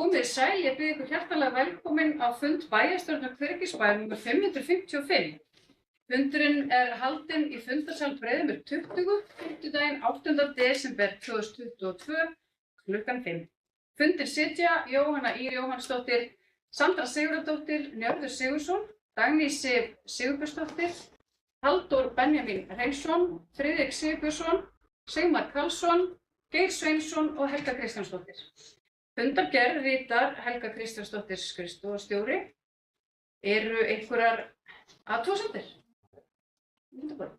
Komið sæl, ég býð ykkur hjartanlega velkomin á fund bæjarstjórnar Hvergisbæjar nr. 555. Fundurinn haldinn í fundarsal Breiðumýr 20, fimmtudaginn 8. desember 2022, klukkan 5. Fundir sitja Jóhanna Ýr Jóhannsdóttir, Sandra Sigurðardóttir, Njörður Sigurðsson, Dagný Sif Sigurbjörnsdóttir, Halldór Benjamín Hreinsson, Friðrik Sigurbjörnsson, Sigmar Karlsson, Geir Sveinsson og Helga Kristjánsdóttir. Fundargerð ritar Helga Kristjánsdóttir skrifstofustjóri. Eru einhverjar athugasemdir? Fundarboð.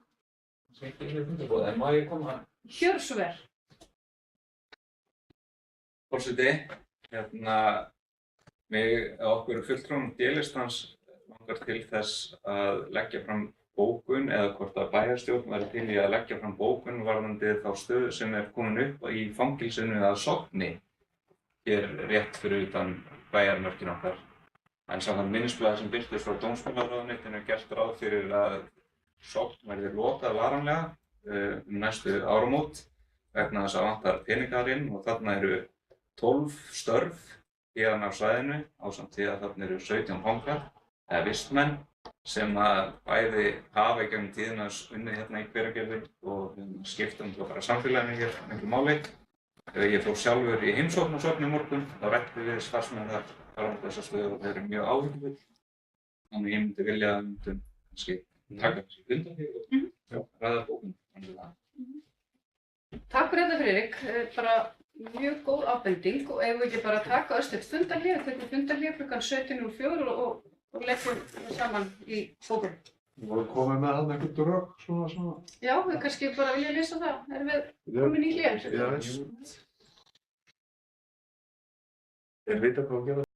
Fundarboð, en má ég koma? Gjörðu svo vel. Forseti, okkur fulltrúum D-listans langar til þess að leggja fram bókun eða hvort að bæjarstjórn væri til í að leggja fram bókun varðandi þá stöðu sem komin upp í fangelsinu að Sogni hér rétt fyrir utan bæjarmörkin okkar. En samkvæmt minnisblaði sem birtist frá dómsmálaráðuneytinu er gert ráð fyrir að Sogn verði lokað varanlega næstu áramót vegna þess að vantar peningar inn og þarna eru 12 störf héðan af svæðinu ásamt því að þarna eru 17 fangar eða vistmenn sem að bæði hafa í gegnum tíðina unnið hérna í Hveragerði og skipta bara samfélaginu hér miklu máli. Ég fór sjálfur í heimsókn á Sogni í morgun, þá ræddi við starfsmenn þar varðandi þessa stöðu og þeir eru mjög áhyggjufull. Þannig ég myndi vilja að myndum kannski taka þessi fundarhlé og ræða bókun. Takk fyrir þetta Friðrik, bara mjög góð ábending og ef við ekki bara taka östuð fundarhlé, tökum fundarhlé klukkan 17:04 og leggjum saman í bókun. Við vorum komið með hann eitthvað drög, svona. Já, við kannski bara vilja lesa það. Erum við komin í hlé? Já, veist. Ég veit hvað að gera.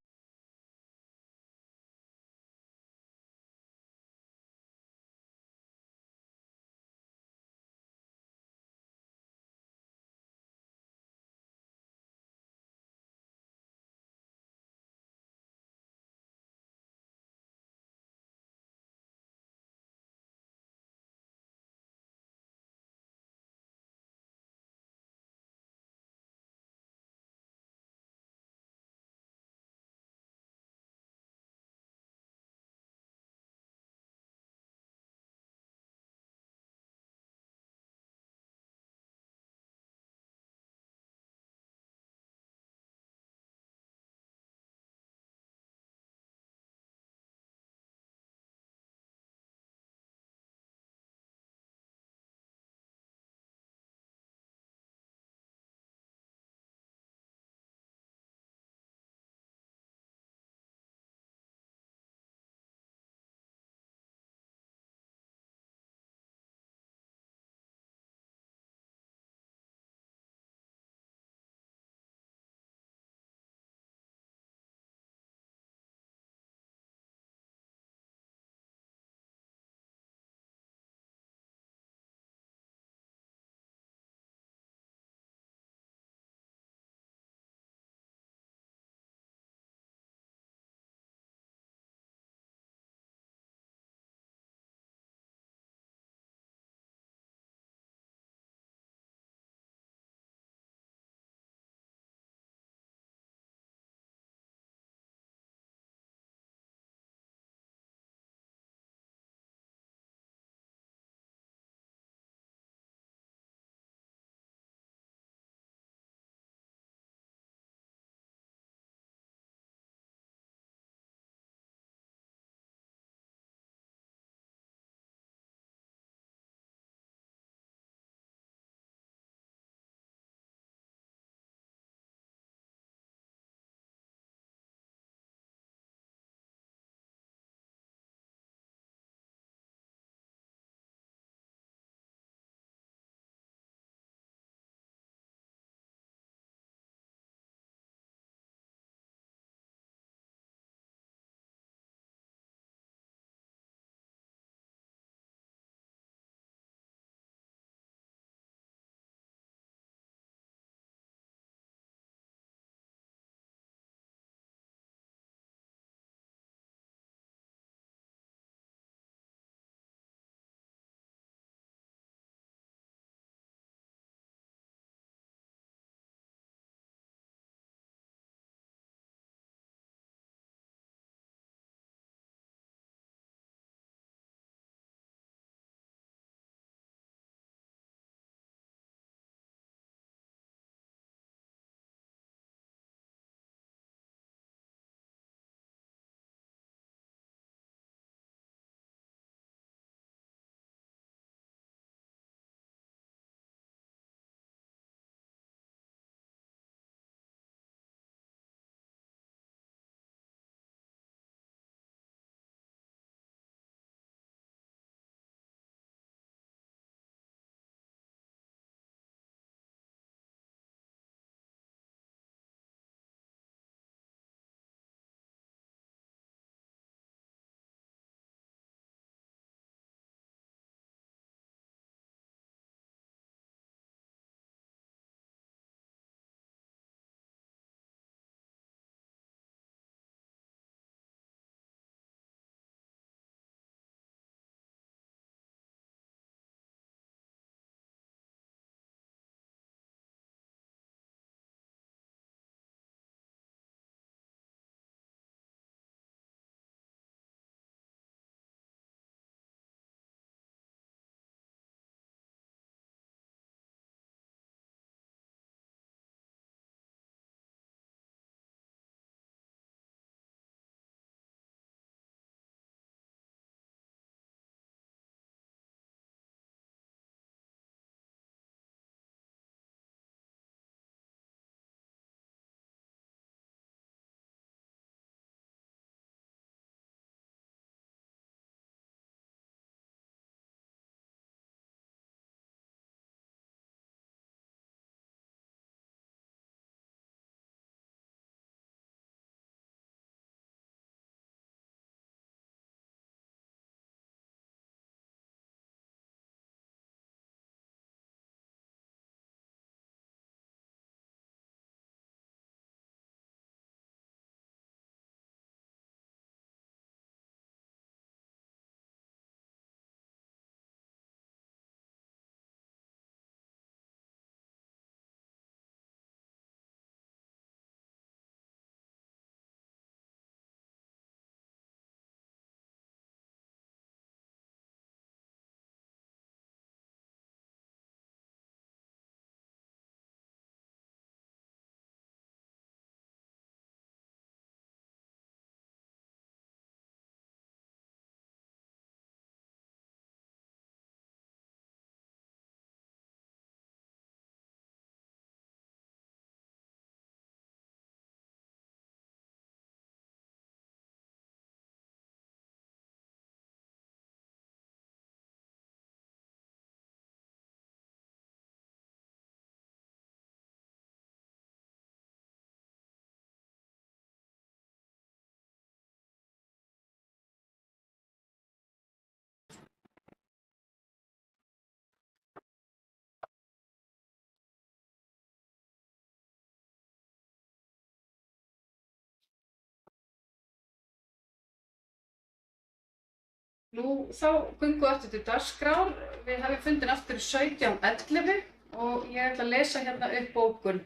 Nú þá göngum við aftur til dagskrár. Við hefum fundin aftur 17.11 og ég ætla að lesa hérna upp bókun.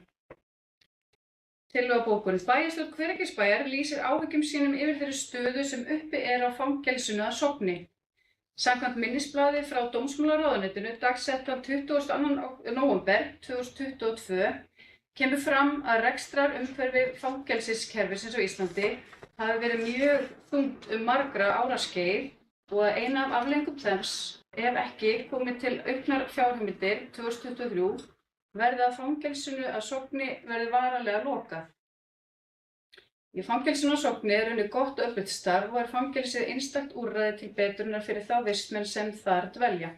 Tillögubókun. Bæjarstjórn Hveragerðisbæjar lýsir áhyggjum sínum yfir þeirri stöðu sem uppi á fangelsinu að Sogni. Samkvæmt minnisblaði frá Dómsmálaráðuneytinu dagsettan 22. nóvember 2022 kemur fram að rekstrarumhverfi fangelsiskerfisins á Íslandi hafi verið mjög þungt margra ára skeið og að ein af afleiðingum þess, ef ekki komið til auknar fjárheimildir 2023, verði að fangelsinu að Sogni verði varanlega lokað. Í fangelsinu að Sogni er unnið gott og öflugt starf og er fangelsið einstakt úrræði til betrunar fyrir þá vistmenn sem þar dvelja.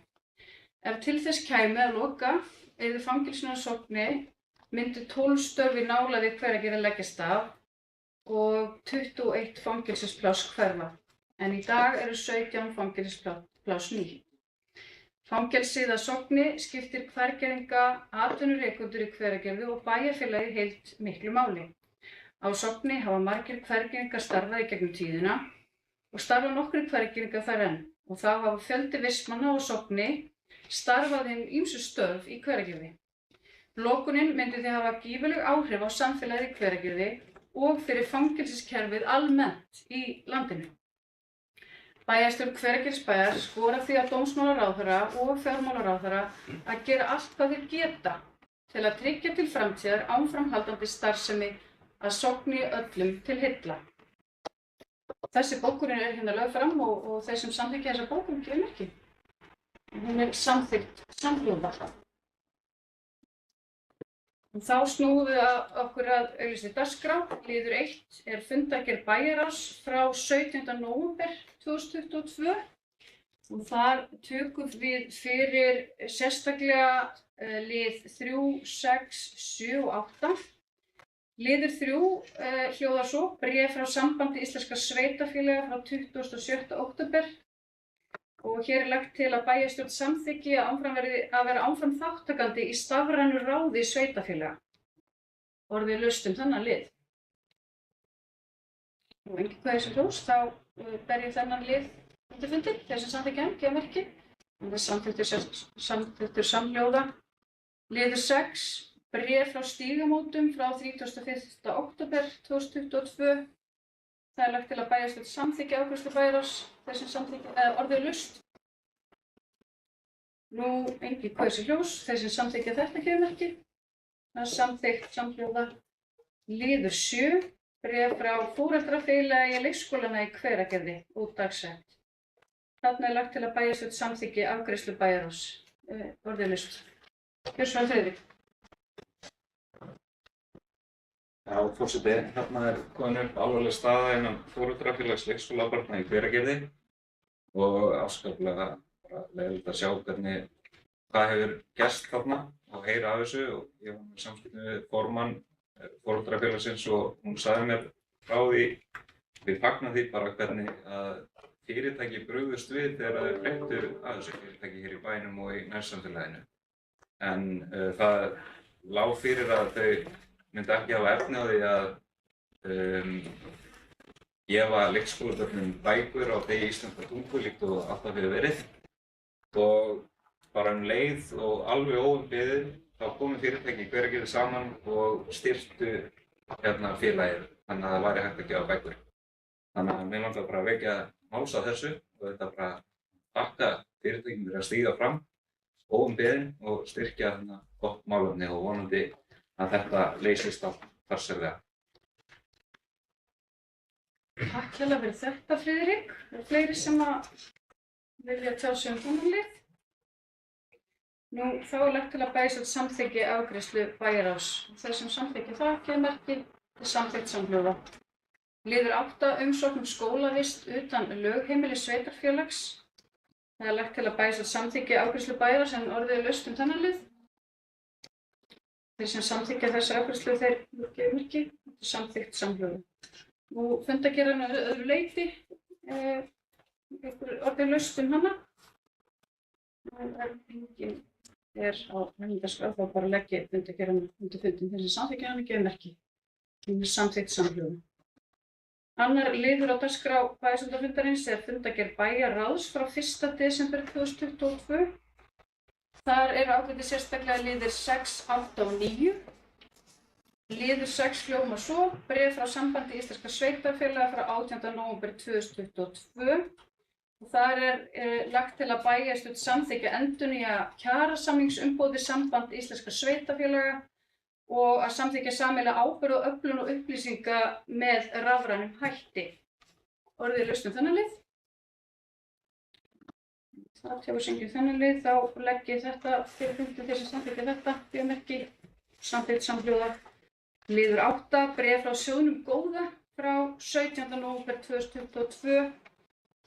Ef til þess kæmi að loka yrði fangelsinu að Sogni myndu 12 störf í nálægð við Hveragerði leggjast af og 21 fangelsispláss hverfa, en í dag eru 17 fangelsispláss nýtt. Fangelsið að Sogni skiptir Hveragerðinga, atvinnurekendur í Hveragerði og bæjarfélagið heild miklu máli. Á Sogni hafa margir Hveragerðingar starfað í gegnum tíðina og starfa nokkrir Hveragerðingar þar enn og þá hafa fjöldi vistmanna á Sogni starfað ýmsu störf í Hveragerði. Lokunin myndi því hafa gífurleg áhrif á samfélagið í Hveragerði og fyrir fangelsiskerfið almennt í landinu. Bæjarstjórn Hveragerðisbæjar skorar því á dómsmálaráðherra og fjármálaráðherra að gera allt hvað þeir geta til að tryggja til framtíðar áframhaldandi starfsemi að Sogni öllum til heilla. Þessi bókunin er hérna lögð fram og þeir sem samþykkja þessa bókun gefur merki. Hún er samþykkt samhljóða. Þá snúum við okkur að auglýstri dagskrá. Liður 1 er fundargerð bæjarráðs frá 17. nóvember 2022 og þar tökum við fyrir sérstaklega lið 3, 6, 7 og 8. Liður 3 hljóðar svo: bréf frá Sambandi íslenskra sveitarfélaga frá 27. október og hér er lagt til að bæjarstjórn samþykki að vera áfram þátttakandi í stafrænu ráði sveitarfélaga. Orðið er laust þennan lið. Og engin hvað þessi hrós, þá ber ég þennan lið undir fundinn, þeir sem samþykkja hann, gefa merki. Það er samþykktur samhljóða. Liður 6, bréf frá Stígamótum frá 31. október 2022. Það er lagt til að bæjarstjórn samþykki afgreiðslu bæjarráðs, þeir sem samþykkja, orðið er laust. Nú, engin hvað þessi hrós, þeir sem samþykkja þetta gefa merki. Það er samþykkt samhljóða. Liður 7, bréf frá Foreldrafélagi leikskólanna í Hveragerði, útdagsett. Þarna er lagt til að bæjarstjórn samþykki afgreiðslu bæjarráðs, orðið er laust. Gjörsvald Friðrik. Já, forseti, hérna er komin upp alvarleg staða innan Foreldrafélags leikskólabarna í Hveragerði og afskaplega leiðilegt að sjá hvað hefur gerst þarna og heyra af þessu og ég var með samskiptum við formann Foreldrafélagsins og hún sagði mér frá því, við fagna því bara hvernig að fyrirtæki brugðust við þegar þeir fréttu af þessu fyrirtæki hér í bænum og í nærsamfélaginu. En það lá fyrir að þau myndi ekki hafa efni á því að gefa leikskólabörnum bækur á degi íslenska tungu líkt og alltaf hefur verið. Og bara leið og alveg óumbeðið þá komu fyrirtæki í Hveragerði saman og styrktu félagið þannig að það væri hægt að gefa bækur. Þannig að mér langar bara að vekja máls á þessu og þetta bara þakka fyrirtækjum fyrir að stíga fram óumbeðin og styrkja gott málefni og vonandi að þetta leysist allt farsællega. Takk hérlega fyrir þetta, Friðrik. Það eru fleiri sem að vilja tjá sig þennan lið. Nú, þá er lagt til að bæjarstjórn samþykki afgreiðslu bæjarráðs. Þeir sem samþykkja það gefa merki til samþykkt samhljóða. Liður 8, umsókn skólavist utan lögheimilis sveitarfélags. Það er lagt til að bæjarstjórn samþykki afgreiðslu bæjarráðs en orðið er laust þennan lið. Þeir sem samþykkja þessa afgreiðslu þeir gefa merki til samþykkt samhljóða. Nú, fundargerðin að öðru leyti, orðið er laust hana. Enginn er á menningarskrá, þá bara legg ég fundargerðina undir fundinn. Þeir sem samþykkja hana gefa merki til samþykkt samhljóða. Annar liður á dagskrá bæjarstjórnarfundarins er fundargerð bæjarráðs frá 1. desember 2022. Þar eru afgreiddir sérstaklega liðir 6, 8 og 9. Liður 6 hljómar svo: bréf frá Sambandi íslenskra sveitarfélaga frá 18. nóvember 2022. Og þar er lagt til að bæjarstjórn samþykkja endurnýja kjarasamningsumboð við Samband íslenskra sveitarfélaga og að samþykkja sameiginlega ábyrgð og öflun og upplýsinga með rafrænum hætti. Orðið er laust þennan lið. Það tjáir sig þennan lið, þá legg ég þetta fyrir fundi til að samþykkja þetta bréfmerki, samþykkt samhljóða. Liður 8, bréf frá sjóðnum góða frá 17. nóvember 2022.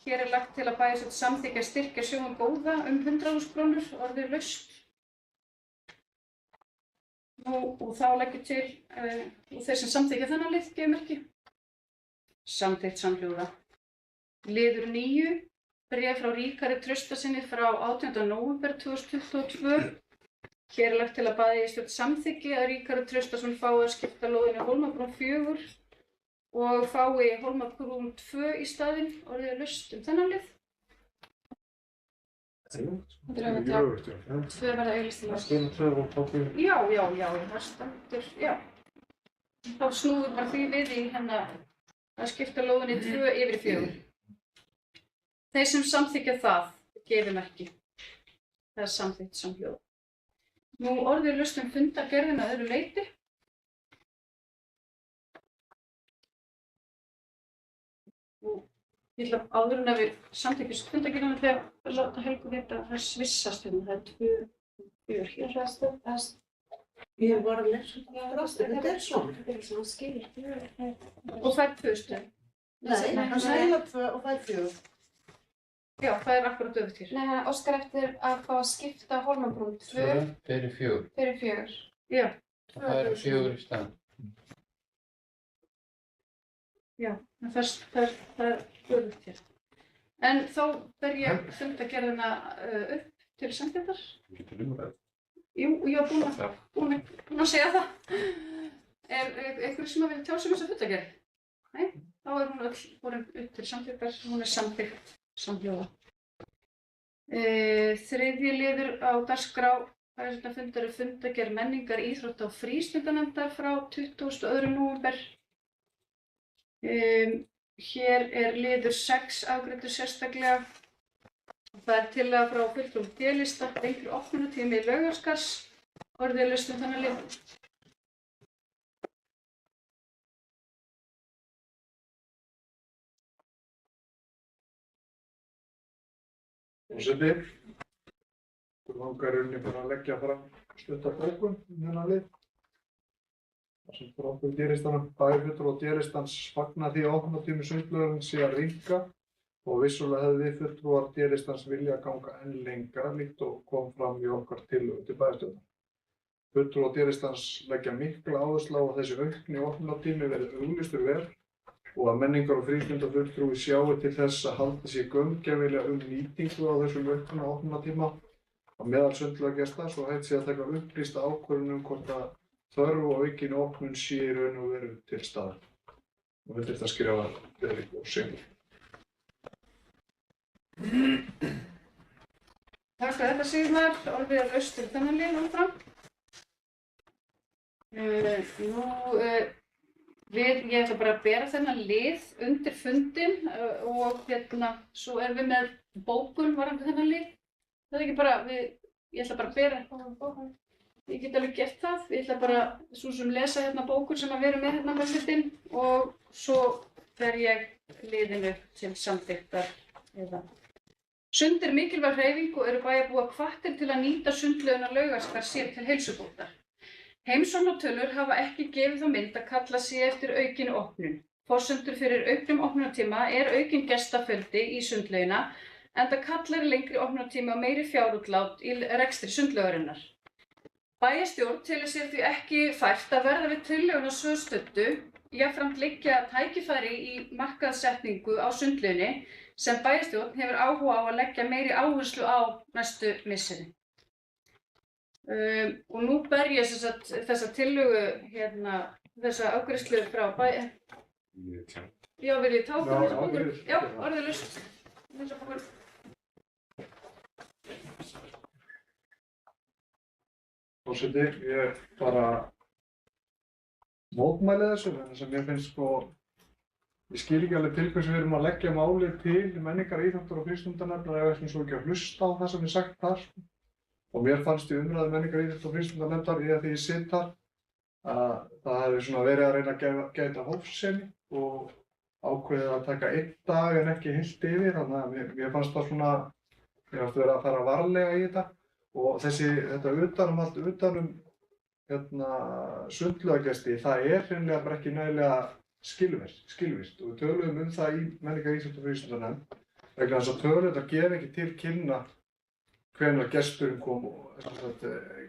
Hér er lagt til að bæjarstjórn samþykkja styrkja sjóðnum góða 100.000 krónur, orðið er laust. Og þá legg ég til, og þeir sem samþykkja þennan lið, bréfmerki. Samþykkt samhljóða. Liður 9, bréf frá Ríkharði Traustasyni frá 18. nóvember 2022. Hér er lagt til að bæjarstjórn samþykki að Ríkharður Traustason fái að skipta lóðinni Hólmabrún 4 og fái Hólmabrún 2 í staðinn, orðið er laust þennan lið. Þetta er auðvitað, 2 verða auglýstilega. Það skilur 2 og tókir. Já, það stendur, já. Þá snúðum bara því við í að skipta lóðinni 2 yfir í 4. Þeir sem samþykkja það, gefi merki. Það er samþykkt samhljóða. Nú orðið er laust fundargerðina að öðru leyti. Ég ætla áður en að við samþykkjum fundargerðina þegar að láta Helgu vita að það svissast það er 2 hér. Ég var að lesa þetta er svona. Þetta er svona skil. Og fær 2 stöð. Nei, hann sæla 2 og fær 4. Já, það er akkurat öfugt hér. Nei, hann óskar eftir að fá að skipta Hólmabrún 2 fyrir 4. fyrir 4. Já. Og það eru 4 í stað. Já, en það er öfugt hér. En þá ber ég fundargerðina upp til samþykktar. Getur umræð. Jú, ég var búin að segja það. Er einhverju sem að vilja tjá sig þessa fundargerð? Nei, þá er hún öll borin upp til samþykktar. Hún er samþykkt samhljóða. Þriðji liður á dagskrá bæjarstjórnarfundar er fundargerð menningar, íþrótta og frístundanefndar frá 22. nóvember. Hér er liður 6 afgreiddur sérstaklega. Það er tillaga frá fulltrúum D-lista, lengri opnunartími Laugarskars, orðið er laust þennan lið. Forseti, þú langar rauninni bara að leggja fram stutta bókun þennan lið. Það sem frábæður D-listanum, bæjarfulltrúar og D-listans fagna því að opnunartími sundlaugarins sé að rýmka og vissulega hefði við fulltrúar D-listans vilja ganga enn lengra líkt og kom fram í okkar tillögu til bæjarstjórnar. Fulltrúar D-listans leggja mikla áherslu á að þessi aukni opnunartími verði auglýstur vel og að menningar- og frístundafulltrúi sjái til þess að halda sig gaumgæfilega nýtingu á þessum aukna opnunartíma á meðal sundlaugargesta svo hægt sé að taka upplýsta ákvörðun hvort að þörf og aukin opnun sé í raun og veru til staðar. Og þetta er að skrifa Friðrik og Sigur. Takk fyrir þetta Sigmar, orðið er laust þennan lið áfram. Ég ætla bara að bera þennan lið undir fundinn og svo erum við með bókun varðandi þennan lið. Það er ekki bara, ég ætla bara að bera, ég get alveg gert það. Ég ætla bara svo sem lesa bókun sem við erum með með fundinn og svo fer ég liðinu til samþykktar eða. Sund er mikilvæg hreyfing og eru bæjarbúar hvattir til að nýta sundlaugina Laugarskar sér til heilsubótar. Heimsóknartölur hafa ekki gefið þá mynd að kalla sig eftir aukinni opnun. Forsendur fyrir auknum opnunartíma er aukin gestafjöldi í sundlaugina enda kallar lengri opnunartíma og meiri fjárútlát í rekstri sundlaugarinnar. Bæjarstjórn telur sér því ekki fært að verða við tillöguna svo stöddu, jafnframt liggja tækifæri í markaðssetningu á sundlauginni sem bæjarstjórn hefur áhuga á að leggja meiri áherslu á næstu misseri. Og nú ber ég þessa tillögu, þessa afgreiðslu frá Já, vil ég táka þessa bókun? orðið. Já, orðalaust. Þessa bókun. Forseti, ég bara mótmæli þessu, en þess að mér finnst sko, ég skil ekki alveg til hvers við erum að leggja máli til menningar, íþróttar og frístundanefndar ef við ætlum svo ekki að hlusta á það sem er sagt þar. Og mér fannst í umræðu menningar, íþróttar og frístundanefndar í því ég sitt þar að það hefði svona verið að reyna að gæta hófsemi og ákveðið að taka einn dag en ekki heilt yfir, þannig að mér fannst það svona, ég fannst verið að fara varlega í þetta og þetta utanumhald utanum sundlaugagesti, það er hreinlega bara ekki nægilega skilvirkt og við töluðum það í menningar, íþróttar og frístundanefnd vegna þess að tölurnar gefa ekki til kynna hvenær gesturinn kom,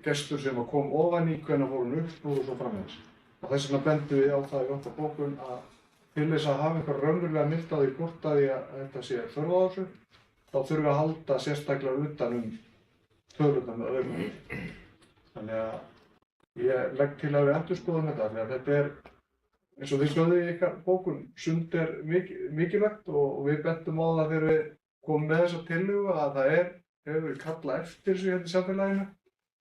gestur sem kom ofan í, hvenær fór hann upp og svo framvegis. Og þess vegna bendum við á það í okkar bókun að til þess að hafa einhver raunverulega mynd á því hvort að þetta sé þörf á þessu, þá þurfum við að halda sérstaklega utan tölurnar með öðrum. Þannig að ég legg til að við endurskoðum þetta, því að þetta er, eins og þið sögðu í ykkar bókun, sund er mikilvægt og við bendum á það þegar við komum með þessa tillögu að það hefur verið kallað eftir þessu hérna í samfélaginu.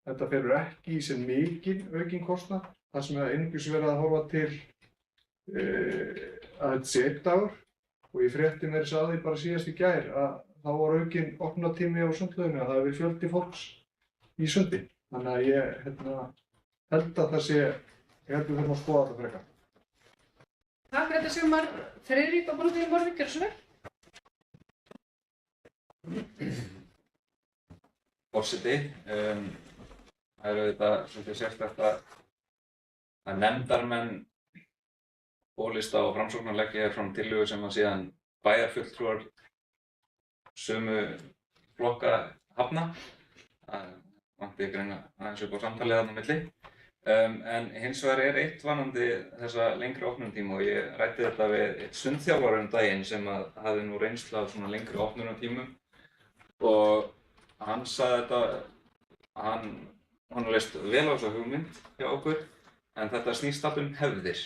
Þetta felur ekki í sér mikinn aukinn kostnað, þar sem einungis verið að horfa til að þetta sé einn dagur og ég frétti meira þess að því bara síðast í gær að þá var aukinn opnunartími á sundlauginni að það hefur fjöldi fólks í sundi. Þannig að ég held að það sé, ég held að við þurfum að skoða þetta frekar. Takk fyrir þetta Sigmar. Friðrik og Bónafíði Morvik, gjörðu svo vel. Forseti, það er auðvitað svolítið sérstakt að nefndarmenn Bólista og Framsóknar leggja fram tillögu sem að síðan bæjarfulltrúar sömu flokka hafna. Það vanti greina aðeins upp á samtalið þarna á milli. En hins vegar er eitt vanandi þessa lengri opnunartíma og ég ræddi þetta við eitt sundþjálfara daginn sem hafði nú reynslu af svona lengri opnunartímum og hann sagði þetta, hann leist vel á þessa hugmynd hjá okkur en þetta snýst allt hefðir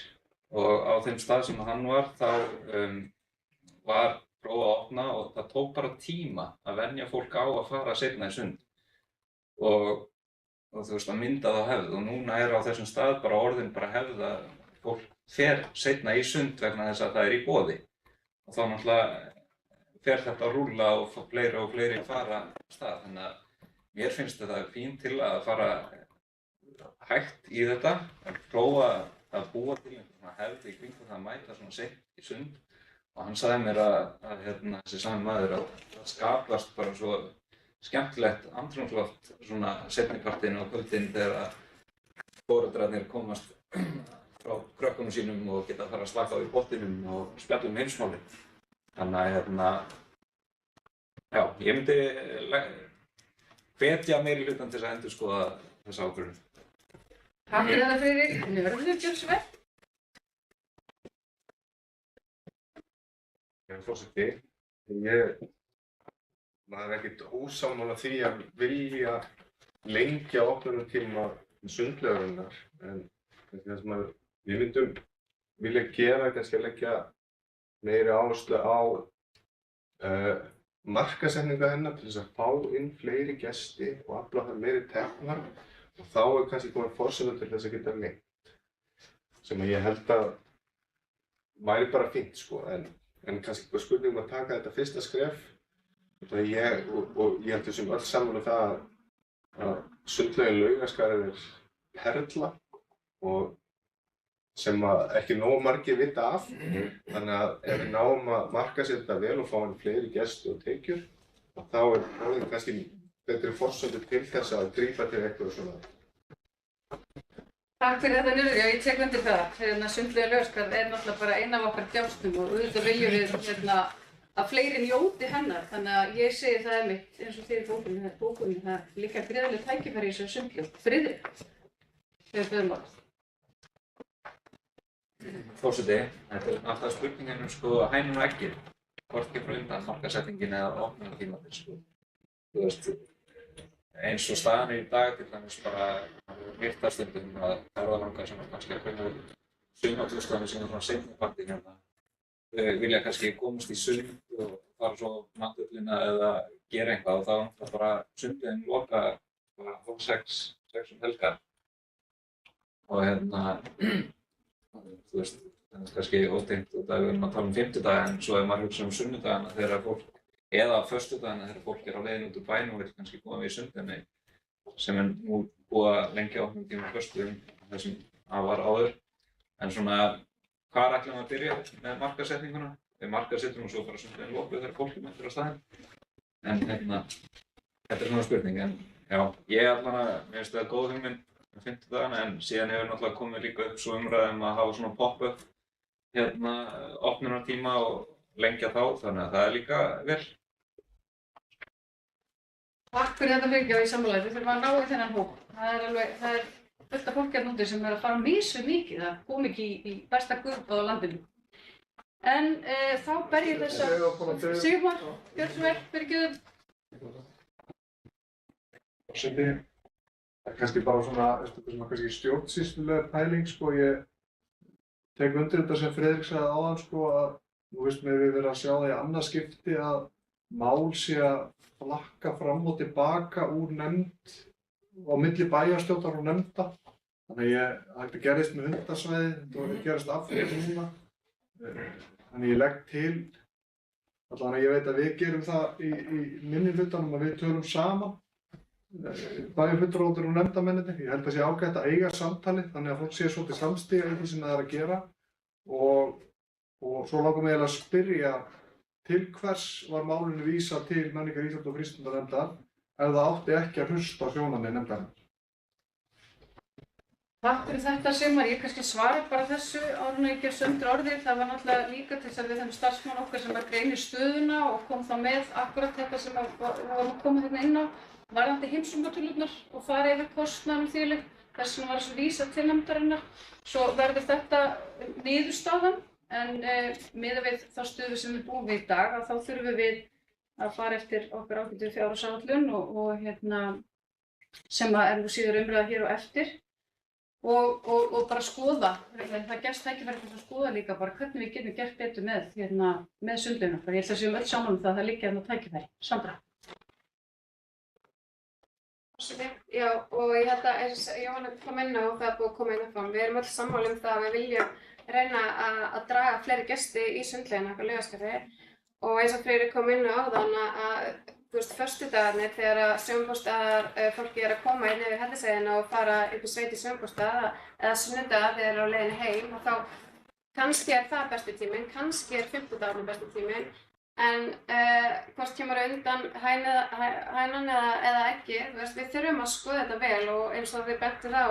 og á þeim stað sem hann var þá var prófað að opna og það tók bara tíma að venja fólk á að fara seinna í sund og þú veist að mynda það hefð og núna er á þessum stað bara orðin bara hefð að fólk fer seinna í sund vegna þess að það er í boði og þá náttúrulega fer þetta að rúlla og fleiri fara af stað þannig að mér finnst þetta fín til að fara hægt í þetta að prófa að búa til einhverjum hefð í kringum það að mæta svona seint í sund og hann sagði mér að þessi sami maður að það skapast bara svo skemmtilegt andrúmsloft svona seinnipartinn á kvöldin þegar foreldrarnir komast frá krökkunum sínum og geta að fara að slaka á í botninum og spjalla heimsmálin. Þannig að já, ég myndi hvetja meiri hlutan til þess að endurskoða þessa ákvörðun. Takk fyrir þetta Friðrik. Njörður, gjörðu svo vel. Forseti, maður er ekkert ósammála því að vilja lengja opnunartíma sundlaugarinnar en það sem við myndum vilja gera kannski að leggja meiri áherslu á markaðssetningu hennar til þess að fá inn fleiri gesti og afla þar meiri teknar og þá er kannski komin forsenda til þess að geta lengt sem að ég held að væri bara fínt sko en kannski eitthvað spurning að taka þetta fyrsta skref og ég held þessum öll sammála það að sundlaugin Laugaskarð er perla og sem að ekki nógu margir vita af þannig að ef við náum að markaðsetja þetta vel og fá inn fleiri gesti og tekjur þá er orðin kannski betri forsendur til þess að grípa til eitthvað svona. Takk fyrir þetta Njörður, já ég tek undir það. Sundlaugin Laugaskarð er náttúrulega bara ein af okkar djásnum og auðvitað viljum við að fleiri njóti hennar. Þannig að ég segi það einmitt eins og þér í bókunni, það er líka gríðarleg tækifæri í þessu sundlaug. Friðrik, þegar byrjum orð. Forseti, þetta er alltaf spurningin sko hænun og eggið. Hvort kemur undan markaðssetningin eða opnunartíminn sko. Þú veist, eins og staðan í dag til dæmis bara hirtastundum að ferðalangar sem kannski að koma sumarturistarnir sem svona seinnipartinn hérna vilja kannski komast í sund og fara svo á náttúrlina eða gera eitthvað og þá er náttúrulega bara sundin loka bara hálf 6 helgar. Og þú veist, það er kannski ótengt út að við erum að tala um 50 en svo ef maður hugsa sunnudagana þegar fólk, eða föstudagana þegar fólk á leiðinni út úr bænum og vill kannski koma við sundinni sem nú búið að lengja opnum tíma föstudagum þessum það var áður. En svona, hvar ætlum við að byrja með markaðssetninguna? Við markaðssetjum og svo bara sundin lokuð þegar fólk mættir á staðinn. En þetta svona spurning, en já, mér finnst það góð hugmynd með 50 en síðan hefur náttúrulega komið líka upp svo umræðum að hafa svona pop-up opnunartíma og lengja þá, þannig að það er líka vel. Takk fyrir þetta fyrirgefið í samfélagi. Við þurfum að ná í þennan hóp. Það er fullt af fólki hérna úti sem er að fara mikið, það kom ekki í besta guðbað á landinu. En þá ber ég þess að Sigmar, gjörðu svo vel, fyrirgefðu. Forseti, það er kannski bara svona, kannski stjórnsýslulega pæling, sko, ég tek undir þetta sem Friðrik sagði áðan, sko, að nú veist mér við verið að sjá það í annað skipti að mál sé að flakka fram og tilbaka úr nefnd á milli bæjarstjórnar og nefnda. Þannig að þetta gerðist með Hundasvæði, þetta gerðist aftur núna. Þannig ég legg til, allavega ég veit að við gerum það í minnihlutanum að við tölum saman, bæjarfulltrúar og nefndamennirnir. Ég held að sé ágætt að eiga samtali þannig að fólk sé svolítið samstíga í því sem það er að gera. Og svo langar mig að spyrja til hvers var málinu vísað til menningar, íþrótta og frístundanefndar ef það átti ekki að hlusta á sjónarmið nefndarinnar? Takk fyrir þetta Sigmar, ég kannski svara bara þessu áður en ég gef söndur orðið. Það var náttúrulega líka til þess að við þeim starfsmann okkar sem greinir stöðuna og kom þá með akkurat þetta sem við vorum að koma hérna inn á varðandi heimsóknartölurnar og fara yfir kostnaðinn og þvíumlíkt. Þess vegna var þessu vísað til nefndarinnar. Svo verður þetta niðurstaðan en miðað við þá stöðu sem við búum við í dag þá þurfum við að fara eftir okkar ágætu fjárhagsáætlun og sem er nú síður umræða hér og eftir. Og bara skoða, það gefst tækifæri til að skoða líka bara hvernig við getum gert betur með sundlaugina okkar. Ég held að séum öll saman um það liggja þarna tækifæri. Sandra. Já, og ég held að eins og Jóhanna kom inn á og það er búið að koma inn á fram. Við erum öll sammála um það að við viljum reyna að draga fleiri gesti í sundlaugina okkar Laugarskafi og eins og Friðrik kom inn á áðan að föstudagarnir þegar sumarbústaðar fólki er að koma inn yfir Hellisheiðina og fara upp í sveit í sumarbústað eða sunnudagar þegar þeir eru á leiðinni heim og þá kannski er það besti tíminn, kannski er 50-dagurinn besti tíminn en hvort kemur undan hænan eða ekki, við þurfum að skoða þetta vel og eins og þið bentu þá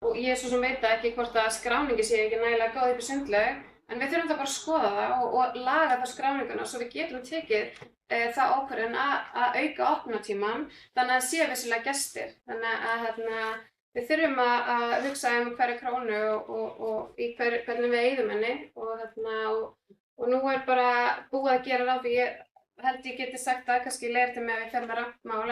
og ég svo sem veit ekki hvort að skráningi sé ekki nægilega góð upp í sundlaug en við þurfum það bara að skoða það og laga það skráninguna svo við getum tekið það ákvörðun að auka opnunartímann þannig að það sé vissilega gestir. Þannig að við þurfum að hugsa hverja krónu og í hvernig við eyðum henni og nú er bara búið að gera ráð fyrir, ég held ég geti sagt það, kannski leirti mig að við ferum með rampmál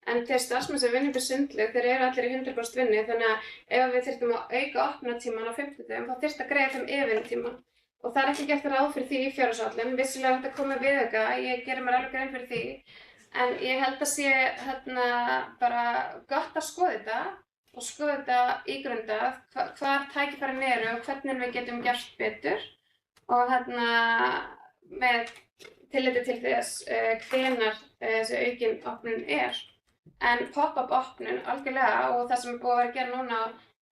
en þeir starfsmenn sem vinna upp í sundlaug, þeir eru allir í 100% vinnu þannig að ef við þyrftum að auka opnunartímann á 50 þá þyrfti að greiða þeim yfirvinnutímann. Og það er ekki gert ráð fyrir því í fjárhagsáætlun, vissilega þetta komið viðauka, ég gerir mér alveg grein fyrir því. En ég held að sé bara gott að skoða þetta og skoða þetta ígrundað, hvar tækifærin eru og hvernig við getum gert betur og með tilliti til þess hvenær þessi aukin opnun er. En pop-up opnun algjörlega og það sem er búið að vera að gera núna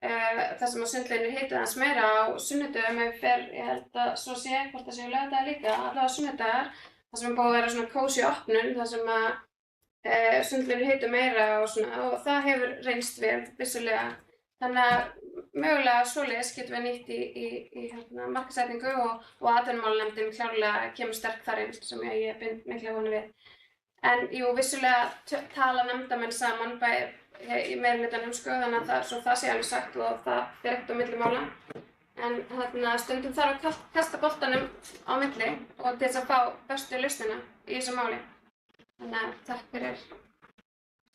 það sem á sundlauginu heitir aðeins meira á sunnudögum ef ég held að svo sé hvort það séu laugardagar líka, allavega sunnudagar það sem er búið að vera svona kósí opnun þar sem að sundlauginu heitir meira og það hefur reynst vel vissulega þannig að mögulega svoleiðis getum við nýtt í markaðssetningu og atvinnumálanefndin klárlega kemur sterk þar inn sem ég bind mikla vonir við en jú vissulega tala nefndamenn saman í meirihlutanum þannig að svo það sé alveg sagt og það fer ekkert á milli mála en stundum þarf að kasta boltanum á milli og til þess að fá bestu lausnina í þessu máli þannig að takk fyrir.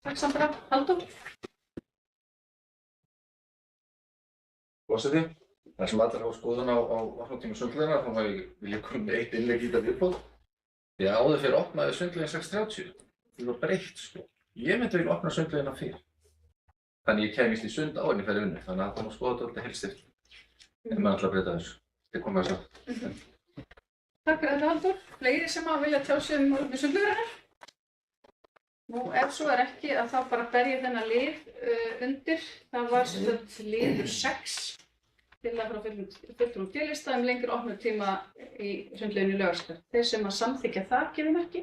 Takk Sandra. Halldór? Forseti, þar sem allir hafa skoðun á opnunartíma sundlaugina, þá vil ég koma með eitt innlegg í þetta viðbót. Því að áður fyrir opnaði sundlaugin 6:30. Það var breytt sko. Ég myndi vilja opna sundlaugina fyrr. Þannig ég kæmist í sund á henni fyrir vinnu, þannig að það má skoða þetta heilstift. En maður ætla að breyta þessu. Þetta kom að sjá. Takk fyrir þetta, Halldór. Fleiri sem að vilja tjá sig um sundlaugarinnar? Nú, ef svo er ekki, að þá bara ber ég þennan lið undir. Það var liður 6 til að frá fulltrúum D-lista lengri opnunartíma í sundlauginni í Laugarskarð. Þeir sem að samþykkja það gefum ekki.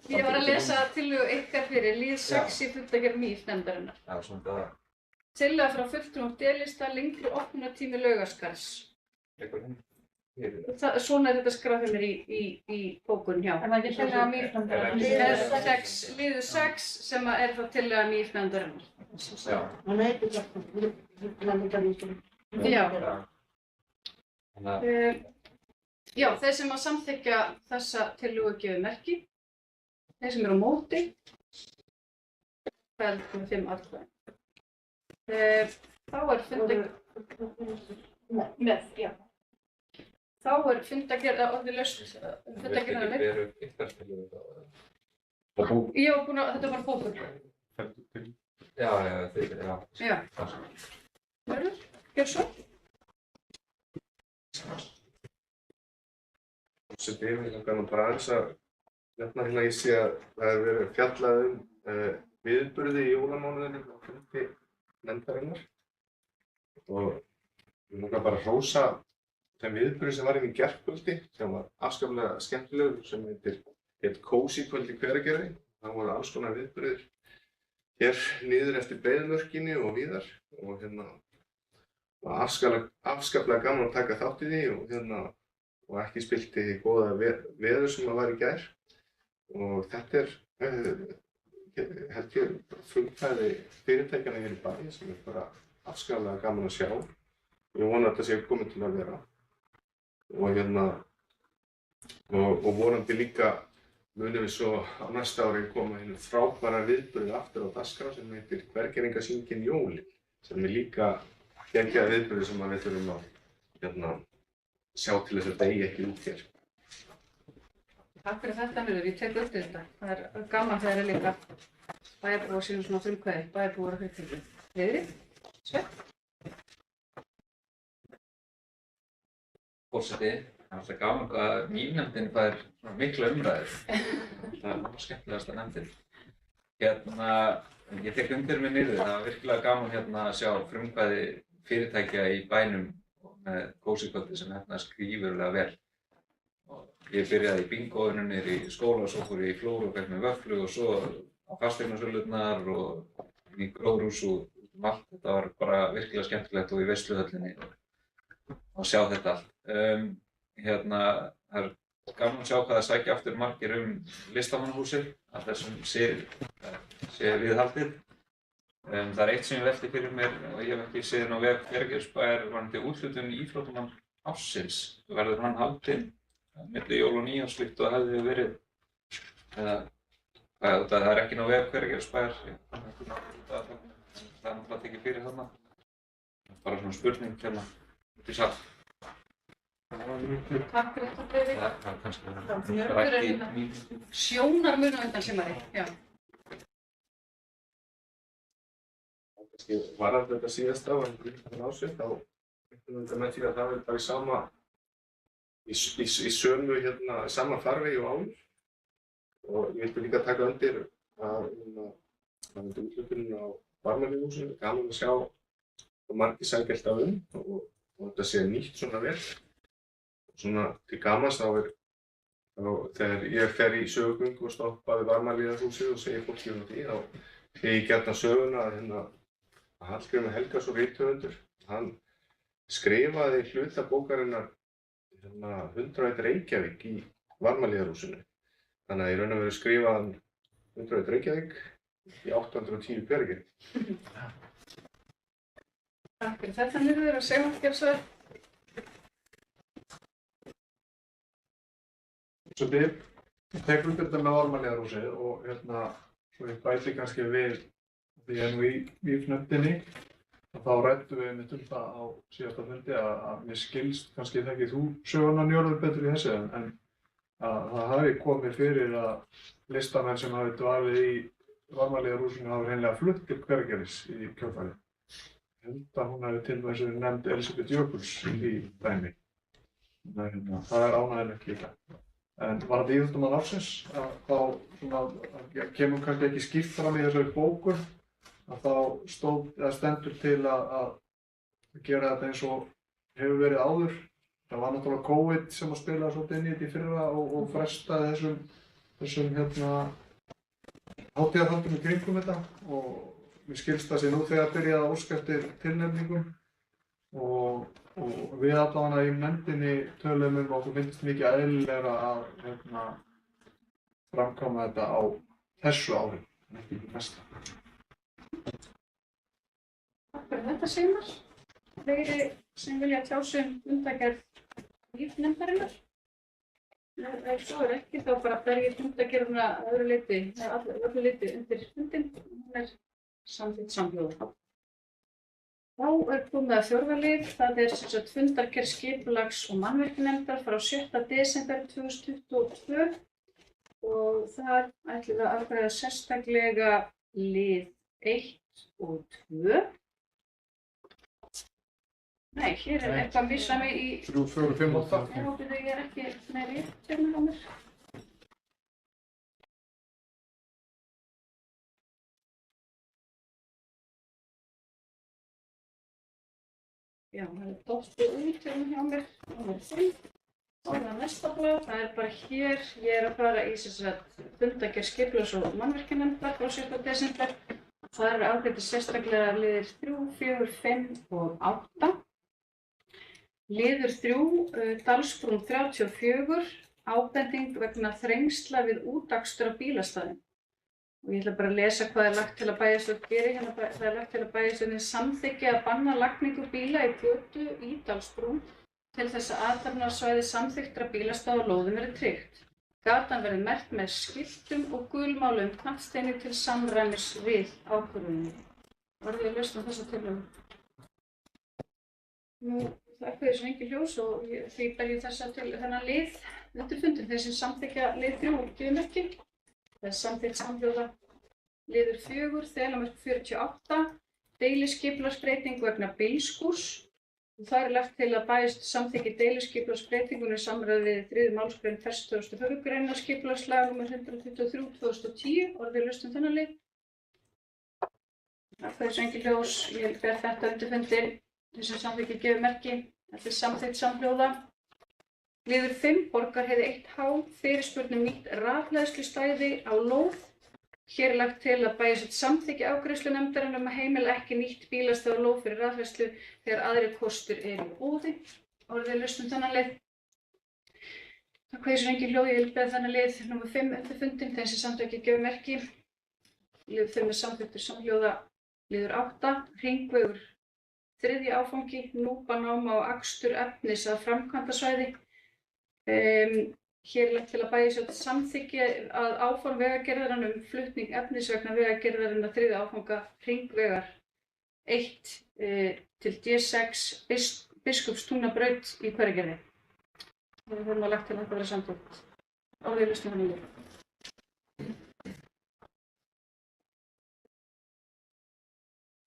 Ég var að lesa tillögu ykkar fyrir lið 6 í fundargerð MÍF-nefndarinnar. Tillaga frá fulltrúum D-lista lengri opnunartími Laugarskarðs. Svona er þetta skráð fyrir í bókun hjá. En það er ekki tillaga MÍF-nefndarinnar. Liður 6 sem er þá tillaga MÍF-nefndarinnar. Hann heitir það. Já. Já, þeir sem að samþykkja þessa tillögu gefið merki. Þeir sem eru á móti. Fæld með 5 atkvæði. Þá er fundargerð já. Þá er fundargerð orðið laust fundargerðina með. Ég var búin að þetta var bókur. Já. Já. Mörður, gjör svo. Þessi byrjum kannan bara aðeins að nefna hérna ég sé að það hefur verið fjallað viðburði í jólamánuðinum á fundi nefndarinnar og ég langar bara að hrósa þeim viðburði sem var í gærkvöldi sem var afskaplega skemmtilegur sem heitir Kósí kvöld í Hveragerði. Það voru alls konar viðburðir hér niður eftir Breiðmörkinni og víðar og var afskaplega gaman að taka þátt í því og ekki spilti góða veður sem var í gær og þetta held ég frumkvæði fyrirtækjanna hér í bæ sem bara afskaplega gaman að sjá og ég vona að þetta sé komið til að vera og vonandi líka munum við svo á næsta ári koma einu frábæra viðburði aftur á dagskrá sem heitir Hvergerðingasýningin Jólin sem líka geggjaða viðburði sem við þurfum að sjá til þess að degi ekki út hér. Takk fyrir þetta, Mörður. Ég tek upp þetta. Það er gaman þegar er líka bæjarbúar sínum svona frumkvæði, bæjarbúar að fyrirtæki. Friðrik, Sveinn. Forseti, það er alltaf gaman hvað MÍF-nefndin fær mikla umræður. Það er skemmtilegasta nefndin. Ég tek undir mig niður. Það var virkilega gaman að sjá frumkvæði fyrirtækja í bænum með Kósí kvöldi sem hefnaðist gífurlega vel. Ég byrjaði í bingóinu niður í skóla og svo fór ég í Flóru og fekk með vöfflu og svo á fasteignasölurnar og í gróðurhús og allt. Þetta var bara virkilega skemmtilegt og í veisluhöllinni og sjá þetta allt. Það er gaman að sjá hvað það sækja aftur margir listamannahúsið að þessum sé viðhaldið. Það er eitt sem ég velti fyrir mér og ég hef ekki séð á veg Hveragerðisbæjar varðandi úthlutun íþróttamann ársins. Verður hann haldinn milli jól og nýárs líkt og það hefði verið það er ekki á veg Hveragerðisbæjar. Það er náttúrulega tekið fyrir þarna. Bara svona spurning út í sal. Takk fyrir þetta, Friðrik. Það er kannski rætt í sjónarmun á undan sumari. Varðandi þetta síðasta á ásveit, þá með því að það er bara í sama farvegi og áður. Og ég vildi líka taka undir að úthlutunin á Varmalíðhúsinu, gaman að sjá hvað margir sækja alltaf og þetta sé nýtt svona vel. Svona til gamans þegar ég fer í sögugöngu og stoppa við Varmalíðhúsið og segi fólki því, þá segi ég gjarnan söguna að Hallgrímur Helgason rithöfundur, hann skrifaði hluta bókarinnar 101 Reykjavík í Varmalíðarhúsinu. Þannig að í raun og veru skrifaði hann 101 Reykjavík í 810 Hveragerði. Takk fyrir þetta, Mörður, og segmarkjafsverð. Svo ég tek undir þetta með Varmalíðarhúsið og svo ég bæti kannski við því ég nú í MÍF-nefndinni, þá þá ræddum við einmitt það á síðasta fundi að mér skilst, kannski þekkir þú söguna Njörður betur í þessu, en að það hafi komið fyrir að listamenn sem hafi dvalið í Varmahlíðarhúsinu hafi hreinlega flutt til Hveragerðis í kjölfarið. Ég held að hún hafi til dæmis verið nefnd Elísabet Jökuls í dæmi. Það ánægjulegt líka. En varðandi íþróttamann ársins, þá kemur kannski ekki skýrt fram í þessari bókun, að þá stendur til að gera þetta eins og hefur verið áður. Það var náttúrulega COVID sem að spila svolítið inn í þetta í fyrra og frestaði þessum hátíðarhaldum í kringum þetta, og mér skilst það sé nú þegar byrjað að óska eftir tilnefningum og við allavega í nefndinni töluðum og okkur finnst mikið eðlilegra að framkvæma þetta á þessu ári, ekki í næsta. Takk fyrir þetta, Sigmar. Fleiri sem vilja tjá sig um fundargerð nefndarinnar? Ef svo ekki, þá bara fer ég fundargerðina að öllu leyti undir fundinn. Hún samþykkt samhljóða. Þá komið að 4. lið. Það sem sagt fundargerð skipulags- og mannvirkjanefndar frá 7. desember 2022 og þar ætlum við að afgreiða sérstaklega lið 1 og 2. Nei, hér eitthvað misræmi í 3, 4, 5, 8. Ég hópi þegar ég ekki með rétt hérna á mér. Já, það dottið út hérna hjá mér. Númer 5. Og það næsta blað, það bara hér. Ég að fara í fundargerð skipulags- og mannvirkjanefndar frá 7. desember. Það eru afgreiddir sérstaklega liðir 3, 4, 5 og 8. Liður 3, Dalsbrún 34, ábending vegna þrengsla við útakstur á bílastæðum. Og ég ætla bara að lesa hvað lagt til að bæjarstjórn geri. Hérna það lagt til að bæjarstjórnin samþykki að banna lagningu bíla í götu í Dalsbrún til þess að athafnasvæði samþykktra bílastæða á lóðum verði tryggt. Gatan verði merkt með skiltum og gulmáluðum kantsteini til samræmis við ákvörðunina. Varð ég að lausna þessa tillögu? Það er þessu engin ljós og því ber ég þessa til þennan lið undir fundin. Þeir sem samþykkja lið 3 gefur merki. Það er samþykkt samhljóða. Liður 4, Þelamörk 48, deiliskipulagsbreyting vegna bílskúrs. Það lagt til að bæjarstjórn samþykki deiliskipulagsbreytingunni í samræmi við 3. málsgrein 44. grein skipulagslaga nr. 123/2010. Orðið laust þennan lið. Það er þessu engin ljós. Ég ber þetta undir fundin. Þeir sem samþykki gefur merki. Þetta er samþykkt samhljóða. Liður 5, Borgarheiði 1H, fyrirspurn nýtt rafhleðslustæði á lóð. Hér lagt til að bæjarstjórn samþykki afgreiðslu nefndarinnar að heimila ekki nýtt bílastæði á lóð fyrir rafhleðslu þegar aðrir kostir eru í boði. Orðið laust þennan lið. Það kveður engin hljóð, ég vil beða þennan lið nr. 5 undir fundin. Þeir sem samþykki gefur merki. Liður 5 er samþykktur samhljóða. Liður 8, Hringvegur 3. áfangi, núpanáma og akstur efnis að framkvæmdasvæði. Hér lagt til að bæjarstjórn samþykki að áform vegagerðarinnar flutning efnis vegna vegagerðarinnar 3. áfanga Hringvegar 1 til D6 Biskupstungnabraut í Hveragerði. Það er lagt til að þetta verði samþykkt. Orðið laust þennan lið.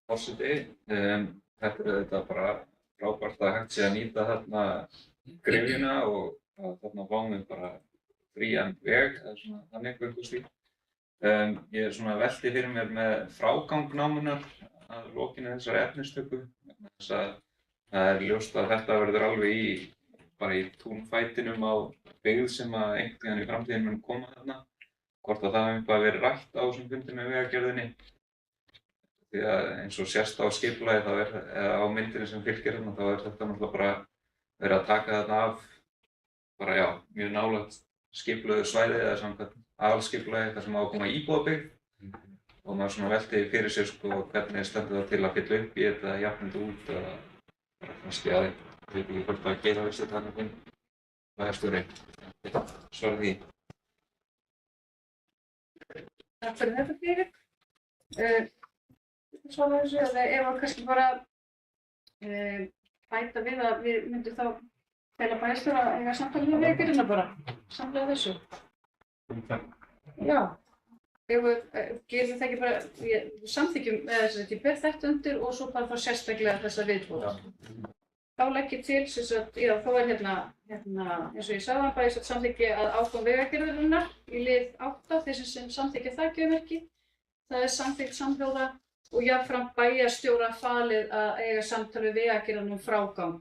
Forseti, þetta er þetta bara frábært að hægt sé að nýta þarna gryfjuna og að þarna fáum við bara frían veg, það er svona þannig einhver stíl. Ég er svona velti fyrir mér með frágang námunnar að lokinni þessari efnistöku. Þess að það er ljóst að þetta verður alveg bara í túnfætinum á byggð sem að einhvern veginn í framtíðin mun koma þarna. Hvort að það hefur eitthvað verið rætt á þessum fundi með vegagerðinni. Því að eins og sérst á skipulagi eða á myndinni sem fylgir hérna, þá er þetta náttúrulega bara verið að taka þarna af bara já, mjög nálægt skipulögðu svæði eða samkvæmt aðalskipulagi þar sem á að koma íbúðabyggð og maður svona velti fyrir sér sko hvernig stendur það til að fylla upp í þetta jafnandi út eða bara kannski að ég veit ekki hvort að gera vissi þarna finn bæjarstjóri. Svarið því. Takk fyrir þetta, Friðrik. Svona þessu, ef kannski bara bæta við að við myndum þá fela bæjarstjóra að eiga samtalið við Vegagerðina bara, samlega þessu. Já, ef við gerum það ekki bara, við samþykjum, eða þess að ég ber þetta undir og svo bara fá sérstaklega þessa viðbót. Þá legg ég til, sem sagt, já, þá hérna, eins og ég sagði bara, ég samþykki að ákvæm Vegagerðarinnar í lið 8, þeir sem samþykja það gjöfmerki, það er samþykkt samhljóða og jafnframt bæjarstjóra falið að eiga samtal við Vegagerðina um frágang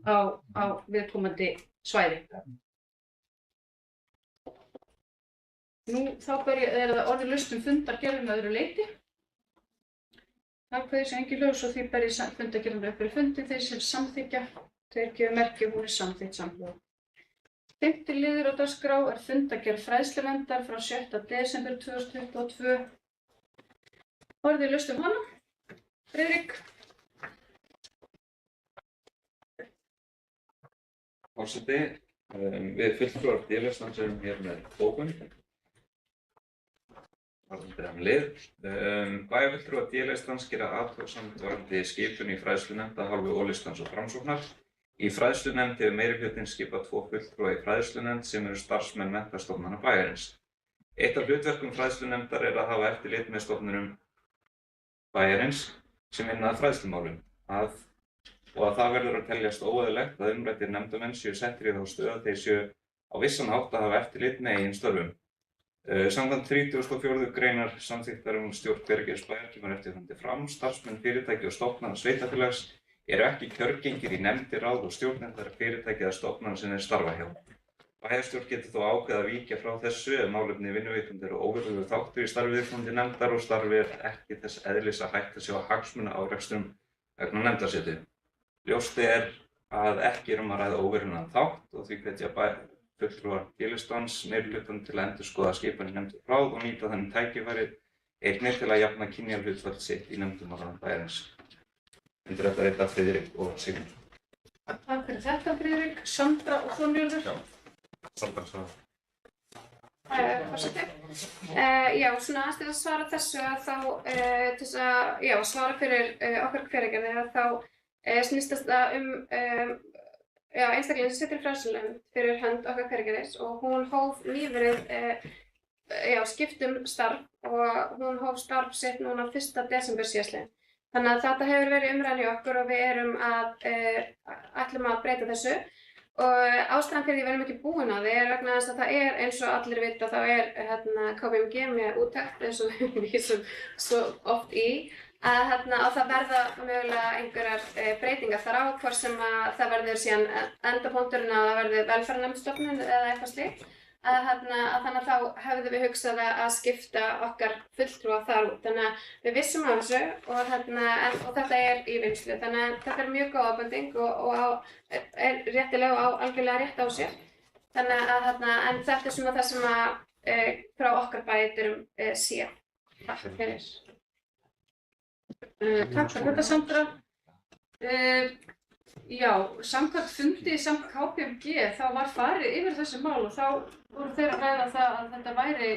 á viðkomandi svæði. Nú þá er það orðið laust fundargerðum að öðru leyti. Ákveðið sem engin ljós og því ber ég fundargerðum upp fyrir fundi þeir sem samþykja, þeir gefa merki og hún er samþykkt samhljóða. 5. liður á dagskrá er fundargerð fræðslunefndar frá 6. desember 2022. Orðið laust hana. Friðrik. Forseti, við fulltrúar D-listans erum hér með bókun. Bæjarfulltrúar D-listans gera athugasemd varðandi skipun í fræðslunefnd af hálfu O-listans og Framsóknar. Í fræðslunefnd hefur meirihlutinn skipað 2 fulltrúa í fræðslunefnd sem eru starfsmenn menntastofnana bæjarins. Eitt af hlutverkum fræðslunefndar er að hafa eftirlit með stofnunum bæjarins sem vinna að fræðslumálum og að það verður að teljast óeðlilegt að umræddir nefndarmenn séu settir í þá stöðu að þeir séu á vissan hátt að hafa eftirlit með eigin störfum. Samkvæmt 34. greinar samþykktar stjórn Hveragerðisbæjar kemur eftirfarandi fram: starfsmenn fyrirtæki og stofnana sveitarfélags eru ekki kjörgengir í nefndir, ráð og stjórnir fyrirtæki eða stofnana sem þeir starfa hjá. Bæjarstjórn getur þó ákveðið að víkja frá þessu ef málefni vinnuveitenda eru óverulegur þáttur í starfi viðkomandi nefndar og starfið er ekki þess eðlis að hætta sig á hagsmunaárekstrum vegna nefndarsetu. Ljóst er að ekki er að ræða óverulegan þátt og því hvetja fulltrúar D-listans meirihlutann til að endurskoða skipan í nefnd og ráð og nýta þannig tækifærið einnig til að jafna kynjahlutfall sitt í nefndum og ráðum bæjarins. Undir þetta rita Friðrik og Sigmund. Takk fyrir þetta, Friðrik. Sandra og Þornjörður. Sandra, svo. Forseti. Já, svona aðeins til að svara þessu að þá til þess að svara fyrir okkar Hveragerði þá snýst það einstaklega sem situr í fræðslunefnd fyrir hönd okkar Hveragerðis og hún hóf nýverið skiptum starf og hún hóf starf sitt núna 1. desember síðastliðinn. Þannig að þetta hefur verið umræðan í okkur og við erum ætlum að breyta þessu og ástæðan fyrir því við erum ekki búin að því er vegna þess að það er eins og allir vita þá er KPMG með úttekt eins og við vísum svo oft í að það verða mögulega einhverjar breytingar þar á hvort sem að það verður síðan endapunkturinn að það verði velferðarnefndstofnun eða eitthvað slíkt þannig að þá hefðum við hugsað að skipta okkar fulltrúa þar út. Þannig að við vissum á þessu og þetta er í vinnslu. Þannig að þetta er mjög góð ábending og er réttilega og algjörlega rétt á sér. Þannig að en þetta er svona það sem að frá okkar bæjarum séð. Takk fyrir. Takk fyrir þetta, Sandra. Já, samkvæmt fundi samt KPMG þá var farið yfir þessi mál og þá voru þeir að ræða það að þetta væri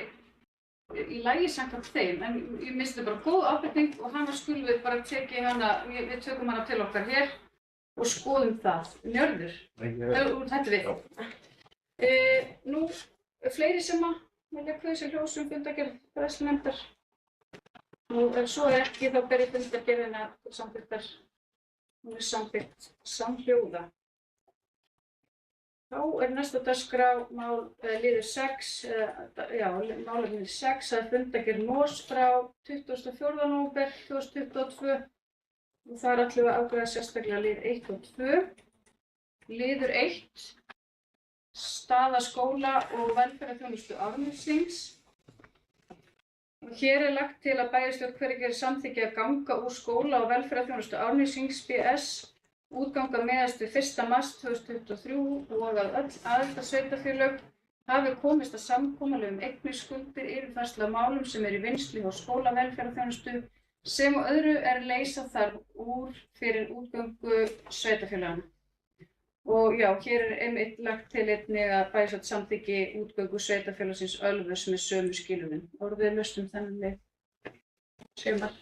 í lagi samkvæmt þeim. En ég minnst þetta bara góð ábending og hana skulum við bara við tökum hana til okkar hér og skoðum það. Njörður, þetta við. Nú, fleiri sem að vilja kveðja sér hljóðs fundargerð fræðslunefndar. Nú, ef svo er ekki þá ber ég fundargerðina samþykktar. Hún er samþykkt samhljóða. Þá er næsta dagskrá liður 6, málefni 6 að fundargerð MOS frá 24. nóvember 2022 og þar ætlum við að afgreiða sérstaklega lið 1 og 2. Liður 1, staða skóla og velferðarþjónustu Árnessýns. Hér er lagt til að bæjarstjórn Hveragerðis samþykki að ganga úr skóla og velferðarþjónustu Árnessýns BS útganga miðast við 1. mars 2023 og að öll aðildarsveitarfélög hafi komist að samkomulagi eignaskuldir yfirfærslu á málum sem eru í vinnslu hjá skóla velferðarþjónustu sem og öðru er leysa þarf úr fyrir útgöngu sveitarfélagana. Og já, hér er einmitt lagt til einnig að bæjarstjórn samþykki útgöngu sveitarfélagsins Ölfus með sömu skilyrðum. Orðið laust þennan leið. Sigmar.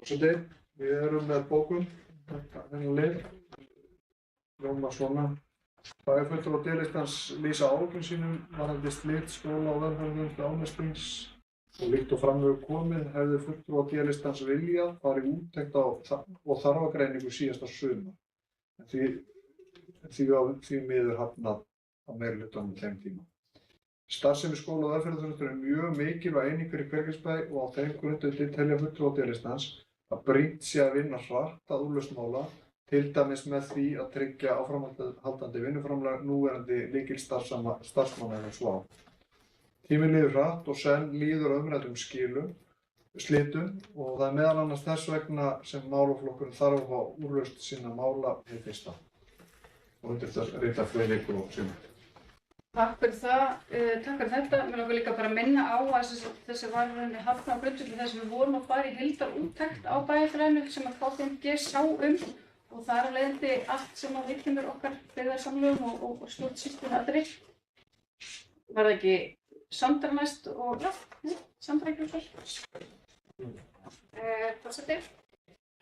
Forseti, við erum með bókun, þennan lið, hljómar svona. Bæjarfulltrúar D-listans lýsa áhyggjum sínum varðandi slit skóla og velferðarþjónustu Árneshrings og líkt og fram hefur komið hefði fulltrúar D-listans viljað farið úttekt á og þarfagreiningu síðasta sumar. En því miður hafnað á meirihlutanum þeim tíma. Starfsemi skóla og velferðarþjónustu er mjög mikilvæg einingur í Hverfisbæ og á þeim grundvelli telja fulltrúar D-listans að brýnt sé að vinna hratt að úrlausn mála, til dæmis með því að tryggja áframhaldandi vinnuframlag núverandi lykilstarfsmanna eða svo á. Tíminn líður hratt og senn líður umræddum slitum og það er meðal annars þess vegna sem málaflokkurinn þarf að fá úrlausn sinna mála hið fyrsta. Og undir þess rita fleiri ykkur og sumar. Takk fyrir það, takk fyrir þetta. Mér langar líka bara að minna á að þessi var hafna á grundvelli þess að við vorum að fara í heildarúttekt á bæjarfélaginu sem að KPMG sá og það er á leiðandi allt sem að viðkemur okkar byggðarsamlögum og stjórnsýslunni allri. Var það ekki Sandra næst og Sandra ekki úr? Forseti.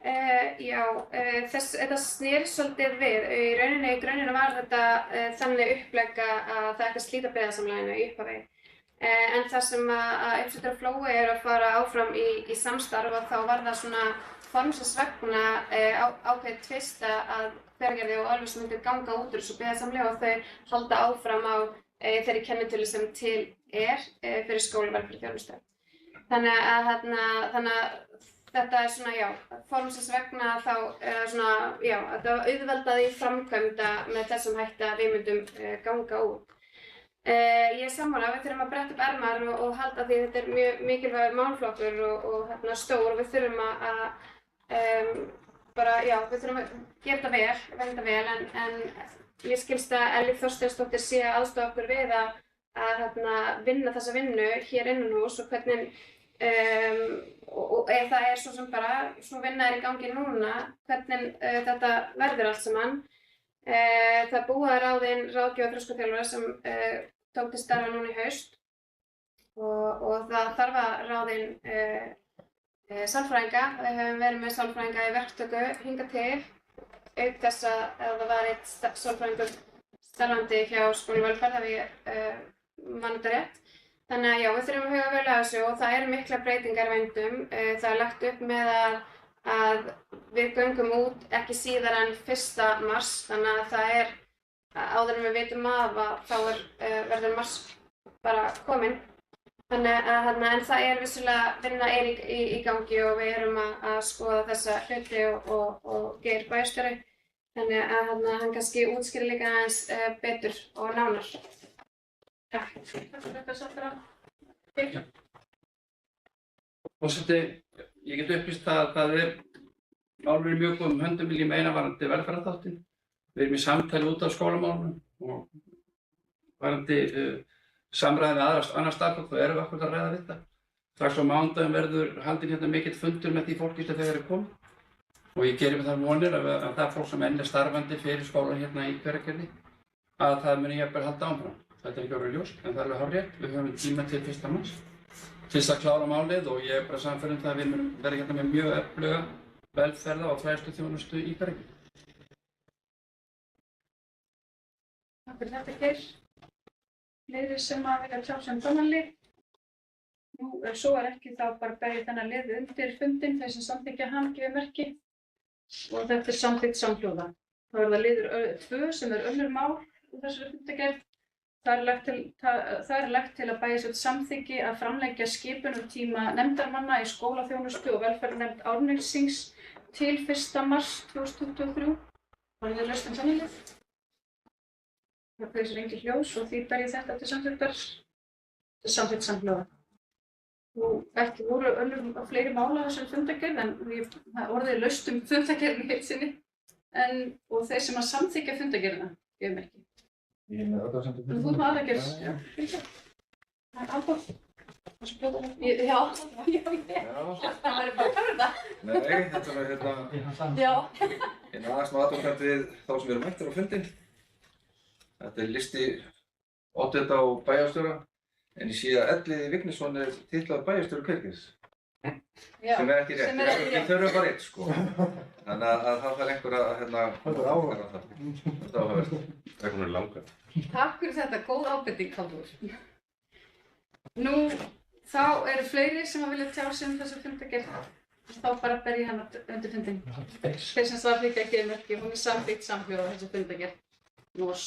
Þetta sneri svolítið við. Í grunninn var þetta þannig upplegga að það ætti að slíta byggðarsamlaginu í upphafi. En það sem að Uppsveitar og Flói eru að fara áfram í samstarf og þá var það svona formsins vegna ákveðið tvist að Hveragerði og Ölfus myndu ganga út úr þessu byggðarsamlagi og þau halda áfram á þeirri kennitölu sem til fyrir skólavelferðarþjónustu. Þannig að þetta er svona, formsins vegna þá svona, þetta auðveldaði framkvæmda með þessum hætti að við myndum ganga út. Ég er sammála, við þurfum að bretta upp ermar og halda því þetta er mjög mikilvægur málflokkur og stór og við þurfum að við þurfum að gera þetta vel, venda vel en ég skilst að Ellý Þorsteinsdóttir sé að aðstoða okkur við að vinna þessa vinnu hér innanhús og hvernig og það er svo sem bara, svo vinna í gangi núna, hvernig þetta verður allt saman. Það búa ráðinn ráðgjafa þroskaþjálfara sem tók til starfa núna í haust og það þarf að ráðinn sálfræðinga. Við höfum verið með sálfræðinga í verktöku hingað til, auk þess að það var eitt sálfræðingur starfandi hjá skólavelferð, ef ég man þetta rétt. Þannig að við þurfum að huga vel að þessu og það eru miklar breytingar í vændum. Það er lagt upp með að við göngum út ekki síðar en 1. mars, þannig að það er áður en við vitum af að þá verður mars bara kominn. Þannig að en það er vissulega vinna í gangi og við erum að skoða þessa hluti og Geir bæjarstjóri. Þannig að hann kannski útskýrir líka aðeins betur og nánar. Takk fyrir þetta, Sandra. Forseti, ég get upplýst að það málur í mjög góðum höndum vil ég meina varðandi velferðarþáttinn. Við erum í samtali út af skólamálunum og varðandi samræði við annar starfsfólk og erum við akkúrat að ræða við þetta. Strax á mánudaginn verður haldinn hérna mikill fundur með því fólki sem þegar er komið og ég geri mig þar vonir að það fólk sem enn er starfandi fyrir skólan hérna í Hveragerði að það muni jafnvel halda áfram. Þetta er ekki orðið ljóst en það er alveg hárrétt. Við höfum tíma til 1. mars til þess að klára málið og ég er bara sannfærður það að við munum vera hérna með mjög öfluga velferða og fræðsluþjónustu í Hveragerði. Takk fyrir þetta, Geir. Fleiri sem að vilja tjá sig um þennan lið. Nú, ef svo er ekki þá bara ber ég þennan lið undir fundinn, þeir sem samþykkja hann gefur merki og þetta er samþykkt samhljóða. Þá er það liður 2 sem er önnur mál í þessari fundargerð. Það er lagt til að bæjarstjórn samþykki að framlengja skipunartíma nefndarmanna í skólaþjónustu og velferðarnefnd Árneshrings til 1. mars 2023. Var þið laust þennan lið? Það pleysir engin hljós og því ber ég þetta til samþykktar. Þetta er samþykkt samhljóða. Nú, ekki voru önnur og fleiri mála þessari fundargerð en það orðið laust fundargerðin í heild sinni. Og þeir sem að samþykkja fundargerðina, gefur merki. Ég er með öll að senda Þú ert með aðragerð? Já, fyrir það. Það er alveg. Það er blóðar. Já, það væri bara að klára þetta. Nei, þetta er Já. aðeins aðdóknæmt við þá sem eru mættir á fundinn. Þetta er listi oddvita og bæjarstjóra en ég sé að Elliði Vignisson er titlaður bæjarstjóri Hveragerðis. Já, sem er ekki rétt. sem er ekki Við rétt. þurfum bara eitt, sko. Þannig að það þarf einhver að, Þetta er áhugavert. Þetta er áhugavert. Það komur langar. Takk fyrir þetta, góð ábending, Halldór. Nú, þá eru fleiri sem að vilja tjá sig þessa fundargerð. Þá bara ber ég hana undir fundin. Þeir sem samþykkja ekki merki, hún samþykkt samhljóða þessu fundargerð. Nós.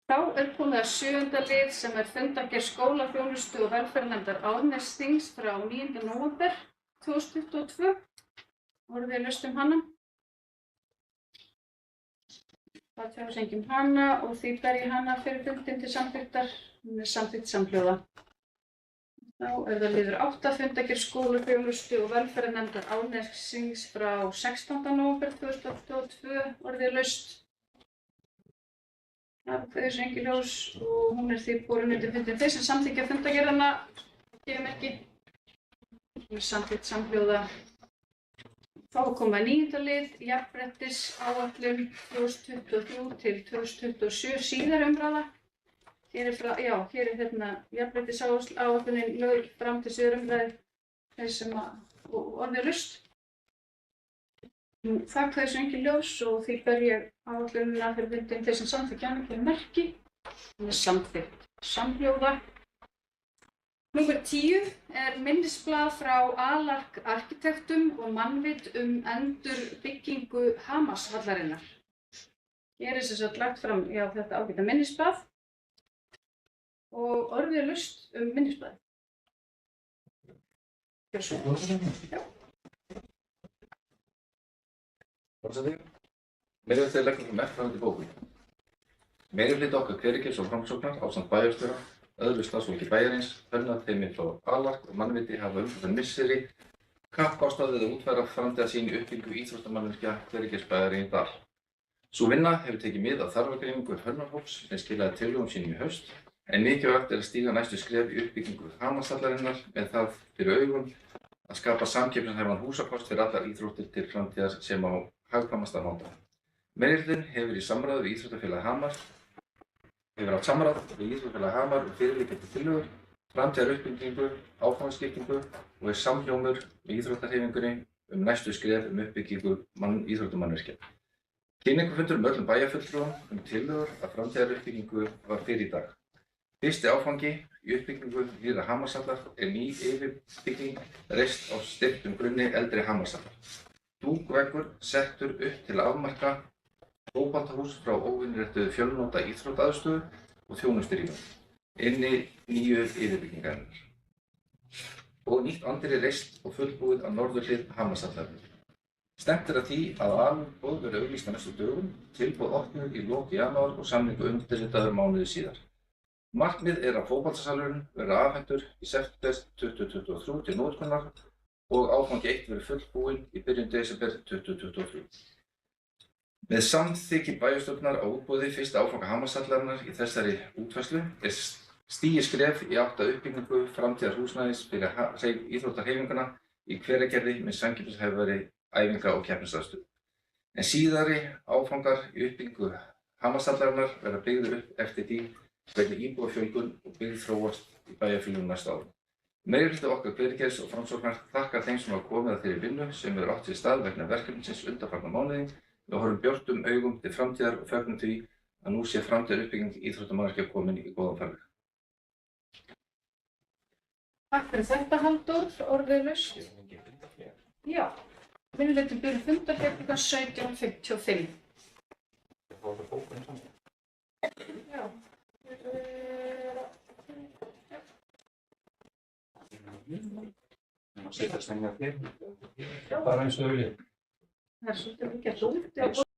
Þá komið að 7. lið sem fundargerð skólaþjónustu og velferðarnefndar Árnesþings frá 9. nóvember 2022. Voruð þið laust hana? Það tjáðu sig ekki hana og því ber ég hana fyrir fundin til samþykktar. Hún samþykkt samhljóða. Þá það liður 8 fundargerð skólaþjónustu og velferðarnefndar Árnesþings frá 16. nóvember 2022. Voruð þið laust? Það kveður sig ekki ljós og hún því borin undir fundin. Þeir sem samþykkja fundargerðina gefum ekki. Hún samþykkt samhljóða. Þá komið að 9. lið, jafnréttisáætlun 2023 til 2027 síðari umræða. Hér er jafnréttisáætlunin lögð fram til síðari umræðu þeir sem orðið laust. Það kveður sig ekki ljós og því ber ég áætlunina fyrir fundin þeir sem samþykkja hana fyrir merki. Hún samþykkt samhljóða. Númer 10 er minnisblað frá Alark arkitektum og Mannvit endurbyggingu Hamarshallarinnar. Hér sem sagt lagt fram þetta ágæta minnisblað og orðið laust minnisblaðið. Já. Forseti, meirihluti leggur fram eftirfarandi bókun. Meirihluti okkar Hveragils og Framsóknar ásamt bæjarstjóra, öðru starfsfólki bæjarins, hönnunarteymi frá Alark og Mannviti hafa undanfarin misseri kappkostað við að útfæra framtíðarsýn í uppbyggingu íþróttamannvirkja Hveragilsbæjar í Dal. Sú vinna hefur tekið mið af þarfagreiningu hönnunarhóps sem skilaði tillögum sínum í haust, en mikilvægt er að stíga næstu skref í uppbyggingu Hamarshallarinnar með það fyrir augum að skapa samkeppnishæfan húsakost fyrir allar íþróttir til framtíðar sem á hagkvæmastan máta. Meirihlutinn hefur í samráði við Íþróttafélag Hamar og fyrirliggjandi tillögur, framtíðar uppbyggingu, áfangaskiptingu og er samhljómur með íþróttahreyfingunni næstu skref uppbyggingu íþróttamannvirkja. Kynningarfundur öllum bæjarfulltrúum tillögur að framtíðar uppbyggingu var fyrir í dag. Fyrsti áfangi í uppbyggingu nýrra Hamarshallar er ný yfirbygging reist á styrktum grunni eldri Hamarshallar. Dúkveggur settur upp til að afmarka fótboltahús frá óinnréttuðu fjölnota íþróttaaðstöðu og þjónusturýmum inni nýju yfirbyggingarinnar. Og nýtt anddyri reist og fullbúið á norðurhlið Hamarshallarinnar. Stefnt er að því að alútboð verði auglýst á næstu dögum, tilboð opnuð í lok janúar og samningu undirritaður mánuði síðar. Markmið er að fótboltasalurinn verði afhentur í september 2023 til notkun og áfangi 1 verði fullbúinn í byrjun desember 2023. Með samþykki bæjarstjórnar á útboði fyrsta áfanga Hamarshallarinnar í þessari útfærslu er stigið skref í átt að uppbyggingu framtíðarhúsnæðis fyrir íþróttahreyfinguna í Hveragerði með samkeppnishæfari æfinga- og keppnisaðstöðu. En síðari áfangar í uppbyggingu Hamarshallarinnar verða byggðir upp eftir því hvernig íbúafjölgun og byggð þróast í bæjarfélögum næstu árum. Meirihluti okkar Hveragils og Framsóknar þakkar þeim sem hafa komið að þeirri vinnu sem hefur átt sér stað vegna verkefnisins undanfarna mánuði. Við horfum björtum augum til framtíðar og fögnum því að nú sé framtíðaruppbygging íþróttamannvirkja komin í góðan farveg. Takk fyrir þetta, Halldór. Orðið laust. Já. Minnihlutinn byrjar fundar hér klukkan 17:55. Já. Bara eins og við. Það svolítið mikið út.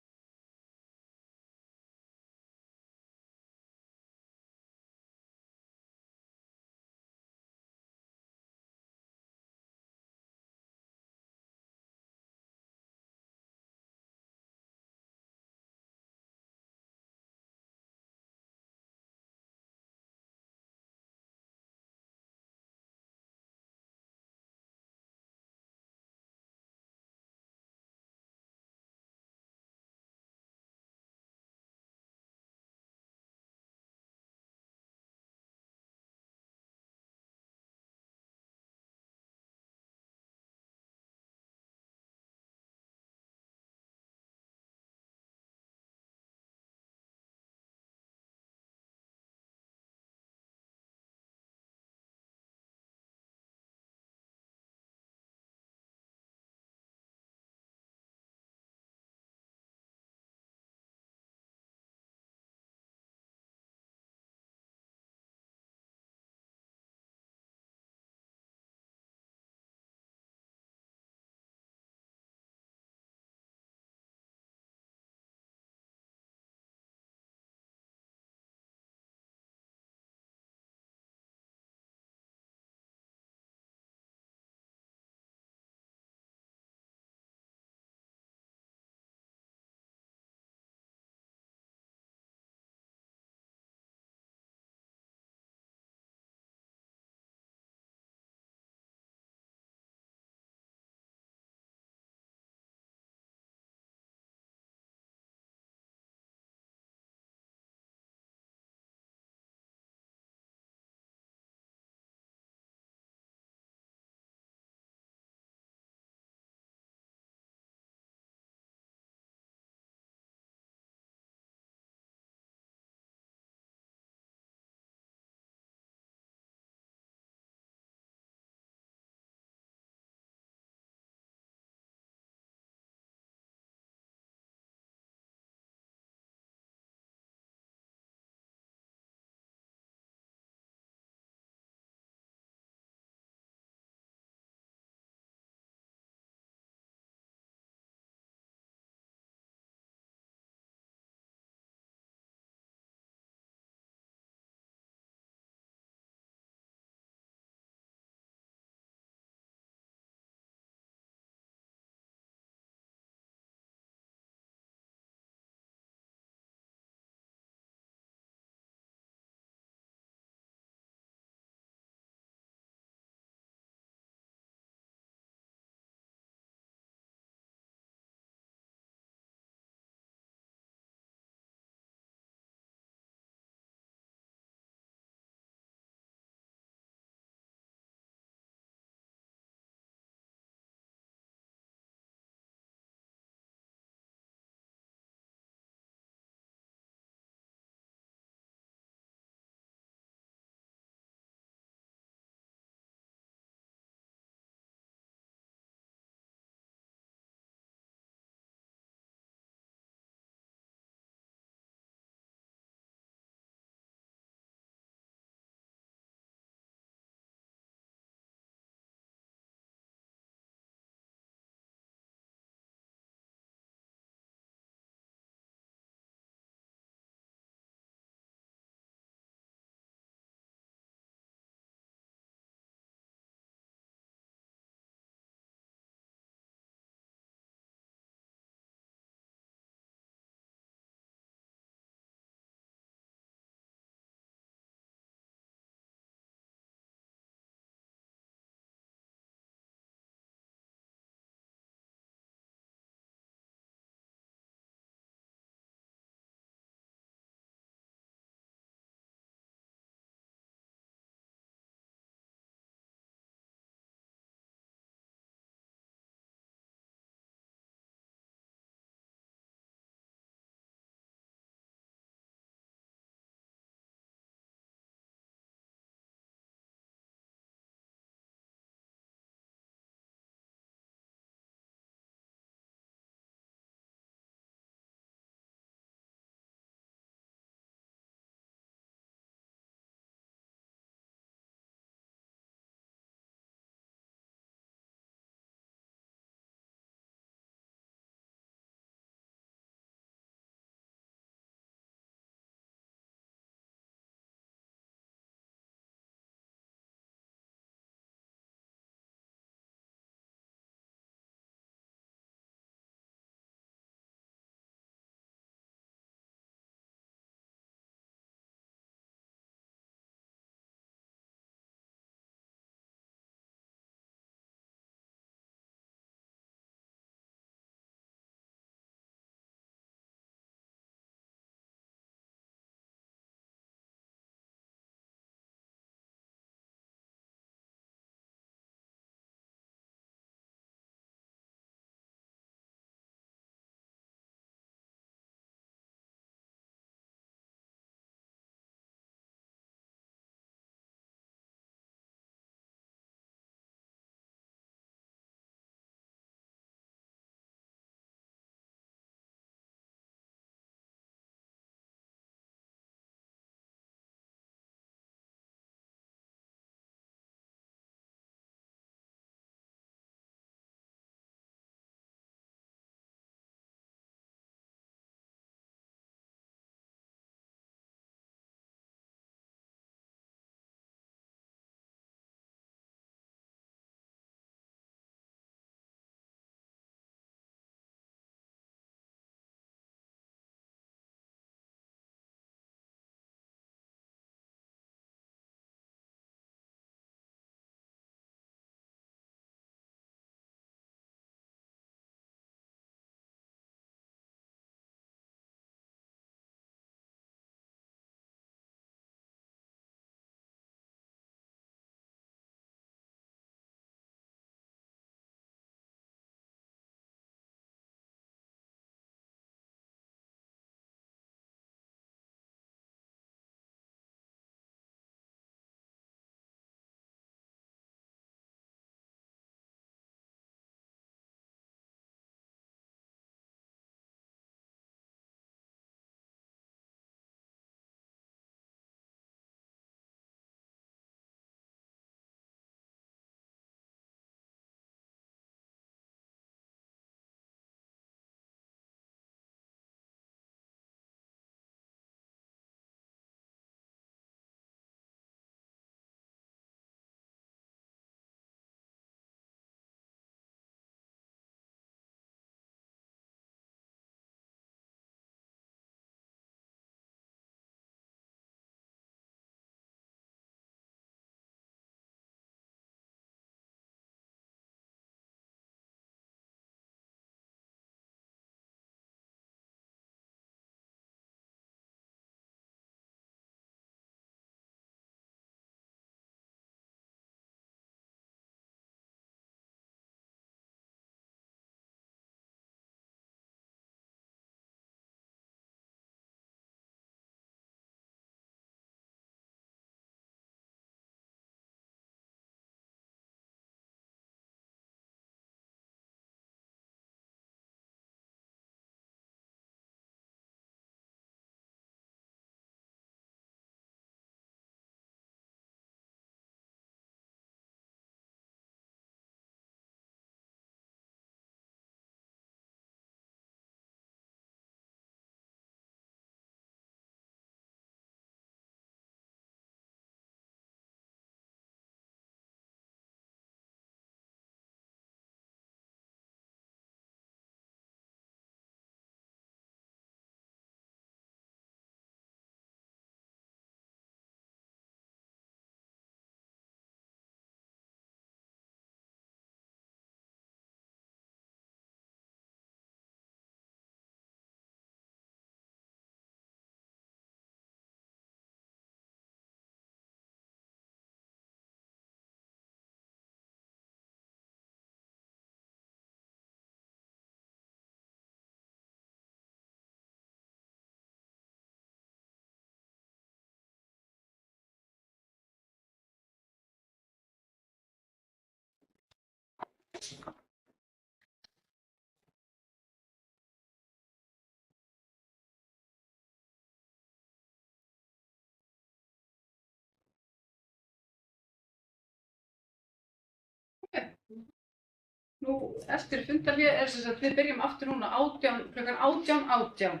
Nú, eftir fundarhlé er sem sagt, við byrjum aftur núna klukkan 18:18.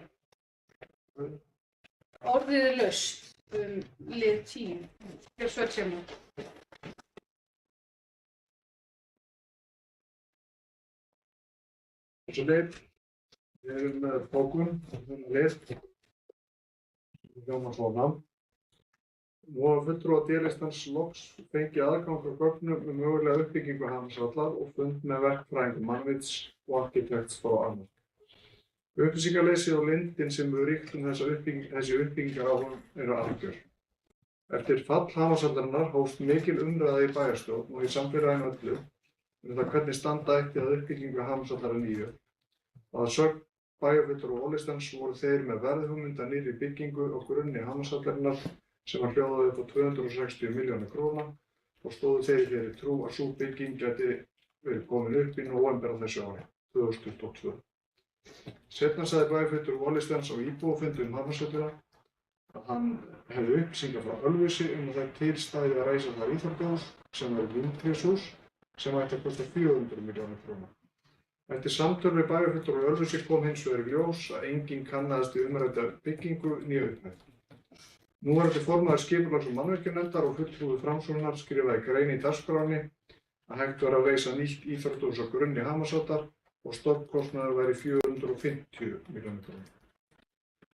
Orðið er laust lið 10. Hér Svöldsheimur. Við erum með bókun, lið, hljómar svona. Nú hafa fulltrúar D-listans loks fengið aðgang að gögnum mögulega uppbyggingu Hamarsvallar og fund með verkfræðingum Mannvits og Arkitekts frá Arnark. Upplýsingaleysið og leyndin sem hefur ríkt þessi uppbyggingaráform eru algjör. Eftir fall Hamarsvallarinnar hófst mikil umræða í bæjarstjórn og í samfélaginu öllu það hvernig standa ætti að uppbyggingu Hamarsvallar að nýju. Að sögn bæjarfulltrúa Ólistans voru þeir með verðhugmynd að nýrri byggingu á grunni Hamarsvallarinnar sem var hljóðað upp á 260 milljónir króna og stóðu þeir fyrir trú að sú bygging gæti verið komin upp í nóvember á þessu ári, 2022. Seinna sagði bæjarfulltrúi Ólistans á íbúafundi Hamarsvallina að hann hefði upplýsingar frá Ölfusi að það til stæði að reisa þar íþróttahús sem væri vindhríshús sem ætti að kosta 400 milljónir króna. Eftir samtöl við bæjarfulltrúa í Ölfusi kom hins vegar í ljós að enginn kannaðist við umrædda byggingu né upphæð. Núverandi formaður skipulags- og mannvirkjanefndar og fulltrúi Framsóknar skrifaði grein í dagskránni að hægt var að reisa nýtt íþróttahús á grunni Hamarsvallar og stofnkostnaður væri 450 milljónir króna.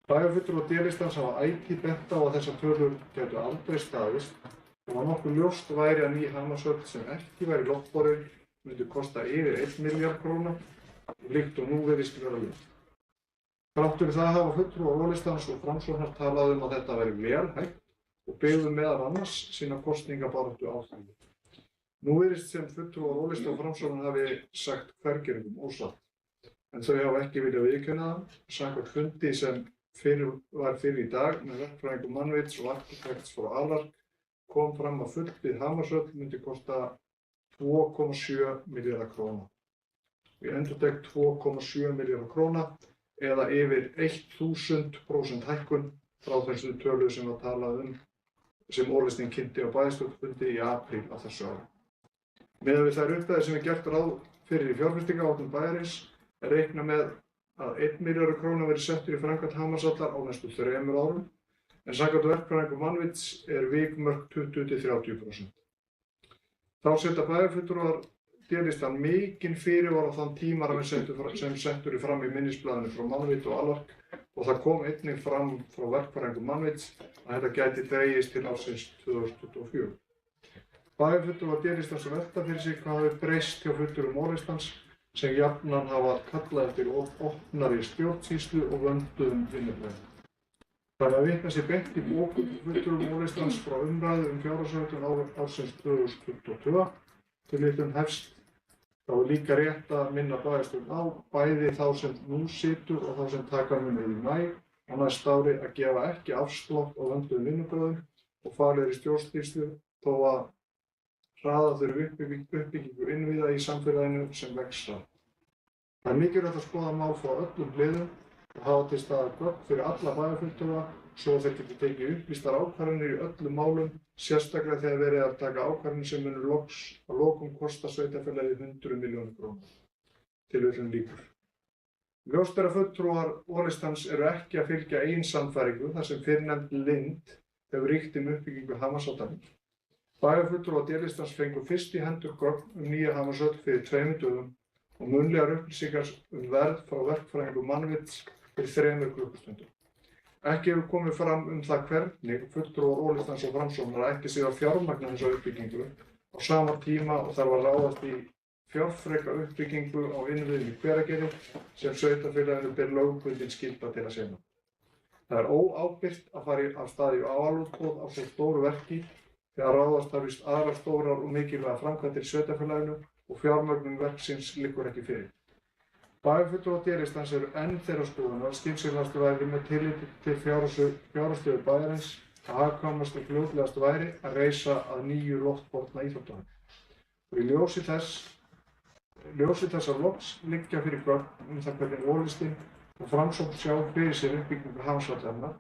Bæjarfulltrúar D-listans hafa ætíð bent á að þessar tölur gætu aldrei staðist og að nokkuð ljóst væri að ný Hamarsvöll sem ekki væri loftborin myndi kosta yfir 1 milljarð króna líkt og nú virðist vera ljóst. Þrátt fyrir það hafa fulltrúar Ólistans og Framsóknar talað að þetta væri vel hægt og byggðu meðal annars sína kosningabaráttu á því. Nú virðist sem fulltrúar Ólistans og Framsóknar hafi sagt hvergerðum ósatt, en þau hafa ekki viljað viðurkenna það. Samkvæmt fundi sem var fyrir í dag með verkfræðingum Mannvits og Arkitekts frá Arnark kom fram að fullbyggð Hamarsvöll myndi kosta 2,7 milljarða króna. Við endurtek 2,7 milljarða króna eða yfir 1000% hækkun frá þessu tölu sem var talað sem Ólistinn kynnti á bæjarstjórnarfundi í apríl á þessu ári. Miðað við þær upphæðir sem gert ráð fyrir í fjárfestingaráætlun bæjarins er reiknað með að 1 milljarður króna verði settur í framkvæmd Hamarsvallar á næstu 3 árum, en samkvæmt verkfræðingum Mannvits vikmörk 20–30%. Þá setja bæjarfulltrúar D-listan mikinn fyrirvara á þann tímaramma sem settur fram í minnisblaðinu frá Mannvit og Arnark og það kom einnig fram frá verkfræðingum Mannvits að þetta gæti dregist til ársins 2024. Bæjarfulltrúar D-listans velta fyrir sig hvað hafi breyst hjá fulltrúum Ólistans sem jafnan hafa kallað eftir opnari stjórnsýslu og vönduðum vinnubrögðum. Það að vitna sér beint í bókum fulltrúum Ólistans frá umræðu fjárhagsáætlun ársins 2022 til hefst. Þá er líka rétt að minna bæjarstjórn á bæði þá sem nú situr og þá sem taka mun við í maí á næsta ári að gefa ekki afslátt á vönduðum vinnubrögðum og faglegri stjórnsýslu þó að hraða þurfi uppbyggingu innviða í samfélaginu sem vex hratt. Það er mikilvægt að skoða mál frá öllum hliðum og hafa til staðar gögn fyrir alla bæjarfulltrúa svo þeir geti tekið upplýstar ákvarðanir í öllum málum, sérstaklega þegar verið að taka ákvarðanir sem munu að lokum kosta sveitarfélagið 100 milljónir króna. Tilvitnun lýkur. Ljóst er að fulltrúar Ólistans eru ekki að fylgja eigin sannfæringu þar sem fyrrnefnd leynd hefur ríkt uppbyggingu Hamarsvallarins. Bæjarfulltrúar D-listans fengu fyrst í hendur gögn nýja Hamarsvöll fyrir 2 dögum og munnlegar upplýsingar verð frá verkfræðingum Mannvits fyrir 3 klukkustundum. Ekki hefur komið fram það hvernig fulltrúar Ólistans og Framsóknar ætli sig að fjármagna þessa uppbyggingu á sama tíma og þarf að ráðast í fjárfreka uppbyggingu á innviðum í Hveragerði sem sveitarfélaginu ber lögbundin skylda til að sinna. Það er óábyrgt að fara af stað í aðalútboð á svo stóru verki þegar ráðast þarf aðrar stórar og mikilvægar framkvæmdir í sveitarfélaginu og fjármögnun verksins liggur ekki fyrir. Bæjarfulltrúar D-listans eru enn þeirrar skoðunar að skynsamlegast væri með tilliti til fjárhagsstöðu bæjarins að hagkvæmast og fljótlegast væri að reisa að nýju loftborna íþróttahöll. Og í ljósi þess að loks liggja fyrir gögn það hvernig Ólistinn og Framsókn sjá fyrir sér uppbyggingu Hamarsvallarinnar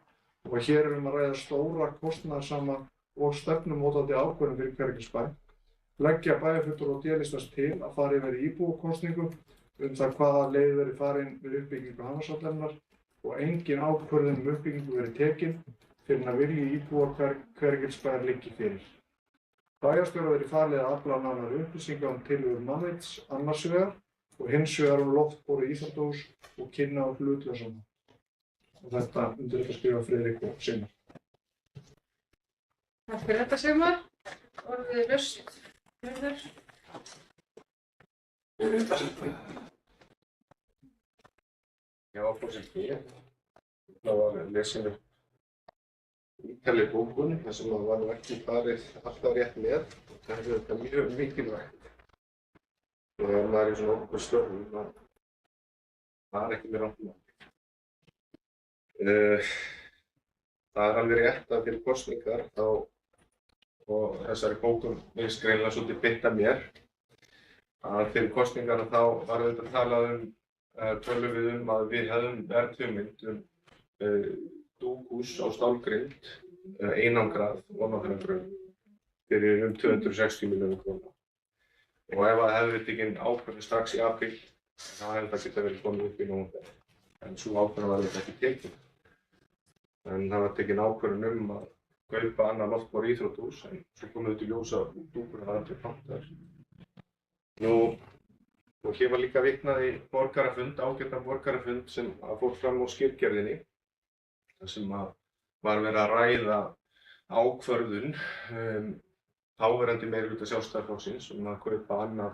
og að hér að ræða stóra kostnaðarsama og stefnumótandi ákvörðun fyrir Hvergisbæ leggja bæjarfulltrúar og D-listans til að fara yfir í íbúakosningu það hvaða leið verið farin við uppbyggingu Hamarshollennar og engin ákvörðun uppbyggingu verið tekin fyrir að vilji íbúa Hvergilsbæjar liggi fyrir. Bæjarstjóra verið falið að afla nánari upplýsinga tillögur Mannvits annars vegar og hins vegar loftboru íþróttahús og kynna á hlutlausan. Og þetta undir þetta skrifa Friðrik og Sigmar. Takk fyrir þetta, Sigmar. Orðið laust. Hörður. Já, forseti. Það var lesin upp ítarleg bókun, þar sem var nú ekki farið alltaf rétt með. Það er þetta mjög mikilvægt. Þegar maður er í svona opinberum störfum, það er ekki með rangt mál. Það er alveg rétt að fyrir kosningar og þessari bókun virðist greinilega svolítið binda mér að fyrir kosningarna þá var auðvitað talað tölum við að við hefðum verðhugmynd dúkhús á stálgrind, einangrað ofnáttunargrunn fyrir 260 milljónir króna. Og ef það hefði verið tekin ákvörðun strax í apríl, þá hefði það getað verið komið upp í nóvember. En sú ákvörðun var þetta ekki tekin. En það var tekin ákvörðun að kaupa annað loftbor íþróttahús, en svo kom auðvitað í ljós að dúkurinn var aldrei pantaður. Og hér var líka vitnað í borgarafund, ágætan borgarafund sem fór fram á skipgerðinni, þar sem var verið að ræða ákvörðun þáverandi meirihluta Sjálfstæðisflokksins að kaupa annað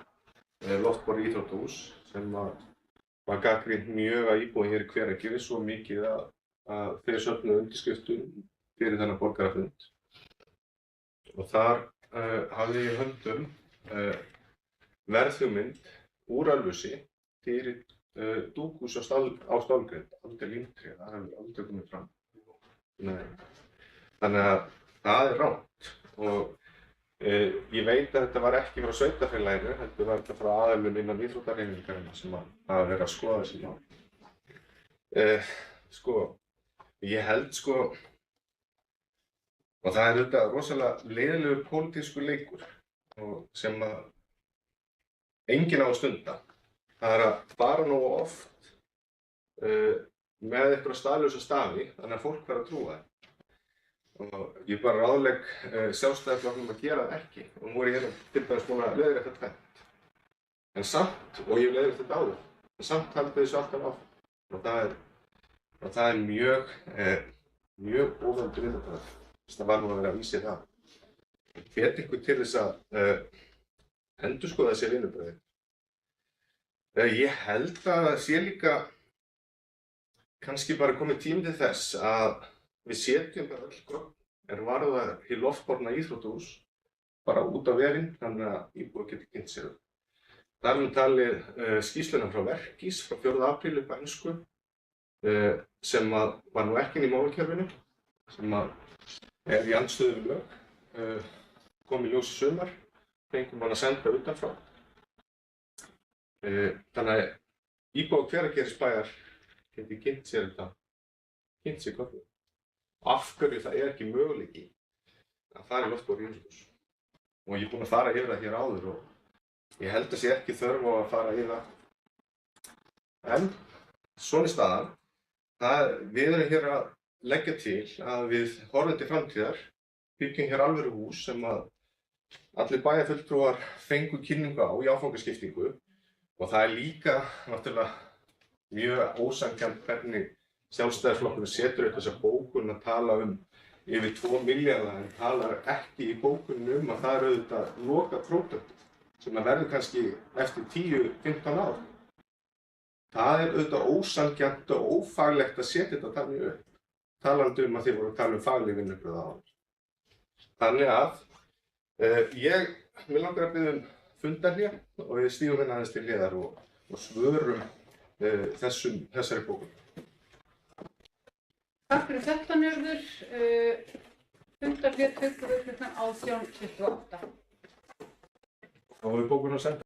loftbor íþróttahús sem var gagnrýnt mjög að íbúinn hér í Hveragerði svo mikið að þeir söfnuðu undirskriftum fyrir þennan borgarafund. Og þar hafði ég í höndum verðhugmynd úr Ölfusi fyrir dúkhús á stálgrind, aldrei límtré, það hefur aldrei komið fram. Þannig að það er rangt og ég veit að þetta var ekki frá sveitarfélaginu, þetta var þetta frá aðilum innan íþróttahreyfingarinnar sem hafa verið að skoða þessi mál. Ég held og það er auðvitað rosalega leiðilegur pólitískur leikur sem enginn á að stunda. Það er að fara nógu oft með einhverja staðlausa stafi, þannig að fólk verður að trúa þeim. Og ég bara ráðlegg Sjálfstæðisflokknum að gera það ekki. Og nú er ég hérna til dæmis búinn að leiðrétta tvennt. En samt, og ég hef leiðrétt þetta áður, en samt haldið þessu alltaf áfram. Og það er mjög óvöndur vinnubrögð. Það var nú að vera að vísa í það. Ég hvet ykkur til þess að endurskoða þessi vinnubrögð. Ég held að það sé líka kannski bara komið tími til þess að við setjum bara öll gögn varðar í loftborna íþróttahús bara út á vefinn þannig að íbúar geti kynnt sér það. Þar talið skýrsluna frá Verkís frá 4. apríl upp á ensku sem var nú ekki inn í málakerfinu, sem er í andstöðu við lög, kom í ljós í sumar, fengum hann að senda utanfrá. Þannig að íbúar Hveragerðisbæjar geti kynnt sér þetta, kynnt sér gögnin. Af hverju það er ekki möguleiki að fara í loftbor íþróttahús. Og ég er búinn að fara yfir það hér áður og ég held að sé ekki þörf á að fara yfir það. En svona er staðan. Við erum hér að leggja til að við horfum til framtíðar, byggjum hér alvöru hús sem að allir bæjarfulltrúar fengu kynningu á í áfangaskiptingu og það er líka náttúrulega mjög ósanngjarnt hvernig Sjálfstæðisflokkurinn setur upp þessa bókun að tala yfir 2 milljarða en talar ekki í bókunni að það er auðvitað lokað pródúkt sem verður kannski eftir 10-15 ár. Það er auðvitað ósanngjarnt og ófaglegt að setja þetta þannig upp, talandi að þið voru að tala fagleg vinnubrögð áður. Þannig að mig langar að biðja fundarhlé og við stígum hérna aðeins til hliðar og svörum þessari bókun. Takk fyrir þetta, Njörður. Fundarhlé tökum við klukkan 18:28. Þá var við bókun að senda.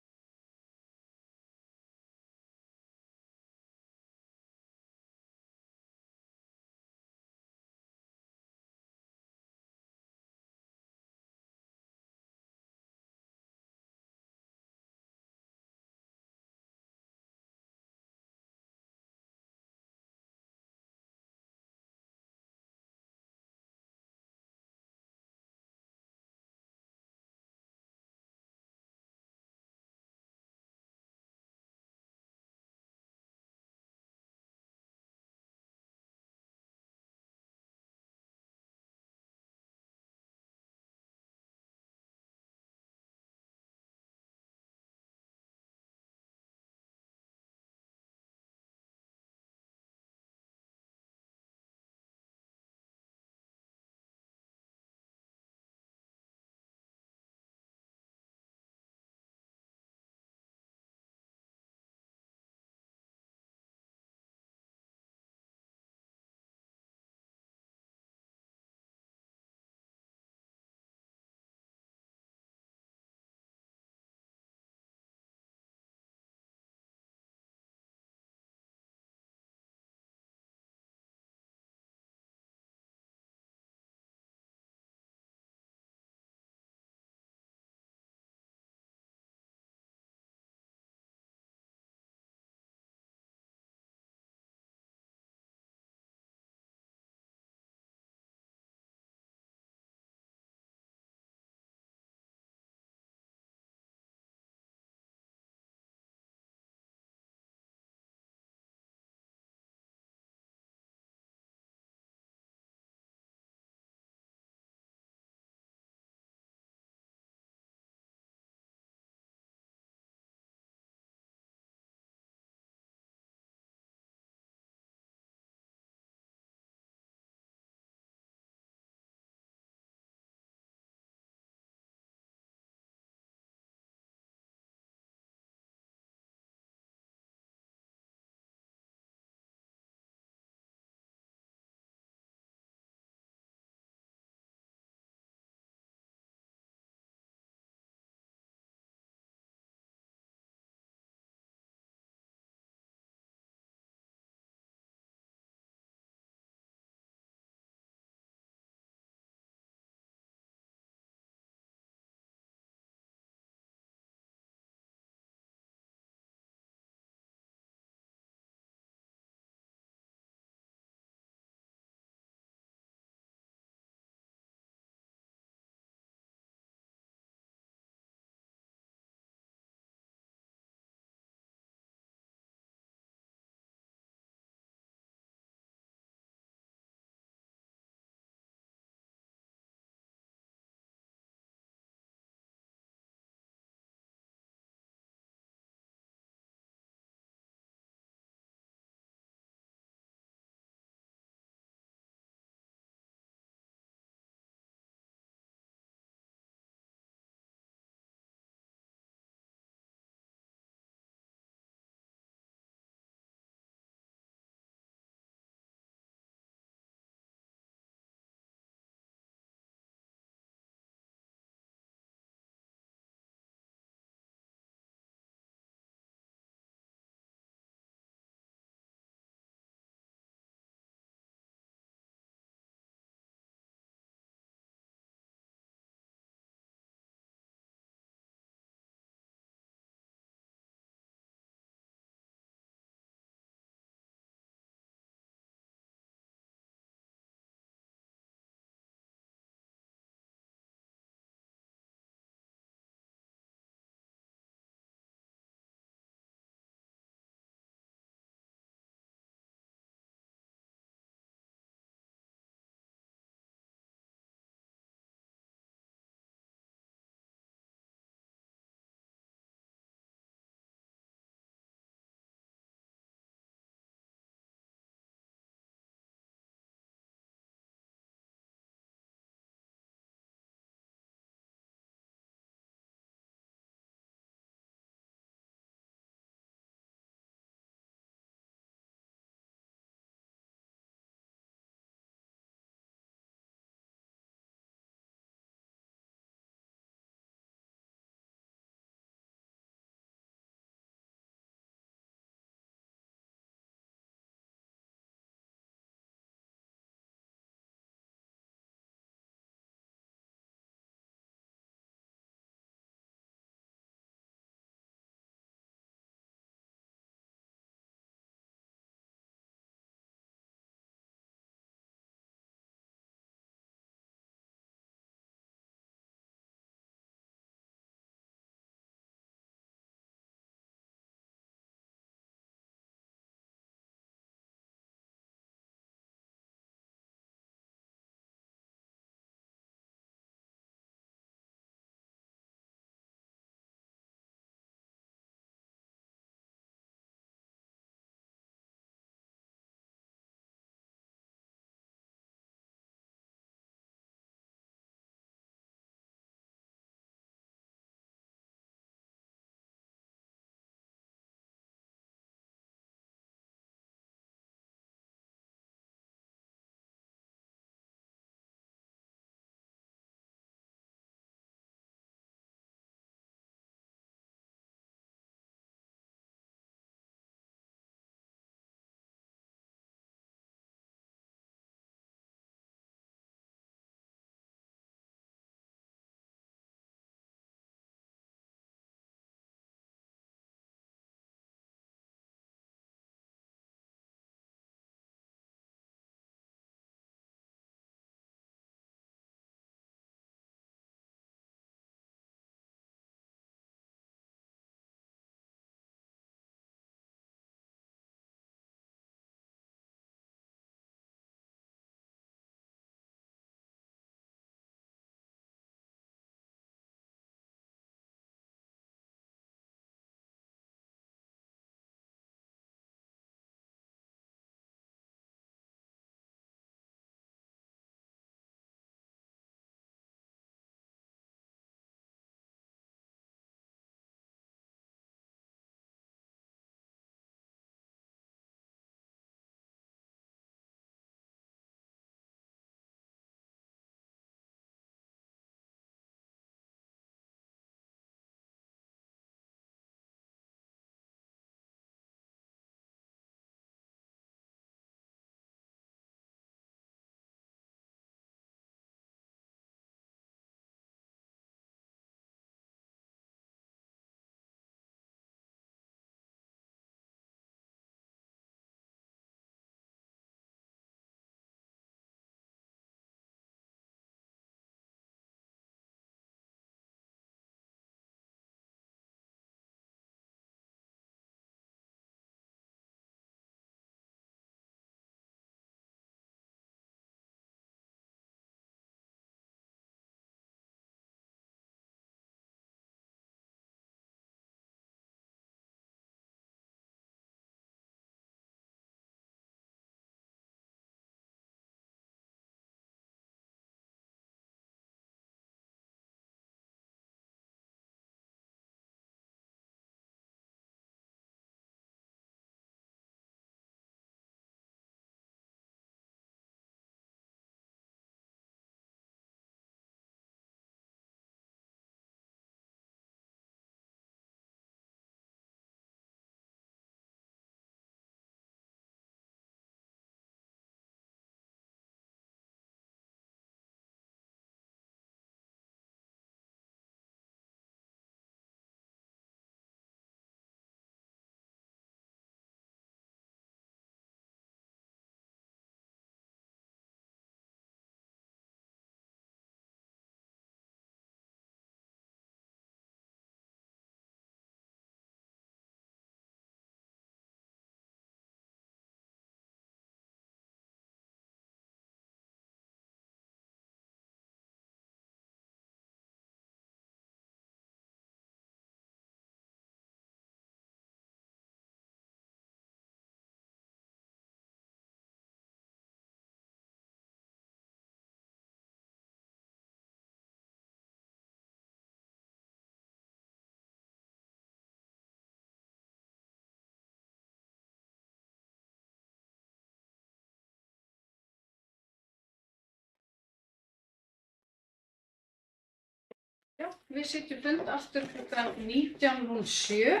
Já, við sitjum fund aftur klukkan 19:07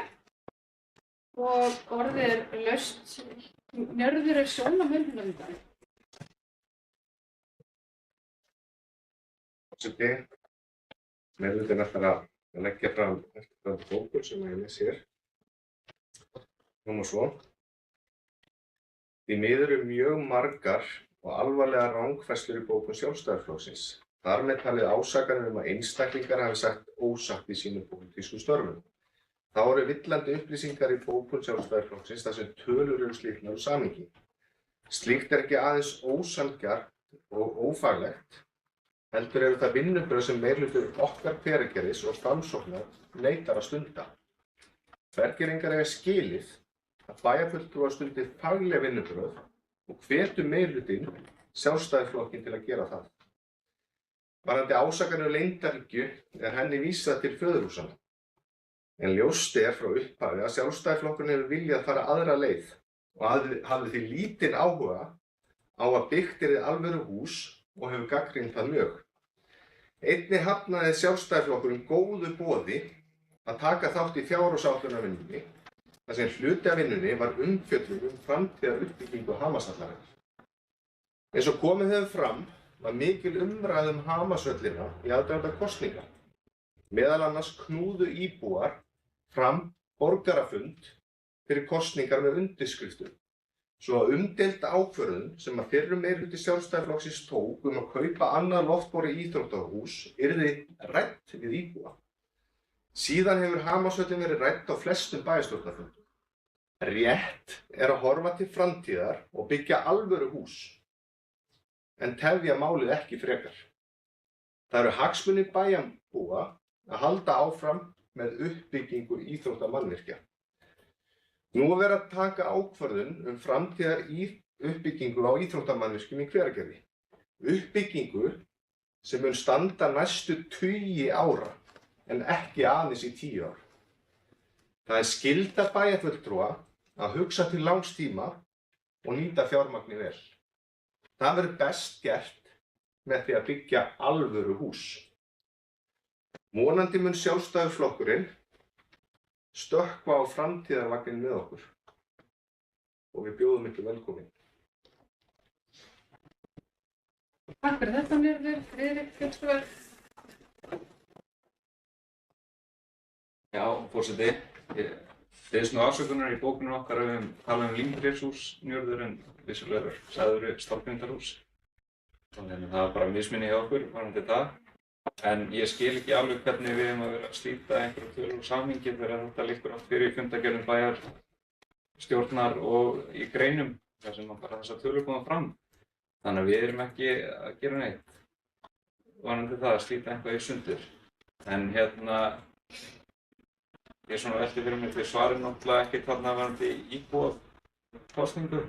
og orðið er laust. Njörður er sjónarmiðlunar í dag. Forseti, meirihlutinn ætlar að leggja fram eftirfarandi bókun sem ég les hér. Nú og svo. Því miður eru mjög margar og alvarlegar rangfærslur í bókun Sjálfstæðisflokksins. Þar með talið ásakanir að einstaklingar hafi sagt ósatt í sínum pólitísku störfum. Þá eru villandi upplýsingar í bókun Sjálfstæðisflokksins þar sem tölur eru slitnar úr samhengi. Slíkt er ekki aðeins ósanngjarnt og ófaglegt, heldur eru það vinnubrögð sem meirihluti okkar Hveragerðis og Framsóknar neitar að stunda. Hveragerðingar eiga skilið að bæjarfulltrúar stundi fagleg vinnubrögð og hvetur meirihlutinn Sjálfstæðisflokkinn til að gera það. Varðandi ásakanir leyndarhyggju er henni vísað til föðurhúsanna. En ljóst er frá upphafi að Sjálfstæðisflokkurinn hefur viljað fara aðra leið og hafði því lítinn áhuga á að byggt yrði alvöru hús og hefur gagnrýnt það mjög. Einnig hafnaði Sjálfstæðisflokkurinn góðu boði að taka þátt í fjárhagsáætlunarvinnunni, þar sem hluti af vinnunni var umfjöllun framtíðar uppbyggingu Hamarsvallarinnar. Eins og komið hefur fram var mikil umræða Hamarsvöllina í aðdraganda kosninga. Meðal annars knúðu íbúar fram borgarafund fyrir kosningar með undirskriftum, svo að umdeild ákvörðun sem að fyrrum meirihluti Sjálfstæðisflokksins tók að kaupa annað loftborið íþróttahús yrði rædd við íbúa. Síðan hefur Hamarsvöllin verið rædd á flestum bæjarstjórnarfundum. Rétt er að horfa til framtíðar og byggja alvöru hús, en tefja málið ekki frekar. Það eru hagsmunir bæjarbúa að halda áfram með uppbyggingu íþróttamannvirkja. Nú er verið að taka ákvörðun framtíðar uppbyggingu á íþróttamannvirkjum í Hveragerði. Uppbyggingu sem mun standa næstu tugi ára, en ekki aðeins í 10 ár. Það er skylda bæjarfulltrúa að hugsa til langs tíma og nýta fjármagni vel. Það verður best gert með því að byggja alvöru hús. Vonandi mun Sjálfstæðisflokkurinn stökkva á framtíðarvagnin með okkur og við bjóðum ykkur velkomin. Takk fyrir þetta, Njörður. Friðrik, fulltrúar. Já, forseti. Þeir nú afsökunar í bókunum okkar að við tala límbréfshús, Njörður, en vissulega sagður stálpindarhús. Þannig að það var bara misminni hjá okkur varðandi það. En ég skil ekki alveg hvernig við höfum að vera að slíta einhverju tölur úr samhengi þegar þetta liggur allt fyrir í fundargerðum bæjarstjórnar og í greinum þar sem bara þessar tölur koma fram. Þannig að við erum ekki að gera neitt varðandi það að slíta eitthvað í sundur. En ég er svona velti fyrir mig því svarið náttúrulega ekki þarna varðandi íbúakosningu.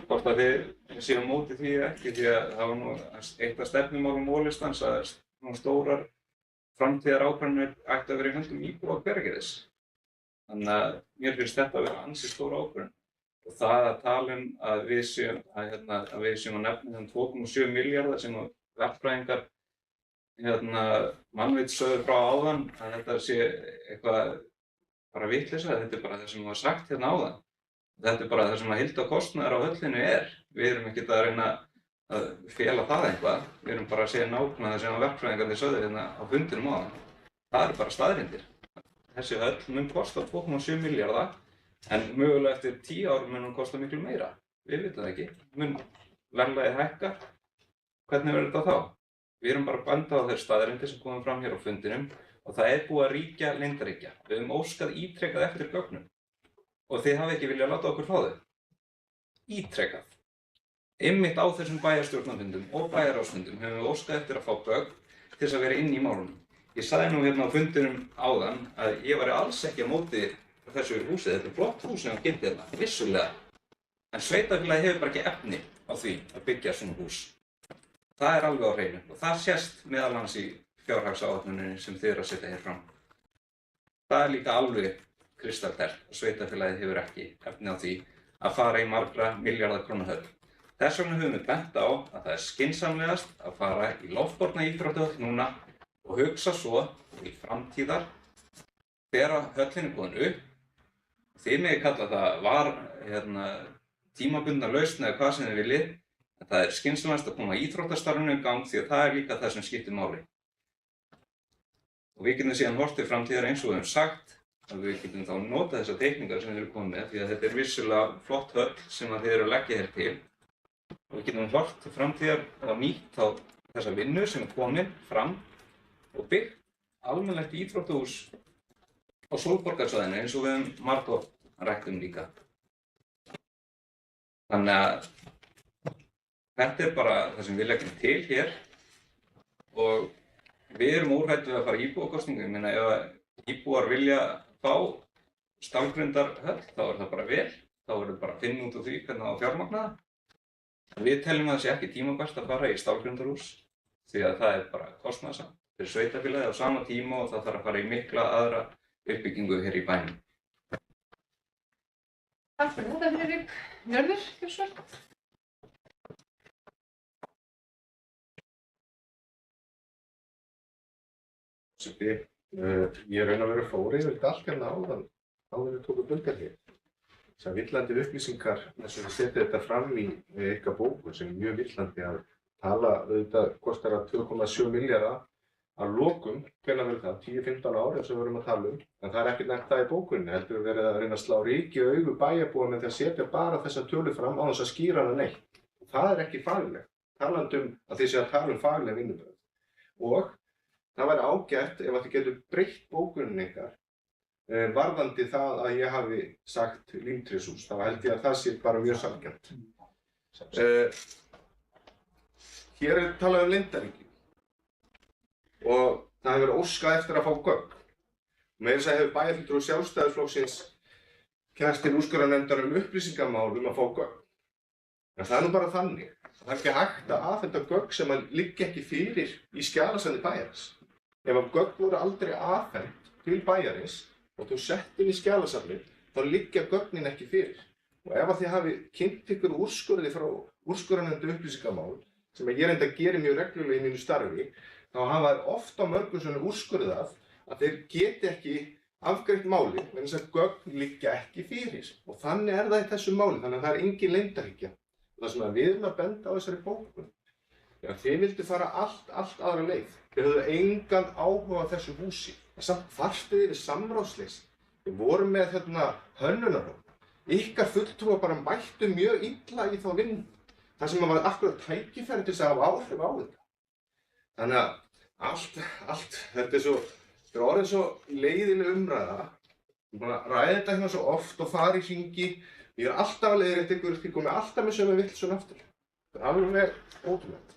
Hvort að þið séu á móti því ekki, því að það var nú eitt af stefnumálum Mólistans að stórar framtíðar ákvarðanir ættu að vera í höndum íbúa Hveragerðis. Þannig að mér finnst þetta að vera ansi stór ákvörðun. Og það að tala að við séum að nefna þeim 2,7 milljarðar sem verkfræðingar mannvitssögðu frá áðan, að þetta sé eitthvað bara vitleysa, þetta er bara það sem var sagt áðan. Þetta er bara það sem að heildarkostnaður á höllinu er. Við erum ekkert að reyna að fela það eitthvað. Við erum bara að segja nákvæmlega það sem að verkfræðingarnir sögðu á fundinum áðan. Það eru bara staðreyndir. Þessi höll mun kosta 2,7 milljarða, en mögulega eftir 10 árum mun hún kosta miklu meira. Við vitum það ekki. Mun verðlagið hækka? Hvernig verður þetta þá? Við erum bara að benda á þeir staðreyndir sem komum fram hér á fundinum og það er búið að ríkja leyndarhyggja. Við höfum óskað ítrekað eftir gögnum. Og þið hafi ekki viljað láta okkur fá þau. Ítrekað. Einmitt á þessum bæjarstjórnarfundum og bæjarráðsfundum höfum við óskað eftir að fá gögn til þess að vera inn í málunum. Ég sagði nú á fundinum áðan að ég væri alls ekki á móti þessu húsi. Þetta er flott hús sem hann kynnti hérna, vissulega. En sveitarfélagið hefur bara ekki efni á því að byggja svona hús. Það er alveg á hreinu og það sést meðal annars í fjárhagsáætluninni sem þið eru að setja hér fram. Það er líka alveg kristaltært og sveitarfélagið hefur ekki efni á því að fara í margra milljarða króna höll. Þess vegna höfum við bent á að það er skynsamlegast að fara í loftborna íþróttahöll núna og hugsa svo til framtíðar þegar höllin komin upp. Þið megið kalla það tímabundna lausn eða hvað sem þið viljið, en það skynsamlegast að koma íþróttastarfinu í gang því að það líka það sem skiptir máli. Og við getum síðan horft til framtíðar eins og við höfum sagt, að við getum þá notað þessar teikningar sem þið eru komið með, því að þetta vissulega flott höll sem þið eru að leggja hér til. Og við getum horft til framtíðar og nýtt þá þessa vinnu sem komin fram og byggt almennilegt íþróttahús á Sólborgarsvæðinu eins og við höfum margoft rætt líka. Þannig að þetta bara það sem við leggjum til hér og við erum úrhætt við að fara í íbúakosningu. Ég meina ef íbúar vilja fá stálgrindar-höll þá það bara vel, þá verður bara að finna út úr því hvernig það á að fjármagna það. Við teljum að það sé ekki tímabært að fara í stálgrindarhús því að það bara kostnaðarsamt fyrir sveitarfélagið á sama tíma og það þarf að fara í mikla aðra uppbyggingu hér í bænum. Takk fyrir þetta, Friðrik. Njörður, Gjörsvöld. Ég raun að vera fór yfir þetta allt hérna áður við tókum bundar hér. Þessar villandi upplýsingar, þess að við setja þetta fram í ykkar bóku sem er mjög villandi að tala, auðvitað kostar að 2,7 milljarða að lokum, hvenær verður það, 10-15 ár eins og við erum að tala en það er ekkert nefnt það í bókunni, heldur við verið að reyna að slá ryki í augu bæjarbúa með því að setja bara þessa tölu fram án þess að skýra hana neitt. Það er ekki faglegt, talandi að þið séu að tala fagleg vinnubrögð. Og það væri ágætt ef þið getur breytt bókunni ykkar varðandi það að ég hafi sagt límtrésús, þá held ég að það sé bara mjög sjaldgæft. Hér er talað leyndarhyggju og það hefur verið óskað eftir að fá gögn. Meira að segja hefur bæjarfulltrúi Sjálfstæðisflokksins kært til úrskurðarnefndar upplýsingamál að fá gögn. En það er nú bara þannig. Það er ekki hægt að afhenda gögn sem liggja ekki fyrir í skjalasafni bæjarins. Ef gögn voru aldrei afhent til bæjarins og þú sett inn í skjalasafnið, þá liggja gögnin ekki fyrir. Og ef þið hafi kynnt ykkur úrskurði frá úrskurðarnefnd upplýsingamál, sem ég reynda að gera mjög reglulega í mínu starfi, þá hafa þær oft á mörgum svona úrskurðað að þeir geti ekki afgreitt máli vegna þess að gögn liggja ekki fyrir. Og þannig er það í þessu máli, þannig að það er engin leyndarhyggja. Það sem við erum að benda á þessari bókun. Þið vildu fara allt aðra leið. Þið höfðu engan áhuga á þessu húsi. En samt kvartið yfir samráðsleysi. Við vorum með hönnunarhóp. Ykkar fulltrúar bara mættu mjög illa í þá vinnu. Það sem var akkurat tækifæri til þess að hafa áhrif á þetta. Þannig að allt, þetta er orðið svo leiðileg umræða. Ég er búin að ræða þetta hérna svo oft og fara í hringi. Ég er alltaf að leiðrétta ykkur, þið komið alltaf með sömu vitleysun aftur. Það er alveg ótrúlegt.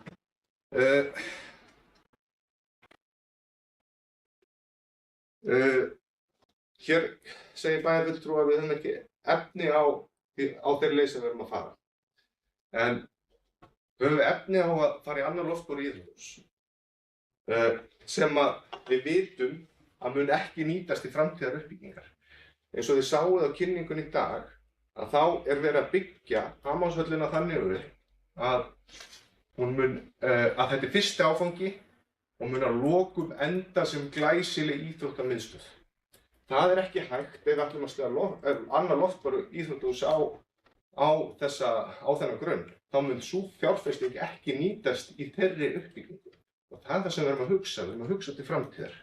Hér segir bæjarfulltrúi að við höfum ekki efni á þeirri leið sem við erum að fara. En höfum við efni á að fara í annar loftbor í íþróttahús sem við vitum að mun ekki nýtast í framtíðar uppbyggingar. Eins og þið sáuð á kynningunni í dag að þá er verið að byggja Hamáshöllina þannig að þetta er fyrsti áfangi og mun að lokum enda sem glæsileg íþróttamiðstöð. Það er ekki hægt ef við ætlum að stíga annar loftbor íþróttahús á þennan grunn. Þá mun sú fjárfesting ekki nýtast í þeirri uppbyggingu. Og það er það sem við erum að hugsa til framtíðar.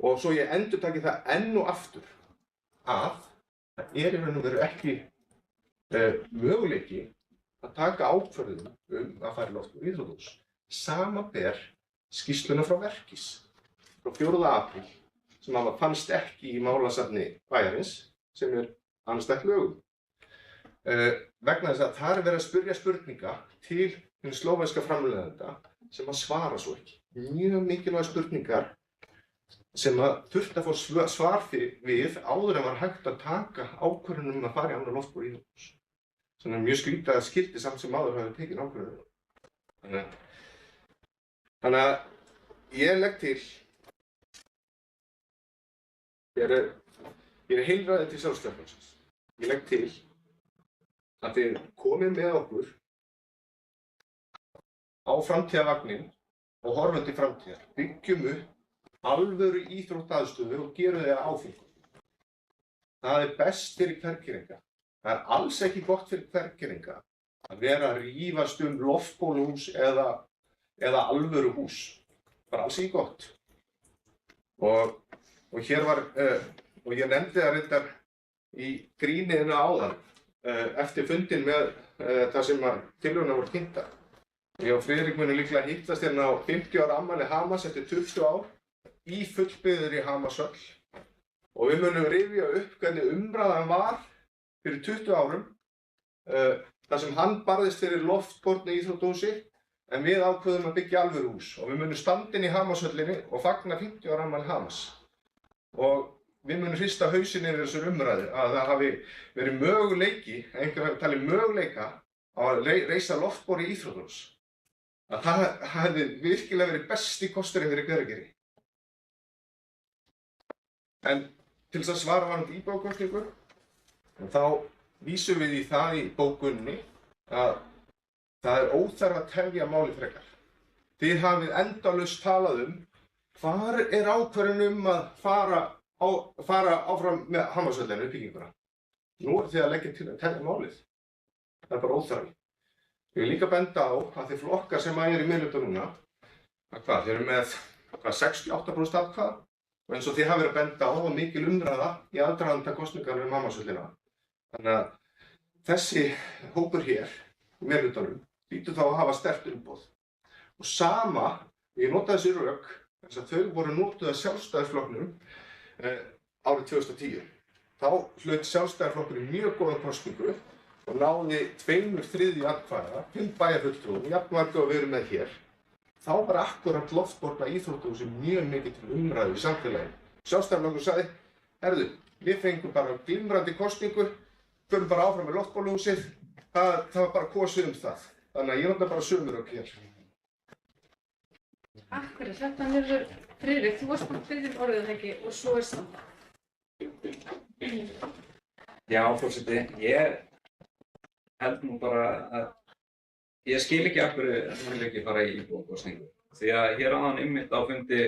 Og svo ég endurtaki það enn og aftur að það er í raun og veru ekki möguleiki að taka ákvörðun að fara í loftbor íþróttahús. Samanber skýrsluna frá Verkís frá 4. apríl sem fannst ekki í málasafni bæjarins sem er andstætt lögum. Vegna þess að það er verið að spyrja spurninga til hins slóvenska framleiðenda sem svara svo ekki. Mjög mikilvæg spurningar sem þurfti að fá svar við áður en var hægt að taka ákvörðun að fara í annar loftbor íþróttahús. Þannig mjög skrítið að skildi samt sem áður hafi tekið ákvörðun. Þannig að ég legg til, ég er heilræði til Sjálfstæðisflokksins. Ég legg til að þið komið með okkur á framtíðarvagnin og horfum til framtíðar. Byggjum upp alvöru íþróttaaðstöðu og gerum þau að áfengum. Það er best fyrir Hvergerðinga. Það er alls ekki gott fyrir Hvergerðinga að vera að rífast loftbóluhús eða alvöru hús. Bara alls ekki gott. Og hér var, og ég nefndi það reyndar í gríniðinu áðan, eftir fundinn með það sem tillögurnar voru kynntar. Ég og Friðrik muni líklega hittast hérna á 50 ára afmæli Hamas eftir 20 ár í fullbyggðri Hamashöll. Og við munum rifja upp hvernig umræðan var fyrir 20 árum, þar sem hann barðist fyrir loftbornu íþróttahúsi, en við ákveðum að byggja alvöru hús. Og við munum standa inn í Hamashöllinni og fagna 50 ára afmæli Hamas. Og við munum hrista hausinn yfir þessar umræðu að það hafi verið möguleiki, einhver hafi talið möguleika á að reisa loftbor í íþróttahús. Að það hefði virkilega verið besti kosturinn fyrir Hveragerði. En til þess að svara varðandi íbúakosningu, þá vísum við í það í bókunni að það er óþarft að tefja máli frekar. Þið hafið endalaust talað hvar er ákvörðun að fara áfram með Hamarshöllina uppbygginguna. Nú þið að leggja til að tefja málið. Það er bara óþarft. Ég vil líka benda á að þið flokkar sem eru í meirihluta núna, þið eru með 68% atkvæða og eins og þið hafa verið að benda á og mikil umræða í aðdraganda kosningar um Hamarshöllina. Þannig að þessi hópur hér í meirihlutanum hlýtur þá að hafa sterkt umboð. Og sama, ég notaði þessi rök, þess að þau voru notuð af Sjálfstæðisflokknum árið 2010. Þá hlaut Sjálfstæðisflokkurinn mjög góða kosningu og náði 2/3 atkvæða, 5 bæjarfulltrúum, jafnmarga og við erum með hér. Þá var akkúrat loftborna íþróttahúsið mjög mikið til umræðu í samfélaginu. Sjálfstæðisflokkurinn sagði, herðu, við fengum bara glimrandi kosningu, förum bara áfram með loftbóluhúsið, það var bara kosið það. Þannig að ég nota bara sömu rök hér. Akkur, þetta nýrður Friðrik, þú varst bara fyrir orðið ekki og svo er samt. Já, forseti, ég held nú bara að ég skil ekki af hverju það vil ekki fara í íbúakosningu. Því að hér áðan einmitt á fundi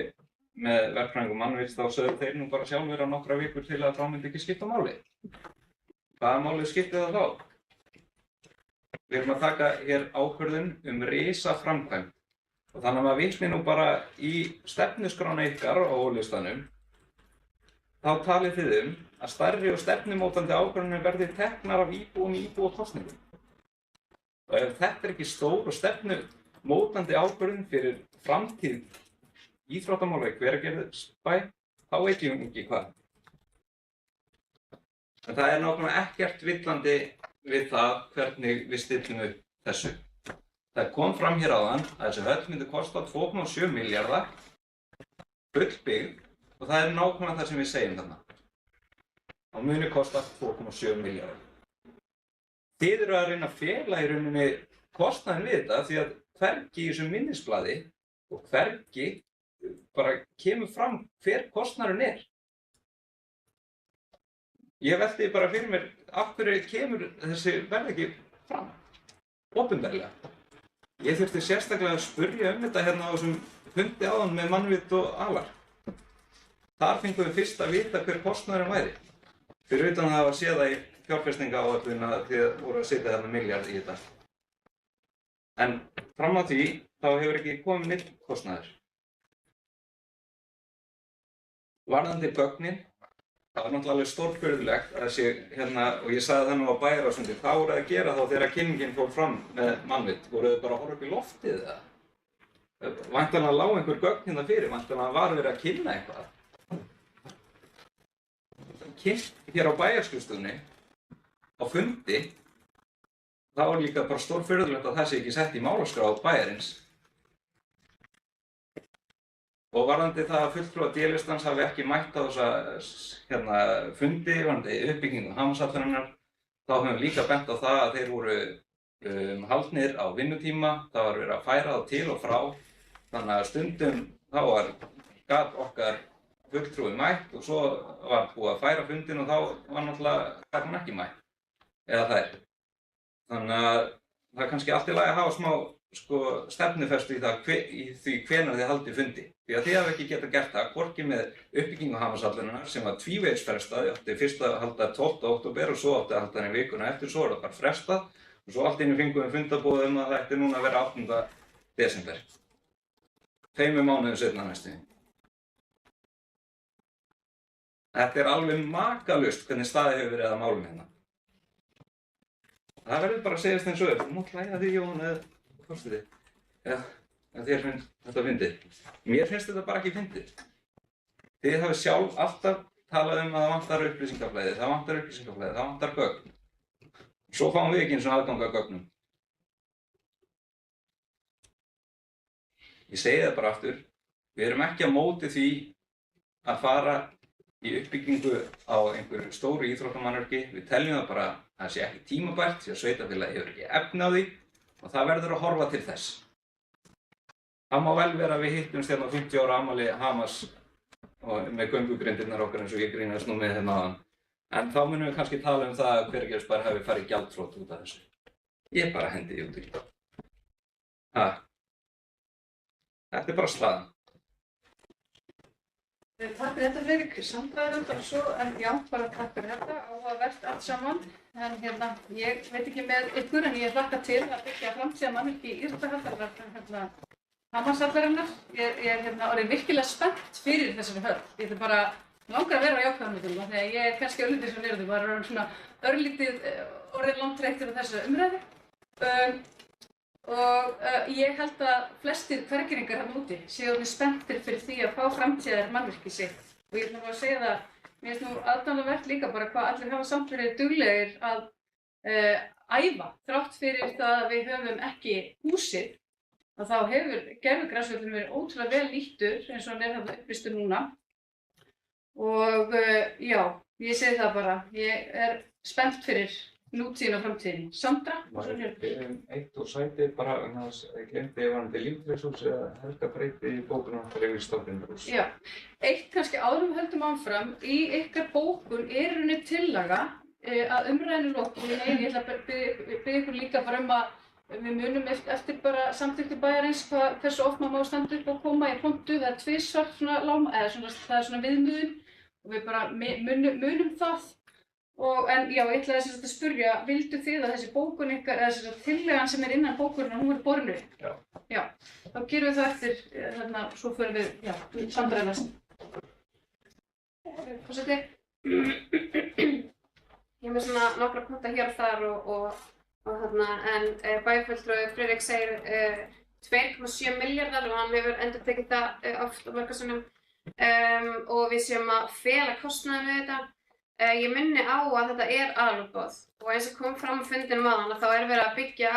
með verkfræðingum Mannvits þá sögðu þeir nú bara sjálfur á nokkra vikur til að þá myndi ekki skipta máli. Hvaða máli skipti það þá? Við erum að taka hér ákvörðun risa framkvæmd. Og þannig að maður vitni nú bara í stefnuskrána ykkar á listanum, þá talið þið að stærri og stefnumótandi ákvörðunir verði teknar af íbúum í íbúakosningum. Og ef þetta er ekki stór og stefnumótandi ákvörðun fyrir framtíð íþróttamála í Hveragerðisbæ, þá veit ég ekki hvað. En það er nákvæmlega ekkert villandi við það hvernig við stillum upp þessu. Það kom fram hér áðan að þessi höll myndi kosta 2,7 milljarða fullbyggð og það er nákvæmlega það sem við segjum þarna. Það muni kosta 2,7 milljarða. Þið eru að reyna að fela í rauninni kostnaðinn við þetta því að hvergi í þessu minnisblaði og hvergi bara kemur fram hver kostnaðurinn er. Ég velti bara fyrir mér af hverju kemur þessi verð ekki fram, opinberlega. Ég þurfti sérstaklega að spurja þetta hérna á þessum fundi áðan með Mannvit og Alar. Þar fengum við fyrst að vita hver kostnaðurinn væri. Fyrir utan að hafa séð það í fjárfestingaáætlun að þið voru að setja þarna milljarð í þetta. En fram að því þá hefur ekki komið neinn kostnaður. Varðandi gögnin, það var náttúrulega alveg stórfurðulegt að þessi hérna, og ég sagði það nú á Bæjarráðsfundi, hvað voru að gera þá þegar kynningin fór fram með Mannvit? Voru þau bara að horfa upp í loftið eða? Væntanlega lá einhver gögn hérna fyrir, væntanlega var verið að kynna eitthvað. Kynnt hér á bæjarskrifstofunni, á fundi, það var líka bara stórfurðulegt að það sé ekki sett í málaskrá bæjarins. Og varðandi það að fulltrúar D-listans hafi ekki mætt á þessa fundi varðandi uppbyggingu Hamarshöllarinnar, þá höfum við líka bent á það að þeir voru haldnir á vinnutíma, það var verið að færa þá til og frá, þannig að stundum þá gat okkar fulltrúi mætt og svo var búið að færa fundin og þá var náttúrulega hann ekki mætt, eða þær. Þannig að það er kannski allt í lagi að hafa smá stefnufestu í því hvenær þið haldið fundi. Því að þið hafa ekki getað gert það, hvorki með uppbyggingu Hamarshallarinnar sem var tvívegis frestað, þið átti fyrst að halda 12. október og svo átti að halda hann í vikuna eftir, svo það bara frestað og svo allt í einu fengum við fundarboð að það ætti núna að vera 8. desember. 5 mánuðum seinna næstum. Þetta alveg makalust hvernig staðið hefur verið að málum hérna. Það verður bara að segjast eins og þú mátt hlæja því Jón eða forseti. Já, þér finnst þetta fyndið. Mér finnst þetta bara ekki fyndið. Þið hafið sjálf alltaf talað að það vantar upplýsingaflæði, það vantar gögn. Svo fáum við ekki eins og aðgang að gögnum. Ég segi það bara aftur, við erum ekki á móti því að fara í uppbyggingu á einhverju stóru íþróttamannvirki. Við teljum það bara að það sé ekki tímabært, því að sveitarfélagið hefur ekki efni á því og það verður að horfa til þess. Það má vel vera að við hittumst hérna á 50 ára afmæli Hamars og með göngugrindirnar okkar eins og ég grínast nú með hérna áðan. En þá munum við kannski tala um það að Hveragerðisbær hafi farið gjaldþrot út af þessu. Ég bara hendi því út í. Þetta bara staðan. Takk fyrir þetta Friðrik, samræðum og svo, en já, bara takk fyrir þetta, áhugavert allt saman. En ég veit ekki með ykkur, en ég hlakka til að byggja framtíðarmannvirki í íþróttahallar Hamarshallarinnar. Ég orðin virkilega spennt fyrir þessari höll. Ég ætla bara langar að vera á jákvæðanum þegar ég kannski örlítið sem nýrðu, bara svona örlítið orðin langtreyktur á þessu umræðu. Ég held að flestir Hveragerðingar hérna úti séu orðin spenntir fyrir því að fá framtíðarmannvirki sitt. Og ég ætla bara að segja það, mér finnst nú aðdáunarvert líka bara hvað allir hafa samt verið duglegir að æfa. Þrátt fyrir það að við höfum ekki húsið, að þá hefur gervigrasvöllurinn verið ótrúlega vel nýttur eins og hann þarna upplýstur núna. Og já, ég segi það bara, ég spennt fyrir nútíðin og framtíðin. Sandra? Eitt úr sæti bara, ég glemdi ég varandi lífdreifshús eða helgabreyti í bókunum fyrir yfir stofnunarhús. Já, eitt kannski áðurum höldum áfram, í ykkar bókun rauninni tillaga að umræðinu lokinni. Ég ætla að biðja ykkur líka bara að við munum eftir bara samþykktu bæjarins hversu oft maður má standa upp og koma í pontu. Það tvisvar svona lágmark, eða það svona viðmiðun og við bara munum það. En já, ég ætlaði að spyrja, vildu þið að þessi bókun ykkar, eða þessi tillagan sem innan bókunar, hún verður borin upp? Já. Já, þá gerum við það eftir, svo förum við, samræðast. Forseti? Ég með svona nokkra punkta hér og þar en bæjarfulltrúi Friðrik segir 2,7 milljarðar og hann hefur endurtekið það oft á mörgasinnum og við séum að fela kostnaðinn við þetta. Ég minni á að þetta aðalútboð og eins og kom fram á fundinum áðan að þá verið að byggja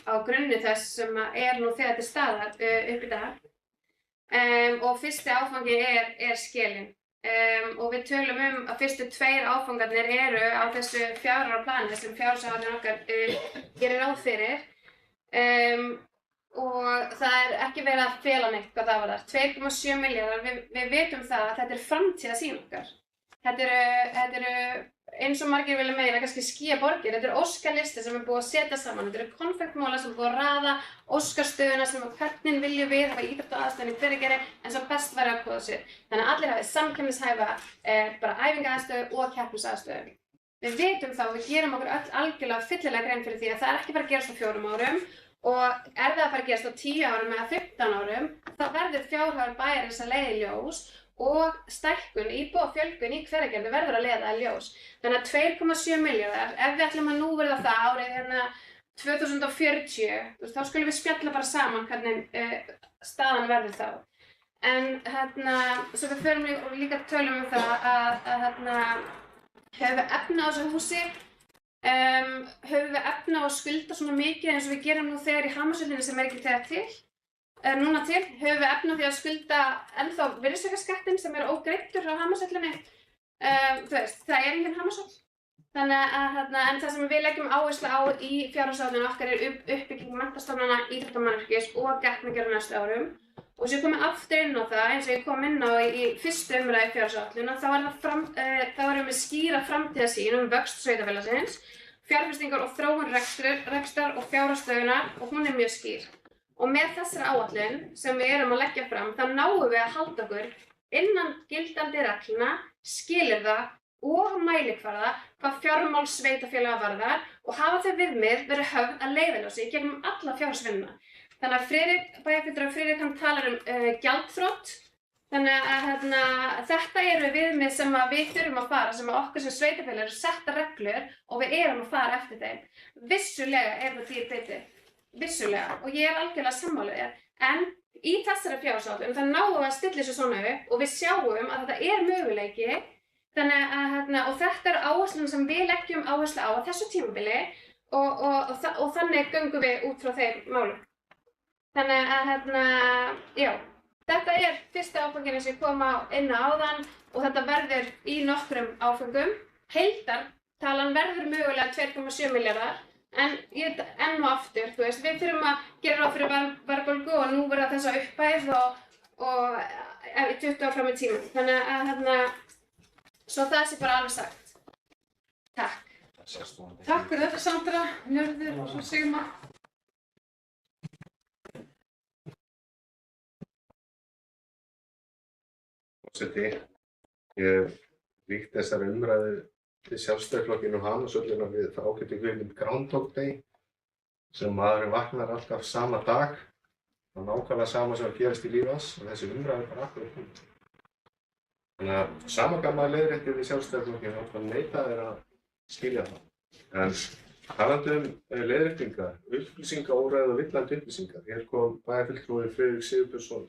á grunni þess sem nú þegar til staðar upp í dag og fyrsti áfangi skelin og við tölum að fyrstu 2 áfangarnir á þessu 4 ára plani sem fjárhagsáætlun okkar gerir ráð fyrir og það ekki verið að fela neitt hvað það var þar. 2,7 milljarðar, við vitum það að þetta framtíðarsýn okkar. Þetta eru eins og margir vilja meina kannski skýjaborgir. Þetta eru óskalisti sem búið að setja saman. Þetta eru konfektmólar sem búið að raða óskarstöðuna sem hvernig viljum við hafa íþróttaaðstöðun í Hveragerði en svo best væri að kóða sér. Þannig að allir hafi samkeppnishæfa bara æfingaaðstöðu og keppnisaðstöðu. Við vitum þá og við gerum okkur öll algjörlega fyllilega grein fyrir því að það ekki bara að gerast á 4 árum og það að fara að gerast á 10 árum eða 15 árum þá verður fjárhagur bæjarins að leiða í ljós og stækkun, íbúafjölgun í Hveragerði verður að leiða í ljós. Þannig að 2,7 milljarðar, ef við ætlum að núvirða það árið 2040, þá skulum við spjalla bara saman hvernig staðan verður þá. En svo við förum líka tölum það að höfum við efni á þessu húsi, höfum við efni á að skulda svona mikið eins og við gerum nú þegar í Hamarshöllinni sem ekki þegar til. Núna til höfum við efni á því að skulda ennþá virðisaukaskattinn sem ógreiddur á Hamarshöllinni. Það engin Hamarshöll. Þannig að en það sem við leggjum áherslu á í fjárhagsáætlun okkar uppbygging menntastofnana, íþróttamannvirkis og gatnagerðar næstu árum. Og sem ég komið aftur inn á það, eins og ég kom inn á í fyrstu umræðu fjárhagsáætlun, þá erum við skýra framtíðarsýn vöxt sveitarfélagsins, fjárfestingar og þróun rekstrar og fjárhagsstöðunar og hún er mjög skýr. Og með þessari áætlun sem við erum að leggja fram, þá náum við að halda okkur innan gildandi reglna, skilyrða og mælikvarða hvað fjármál sveitarfélaga varðar og hafa þau viðmið verið höfð að leiðarljósi í gegnum alla fjárhagsvinnuna. Þannig að bæjarfulltrúi Friðrik hann talar gjaldþrot. Þannig að þetta eru viðmið sem við þurfum að fara, sem okkur sem sveitarfélagar eru setta reglur og við erum að fara eftir þeim. Vissulega er það dýr biti, vissulega, og ég er algjörlega sammála þér, en í þessari fjárhagsáætlun þá náum við að stilla þessu svona upp og við sjáum að þetta er möguleiki. Þannig að og þetta er áherslun sem við leggjum áherslu á þessu tímabili og þannig göngum við út frá þeim málum. Þannig að já, þetta er fyrsta áfangin sem ég kom inn á áðan og þetta verður í nokkrum áfangum. Heildartalan verður mögulega 2,7 milljarðar en enn og aftur, þú veist, við þurfum að gera ráð fyrir verðbólgu og nú verða þessa upphæð og 20 ár fram í tímann. Þannig að svo það sé bara alveg sagt. Takk. Takk fyrir þetta Sandra, Njörður og svo Sigmar. Forseti, ég hef líkt þessari umræðu við Sjálfstæðisflokkinn og Hamarshöllina við það ágætu hugmynd Groundhog Day sem maðurinn vaknar alltaf sama dag og nákvæmlega sama sem gerist í lífi hans og þessi umræðu bara akkurat hún. Þannig að sama gamla leiðréttið við Sjálfstæðisflokkinn þá neita þeir að skilja það. En talandi leiðréttingar, upplýsingaóreiðu og villandi upplýsingar. Hér kom bæjarfulltrúi Friðrik Sigurbjörnsson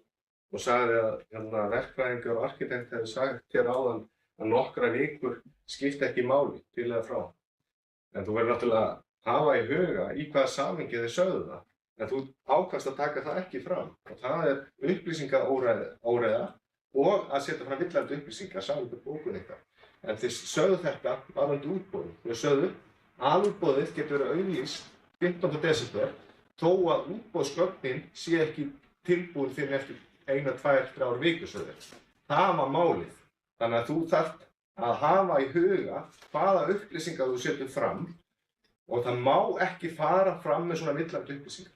og sagði að verkfræðingar og arkitekt hefði sagt hér áðan að nokkra vikur skipta ekki máli til eða frá. En þú verður náttúrulega að hafa í huga í hvaða samhengi þeir sögðu það. En þú ákvaðst að taka það ekki fram. Og það er upplýsingaóreiða og að setja fram villandi upplýsingar samanber bókun ykkar. En þið sögðu þetta varðandi útboðið. Þið sögðu að útboðið getur verið auglýst 15. desember þó að útboðsgögnin sé ekki tilbúin fyrir eftir 1, 2, 3 vikur sögðu. Það var málið. Þannig að þú þarft að hafa í huga hvaða upplýsingar þú setur fram og það má ekki fara fram með svona villandi upplýsingar.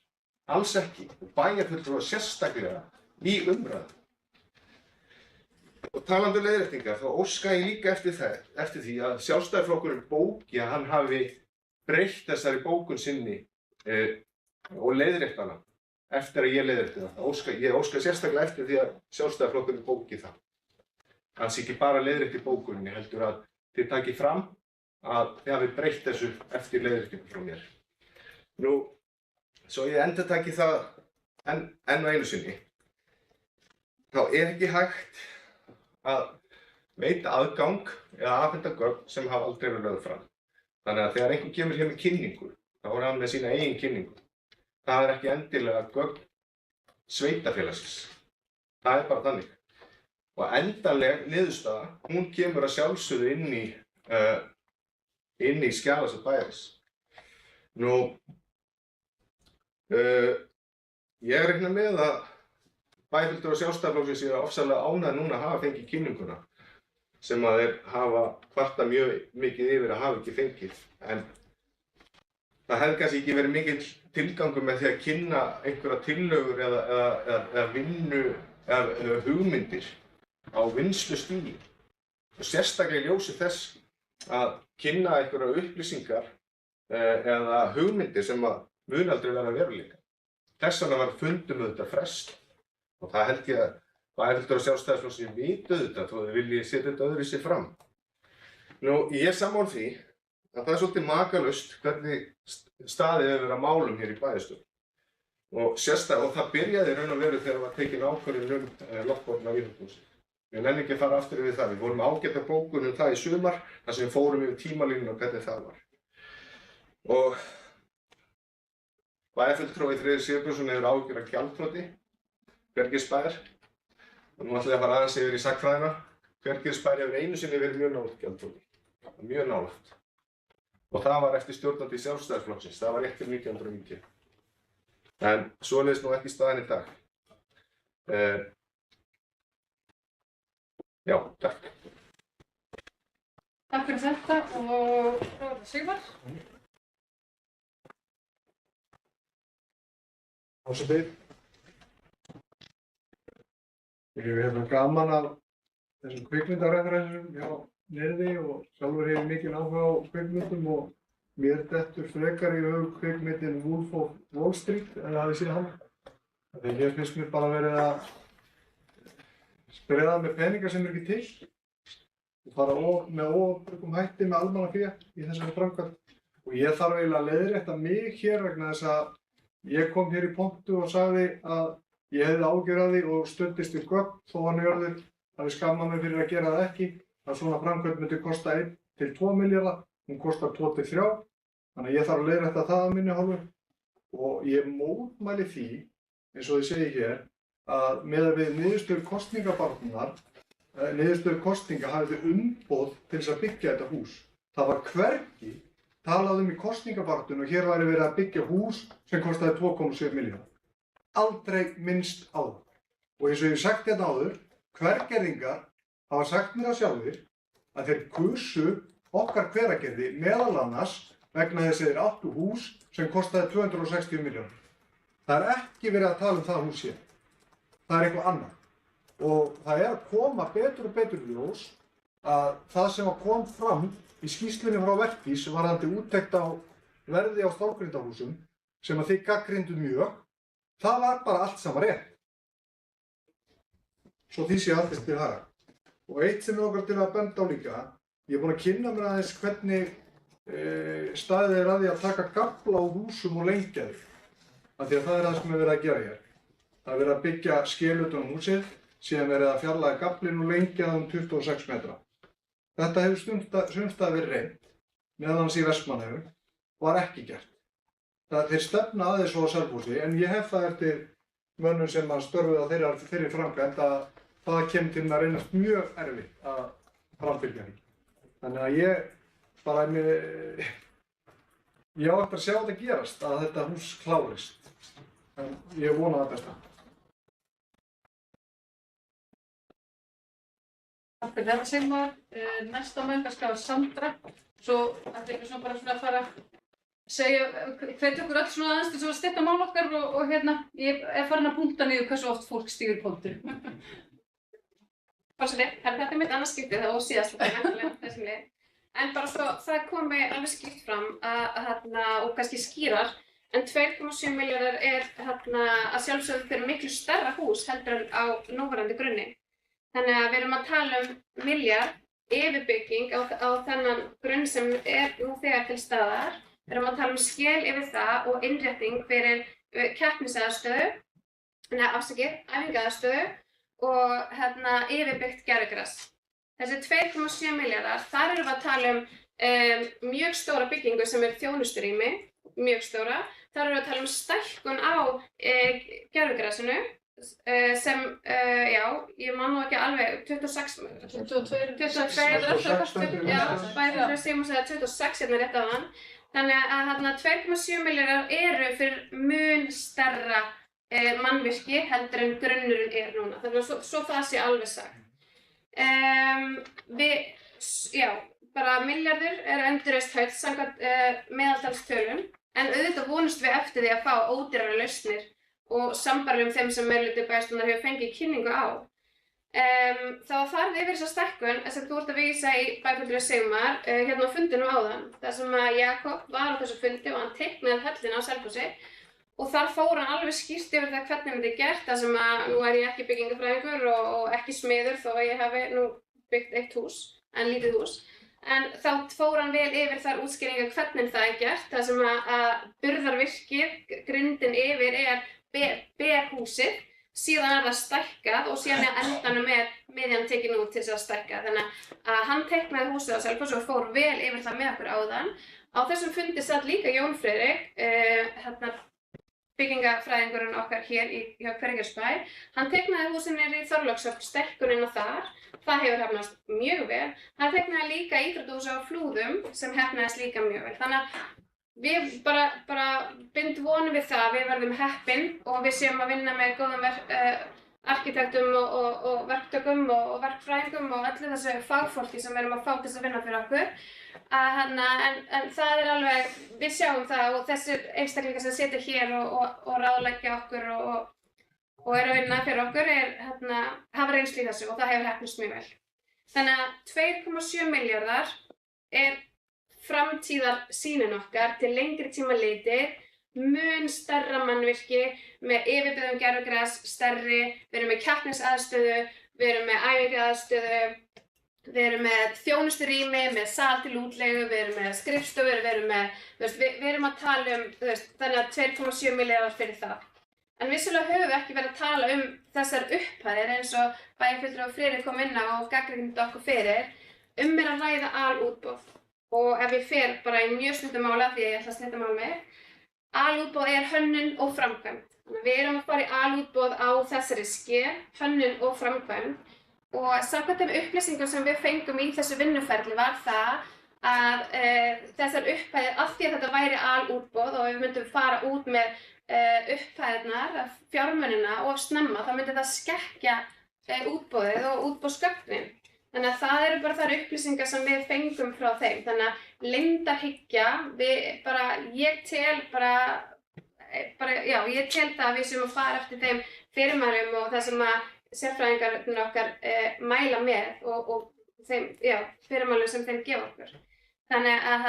Alls ekki. Og bæjarfulltrúar sérstaklega í umræðu. Og talandi leiðréttingar, þá óska ég líka eftir því að Sjálfstæðisflokkurinn bóki að hann hafi breytt þessari bókun sinni og leiðrétt hana eftir að ég leiðrétti það. Ég óska sérstaklega eftir því að Sjálfstæðisflokkurinn bóki það. Hann sé ekki bara leiðrétt í bókuninni, heldur að þið takið fram að þið hafi breytt þessu eftir leiðréttingu frá mér. Nú, svo ég endurtaki það enn og einu sinni, þá er ekki hægt að veita aðgang eða afhenda gögn sem hafa aldrei verið lögð fram. Þannig að þegar einhver kemur hér með kynningu, þá er hann með sína eigin kynningu. Það er ekki endilega gögn sveitarfélagsins. Það er bara þannig. Og endanleg niðurstaða, hún kemur að sjálfsögðu inn í skjalasafn bæjarins. Nú, ég reikna með að bæjarfulltrúar Sjálfstæðisflokksins séu ofsalega ánægðir núna að hafa fengið kynninguna sem að þeir hafa kvartað mjög mikið yfir að hafa ekki fengið. En það hefði kannski ekki verið mikill tilgangur með því að kynna einhverja tillögur eða vinnu eða hugmyndir á vinnslustigi. Og sérstaklega í ljósi þess að kynna einhverja upplýsingar eða hugmyndir sem að mun aldrei verða veruleika. Þess vegna var fundum auðvitað frest. Og það held ég að bæjarfulltrúar Sjálfstæðisflokksins vita auðvitað þó þau vilji setja þetta öðruvísi fram. Nú, ég er sammála því að það er svolítið makalaust hvernig staðið hefur verið að málum hér í bæjarstjórn. Og það byrjaði í raun og veru þegar var tekin ákvörðun loftborna á Vínarhúsi. Ég nenni ekki að fara aftur yfir það. Við vorum ágæta bókun það í sumar, þar sem við fórum yfir tímalínuna og hvernig það var. Og bæjarfulltrúi Friðrik Sigurbjörnsson hefur áhyggjur af gjaldþroti Hvergisbæjar. Og nú ætla ég að fara aðeins yfir í sagnfræðina. Hvergisbæjar hefur einu sinni verið mjög nálægt gjaldþroti. Mjög nálægt. Og það var eftir stjórnandi Sjálfstæðisflokksins. Það var eftir 1990. En svoleiðis nú ekki staðan í dag. Já, takk. Takk fyrir þetta og Sigmar. Forseti. Ég hef gaman af þessum kvikmyndareferensum hjá Nyrði og sjálfur hef ég mikinn áhuga á kvikmyndum og mér dettur frekar í hug kvikmyndin Wolf of Wall Street, ef þið hafið séð hana. Þegar hér finnst mér bara verið að spreða með peningar sem ekki til og fara með óábyrgum hætti með almannafé í þessari framkvæmd. Og ég þarf eiginlega að leiðrétta mig hér vegna þess að ég kom hér í pontu og sagði að ég hefði áhyggjur af því og studdist við gögn þó hann Njörður hafi skammað mig fyrir að gera það ekki. Að svona framkvæmd myndi kosta 1 til 2 milljarða, hún kostar 2 til 3. Þannig að ég þarf að leiðrétta það að minni hálfu. Og ég mótmæli því, eins og ég segi hér, að miðað við niðurstöður kosningabaráttunnar, niðurstöður kosninga hafði umboð til þess að byggja þetta hús. Það var hvergi talað í kosningabaráttunni og hér væri verið að byggja hús sem kostaði 2,7 milljarða. Aldrei minnst á það. Og eins og ég hef sagt hérna áður, Hveragerðingar hafa sagt mér það sjálfir að þeir kusu okkar Hveragerði meðal annars vegna þess að þeir áttu hús sem kostaði 260 milljónir. Það ekki verið að tala um það hús hér. Það eitthvað annað. Og það að koma betur og betur í ljós að það sem kom fram í skýrslunni frá Verkís varðandi úttekt á verði á stálgrindahúsum sem að þið gagnrýnduð mjög, það var bara allt saman rétt. Svo því sé allt til haga. Og eitt sem okkar til að benda á líka, ég búinn að kynna mér aðeins hvernig staðið að því að taka gafla á húsum og lengja þau. Af því að það það sem verið að gera hér. Það verið að byggja skel utan um húsið, síðan verið að fjarlæga gaflinn og lengja það 26 metra. Þetta hefur sumstað verið reynt, meðal annars í Vestmannaeyjum, var ekki gert. Þeir stefna að þessu á Selfossi, en ég hef það eftir mönnum sem að störfuð á þeirri framkvæmd að það kemur til að reynast mjög erfitt að framfylgja því. Þannig að ég á eftir að sjá þetta gerast, að þetta hús klárist. En ég vona það besta. Takk fyrir þetta Sigmar. Næsta mælgaskráð Sandra. Svo ætlum við bara að fara að segja, hvetja okkur öll svona aðeins til að stytta mál okkar og hérna, ég farin að punkta niður hversu oft fólk stígur pontu. Forseti, þetta mitt annað skiptið og síðast þessum leið. En bara svo það komi alveg skýrt fram og kannski skýrar, en 2,7 milljarðar að sjálfsögðu fyrir miklu stærra hús heldur en á núverandi grunni. Þannig að við erum að tala milljarð yfirbygging á þennan grunn sem nú þegar til staðar. Við erum að tala skel yfir það og innrétting fyrir keppnisaðstöðu, æfingaaðstöðu og yfirbyggt gervigras. Þessi 2,7 milljarðar, þar erum við að tala mjög stóra byggingu sem þjónusturými, mjög stóra. Þar erum við að tala stækkun á gervigrasinu sem, ég man nú ekki alveg, 22, bæði Sigmar sagði 26 hérna rétt áðan. Þannig að 2,7 milljarðar eru fyrir mun stærra mannvirki heldur en grunnurinn núna. Þannig að svo það sé alveg sagt. Bara milljarður endurreist höll samkvæmt meðaltalstölum, en auðvitað vonumst við eftir því að fá ódýrari lausnir og sambærilegum þeim sem meirihluti bæjarstjórnar hefur fengið kynningu á. Það var farið yfir þessa stækkun sem þú ert að vísa í bæjarfulltrúi Sigmar hérna á fundinum áðan, þar sem að Jakob var á þessu fundi og hann teiknaði höllina á Selfossi og þar fór hann alveg skýrt yfir það hvernig þetta gert, þar sem að nú ég ekki byggingafræðingur og ekki smiður þó að ég hafi nú byggt eitt hús, en lítið hús. En þá fór hann vel yfir þar útskýringar hvernig það gert, þar sem að burðarvirkið, grindin yfir ber húsið. Síðan það stækkað og síðan endanum miðjan tekin út til þess að stækka. Þannig að hann teiknaði húsið á Selfossi og fór vel yfir það með okkur áðan. Á þessum fundi satt líka Jón Friðrik, byggingafræðingurinn okkar hér hjá Hveragerðisbæ. Hann teiknaði húsið niður í Þorlákshöfn, stækkunina þar. Það hefur heppnast mjög vel. Hann teiknaði líka íþróttahúsið á Flúðum sem heppnaðist líka mjög vel. Þannig að við bara bindum vonum við það að við verðum heppin og við séum að vinna með góðum arkitektum og verktökum og verkfræðingum og öllu þessu fagfólki sem við erum að fá til að vinna fyrir okkur. En það er alveg, við sjáum það og þessir einstaklingar sem sitja hér og ráðleggja okkur og eru að vinna fyrir okkur hafa reynslu í þessu og það hefur heppnast mjög vel. Þannig að 2,7 milljarðar er framtíðarsýnin okkar til lengri tíma litið, mun stærra mannvirki með yfirbyggðum gervigras, stærri, við erum með keppnisaðstöðu, við erum með æfingaaðstöðu, við erum með þjónusturými, með sal til útleigu, við erum með skrifstofur, við erum að tala þannig að 2,7 milljarðar fyrir það. En vissulega höfum við ekki verið að tala þessar upphæðir eins og bæjarfulltrúi Friðrik kom inn á og gagnrýndi okkur fyrir, er að ræða alútboð. Og ef ég fer bara í mjög stuttu máli af því að ég ætla að stutta mál mig, alútboð er hönnun og framkvæmd. Þannig að við erum að fara í alútboð á þessari sker, hönnun og framkvæmd. Og samkvæmt þeim upplýsingum sem við fengum í þessu vinnuferli var það að þessar upphæðir, af því að þetta væri alútboð og við myndum fara út með upphæðirnar, fjármunina og snemma, þá myndi það skekkja útboðið og útboðsgögnin. Þannig að það eru bara þær upplýsingar sem við fengum frá þeim. Þannig að leyndarhyggja, ég tel það að við séum að fara eftir þeim fyrirmælum og það sem að sérfræðingarnir okkar mæla með og þeim fyrirmælum sem þeim gefa okkur. Þannig að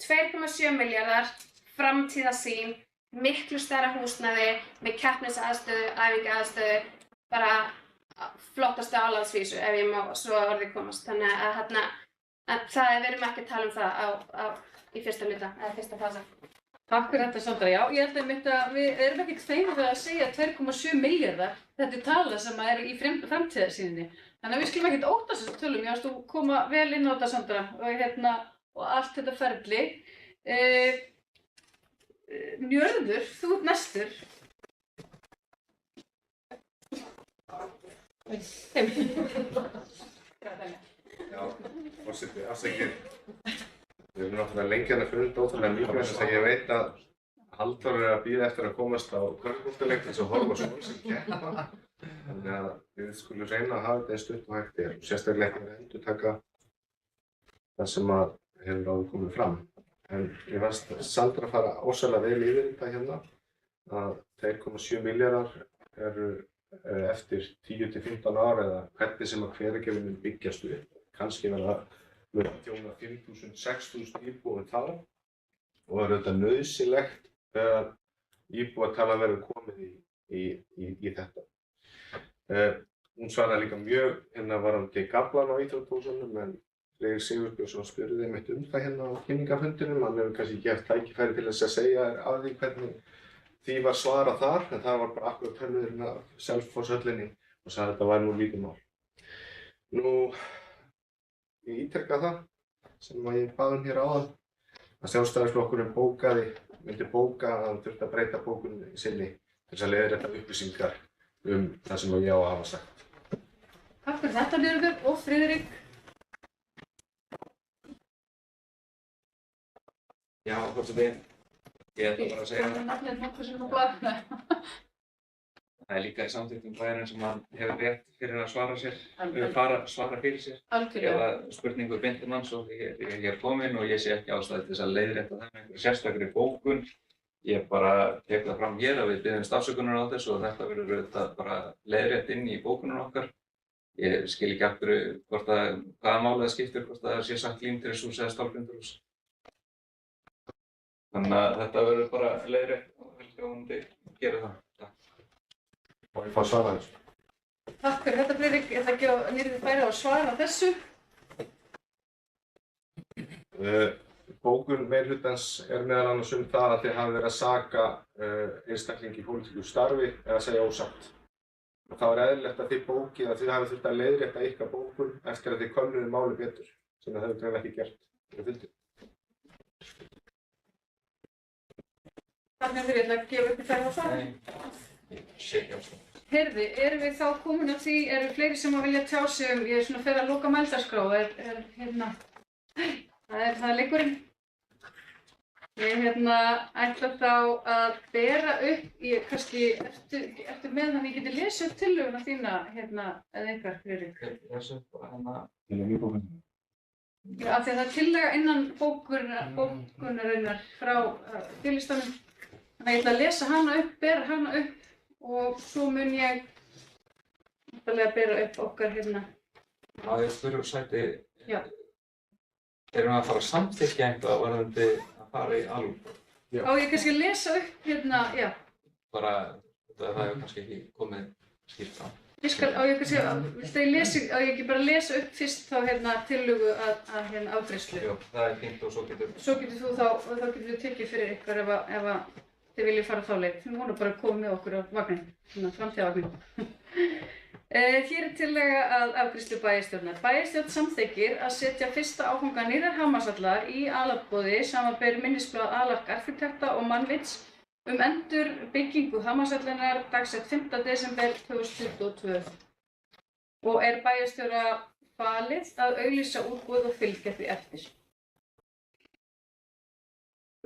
2,7 milljarðar, framtíðarsýn, miklu stærra húsnæði með keppnisaðstöðu, æfingaaðstöðu, bara flottasta á landsvísu ef ég má svo orðið komast. Þannig að við erum ekki að tala um það í fyrsta hluta eða fyrsta fasa. Takk fyrir þetta, Sandra. Já, ég held að við erum ekkert feimið að segja 2,7 milljarðar. Þetta er tala sem er í framtíðarsýninni. Þannig að við skulum ekkert óttast þessum tölum. Ég ást að koma vel inn á þetta, Sandra, og allt þetta ferli. Njörður, þú ert næstur. Já, forseti, afsakið. Við erum náttúrulega lengi að funda ótrúlega mikið þess að ég veit að Halldór er að bíða eftir að komast á körfuboltaleik til þess að horfa á son sem keppa. Þannig að við skulum reyna að hafa þetta eins stutt og hægt er. Sérstaklega ekki að endurtaka það sem að hefur áður komið fram. En ég veist að Sandra fara ósælega vel yfir þetta hérna að 2,7 milljarðar eru eftir 10-15 ára eða hvernig sem að Hveragerði mun byggjast upp. Kannski verða að þjóna 5.000, 6.000 íbúum þar og er auðvitað nauðsynlegt þegar íbúatala verður komið í þetta. Hún svaraði líka mjög varðandi gaflan á íþróttahúsunum en Freyr Sigurbjörnsson spurði einmitt það hérna á kynningafundinum. Hann hefur kannski ekki haft tækifæri til þess að segja af því hvernig því var svarað þar, en það var bara akkurat tölvurinn af Selfosshöllinni og sagði að þetta væri nú lítið mál. Nú, ég ítreka það sem ég bað hér áðan að Sjálfstæðisflokkurinn myndi bóka að hann þurfti að breyta bókunni sinni til þess að leiðrétta upplýsingar það sem ég á að hafa sagt. Takk fyrir þetta, Njörður og Friðrik. Já, forseti. Ég ætla bara að segja það er líka í samþykktum bæjarins sem hann hefur rétt fyrir að svara fyrir sér. Eða spurningu bindur manns og ég er kominn og ég sé ekki ástæðu til þess að leiðrétta það með einhverju sérstakri bókun. Ég bara tek það fram hér að við biðjumst afsökunar á þessu og þetta verður auðvitað bara leiðrétt inn í bókunum okkar. Ég skil ekki aftur hvaða máli það skiptir, hvort það sé sagt límtrishús eða stálgrindurhús. Þannig að þetta verður bara leiðrétt og velkomandi að gera það. Takk. Og ég fá að svara þessu. Takk fyrir þetta, Friðrik. Ég ætla að gefa Njörður færi á að svara þessu. Bókun meirhlutans meðal annars það að þið hafi verið að saka einstaklingi í pólitísku starfi eða segja ósatt. Og þá er eðlilegt að þið bókið að þið hafi þurft að leiðrétta ykkar bókun eftir að þið könnuðu máli betur, sem það hefur greinilega ekki gert. Takk fyrir, ég ætla að gefa ykkur færi á að svara. Heyrði, erum við þá komin að því, eru fleiri sem að vilja tjá sig ég er svona fyrir að loka mældagskrá, það er leikurinn. Ég ætla þá að bera upp, ég kannski, ertu með þannig ég geti lesið upp tillöguna þína eða ykkar, Friðrik? Þessu bara hérna. Já, af því að það er tillaga innan bókunarinnar frá biðlistanum. Þannig að ég ætla að lesa hana upp, bera hana upp og svo mun ég náttúrulega bera upp okkar Má ég spyrja úr sæti, Já. erum við að fara að samþykkja eitthvað varðandi að fara í alveg? Á ég kannski að lesa upp já. Bara, það hefur kannski ekki komið skýrt á. Ég skal, á ég kannski, á ég ekki bara lesa upp fyrst þá tillögu að afgreiðslu. Jú, það er fínt og svo getur Svo getur við tekið fyrir ykkur ef að þið viljið fara þá leið. Þið voru bara að koma með okkur á vagnin, framtíðavagnin. Hér er tillaga að afgreiðslu bæjarstjórnar. Bæjarstjórn samþykkir að setja fyrsta áfanga nýrrar Hamarsvallar í aðalboði samanber minnisblað Alark arkitekta og Mannvits endur byggingu Hamarsvallarinnar dagsett 5. desember 2022 og er bæjarstjóra falið að auglýsa útboð og fylgja því eftir.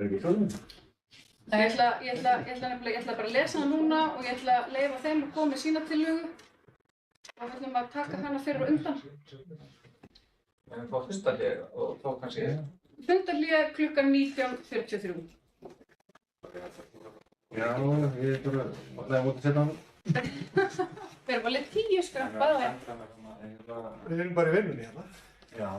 Ég ætla bara að lesa hana núna og ég ætla að leyfa þeim að koma með sína tillögu og við ætlum að taka hana fyrir og undan. Við erum fá fundarhlé og þá kannski Fundarhlé klukkan 19:43. Já, ég er bara, það er mútið þetta á. Við erum alveg 10 skrapp bæði. Við erum bara í vinnunni hérna. Já.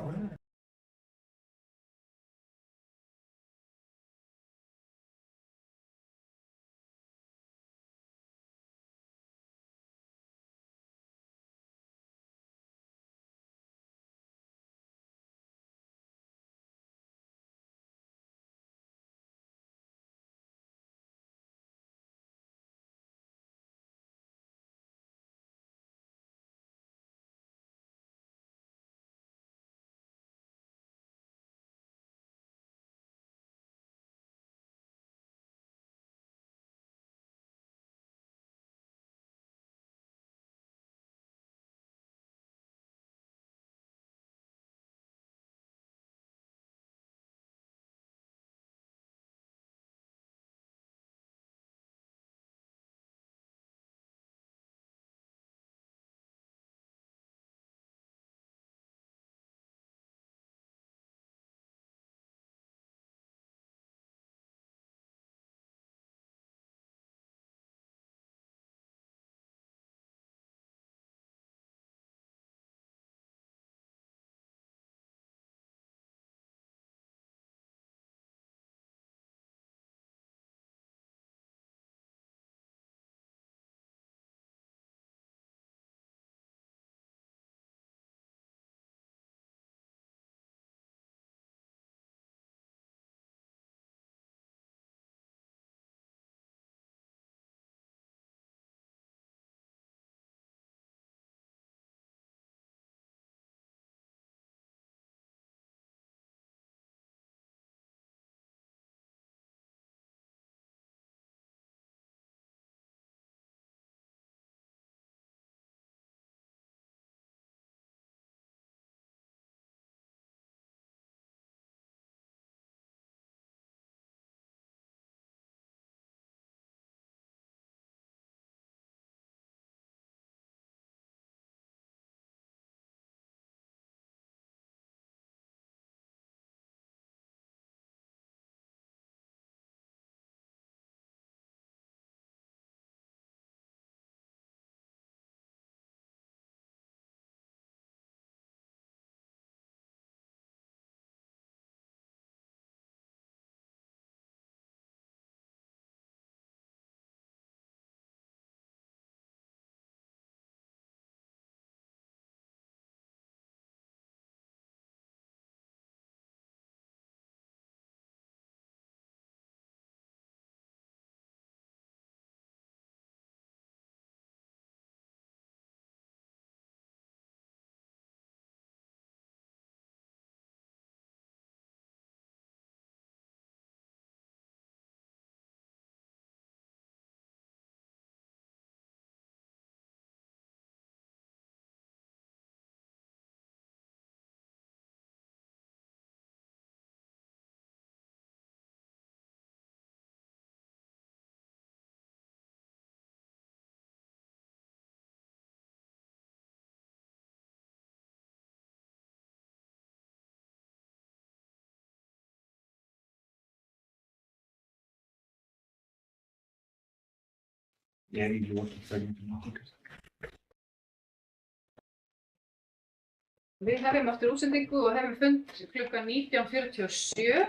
Við hefum aftur útsendingu og hefum fund klukkan 19:47.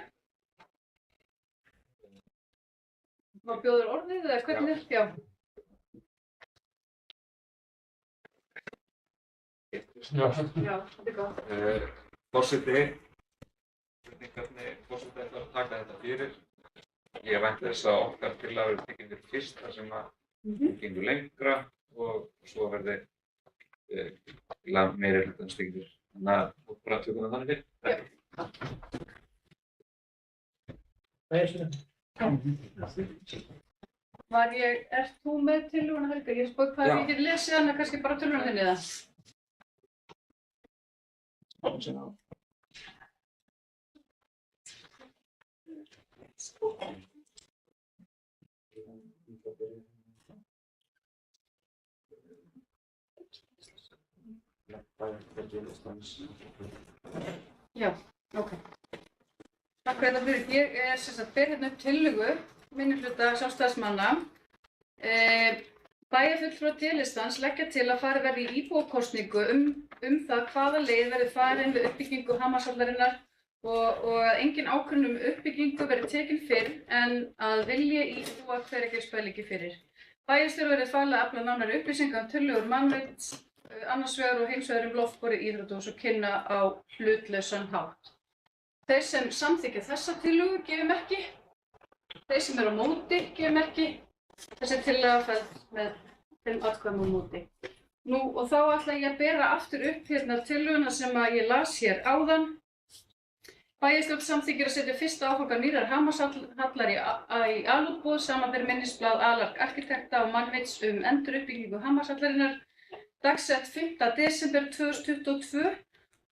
Má bjóður orðið eða hvernig? Já. Já, þetta er gott. Forseti, hvernig forseti ætlar að taka þetta fyrir? Ég vænti þess að okkar tillaga verði tekin fyrir fyrst þar sem að gengur lengra og svo verði meiri hlutans tekin fyrir. Þannig að bara tökum við þannig fyrir. Ert þú með tillöguna, Helga? Ég spók hvað ég get lesið hana, kannski bara tillöguna þinni það. Já, ok. Takk fyrir þetta fyrir. Ég ber hérna upp tillögu minnihluta sjálfstæðismanna. Bæjarfulltrúar D-listans leggja til að farið verði í íbúakosningu um það hvaða leið verði farin við uppbyggingu Hamarshallarinnar og að engin ákvörðun um uppbyggingu verði tekin fyrr en að vilji íbúa Hveragerðisbæjar liggi fyrir. Bæjarstjóra verði falið að afla nánari upplýsinga um tillögur mannvits annars vegar og hins vegar loftborið íþróttahús og kynna á hlutlausan hátt. Þeir sem samþykkja þessa tillögu gefi merki. Þeir sem eru á móti gefi merki. Þessi tillaga felld með 5 atkvæðum á móti. Nú og þá ætla ég að bera aftur upp hérna tillöguna sem að ég las hér áðan. Bæjarstjórn samþykkir að setja fyrsta áfanga nýrrar Hamarshallar í alútboð samanber minnisblað Alark arkitekta og mannvits enduruppbyggingu Hamarshallarinnar dagsett 5. desember 2022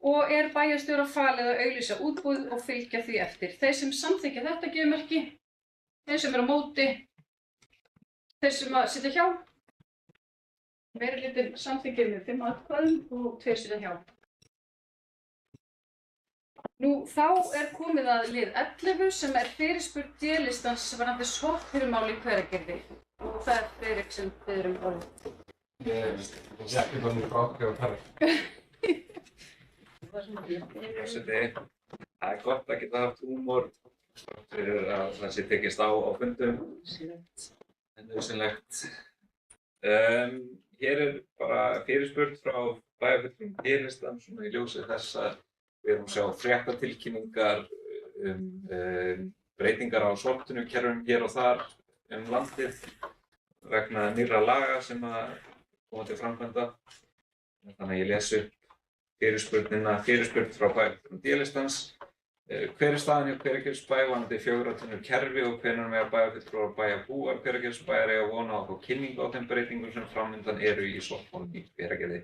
og bæjarstjóra falið að auglýsa útboð og fylgja því eftir. Þeir sem samþykkja þetta gefi merki, þeir sem eru á móti, þeir sem að sitja hjá. Meirihlutinn samþykkir með 5 atkvæðum og 2 sitja hjá. Nú þá komið að lið 11 sem fyrirspurn D-listans varðandi sorphirumál í Hveragerði og það Friðrik sem biður orðið. Forseti, það gott að geta haft húmor fyrir að það sé tekist á fundum. En nauðsynlegt. Hér bara fyrirspurn frá bæjarfulltrúum D-listans svona í ljósi þess að við erum að sjá fréttatilkynningar breytingar á sorptunnurkerfum hér og þar landið vegna nýrra laga sem að koma til framkvæmda. Þannig að ég les upp fyrirspurn frá bæjarfulltrúum D-listans. Hver staðan hjá Hveragerðisbæ varðandi 4 tunnur kerfi og hvenær mega bæjarfulltrúar og bæjarbúar Hveragerðisbæjar eiga von á að fá kynningu á þeim breytingum sem framundan eru í sorpmálum í Hveragerði.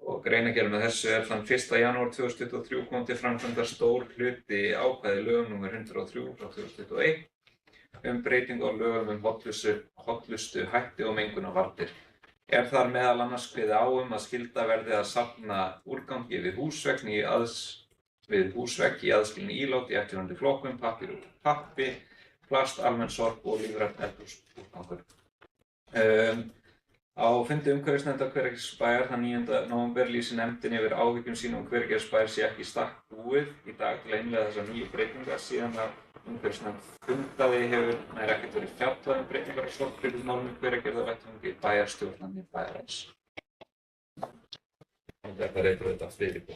Og greinargerð með þessu þann 1. janúar 2023 kom til framkvæmdar stór hluti ákvæði lögum nr. 103/2021 breytingu á lögum hollustu, hætti og mengunarvarnir. Þar meðal annars kveðið á að skylda verði að safna úrgangi við húsvegg í aðskilinni ílát í eftirfarandi flokkum: pappír úr pappi, plast, almenn sorp og lífrænt eldhúsúrgangur. Á fundi umhverfisnefndar Hveragerðisbæjar þann 9. nóvember lýsir nefndin yfir áhyggjum sínum Hveragerðisbæjar sé ekki í stakk búið í dag til að innleiða þessar nýju breytingar. Síðan að umhverfisnefnd fundaði hefur nær ekkert verið fjallað breytingar á sorphirðumálum í Hveragerði á vettvangi bæjarstjórnarnir bæjarins. Þetta þetta Friðrik.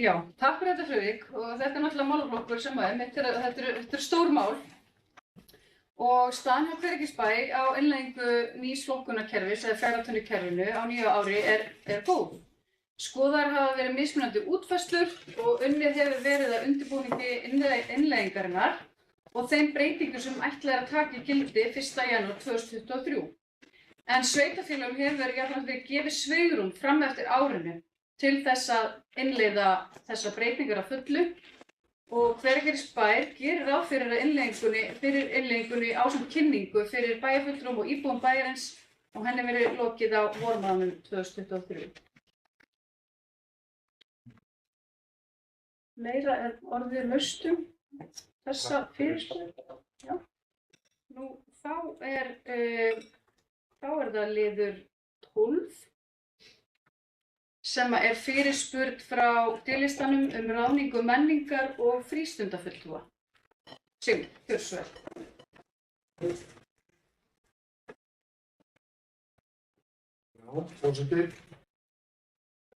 Já, takk fyrir þetta Friðrik og þetta náttúrulega málaflokkur sem þetta er stór mál. Og staðan hjá Hveragerðisbæ á innleiðingu nýs flokkunarkerfis eða 4 tunnu kerfinu á nýja ári góð. Skoðaðar hafa verið mismunandi útfærslur og unnið hefur verið að undirbúningi innleiðingarinnar og þeim breytingum sem ætlað að taka gildi 1. janúar 2023. En sveitarfélögum hefur jafnframt verið gefið svigrúm fram eftir árinu til þess að innleiða þessar breytingar að fullu. Og Hveragerðisbær gerir ráð fyrir innleiðingunni ásamt kynningu fyrir bæjarfulltrúum og íbúum bæjarins og henni verið lokið á vormánuðum 2023. Meira orðið laust þessa fyrirspurn. Já. Nú þá er það liður 12 sem er fyrirspurn frá D-listanum ráðningu menningar og frístundafulltrúa. Sigmund, gjörðu svo vel. Já, forseti.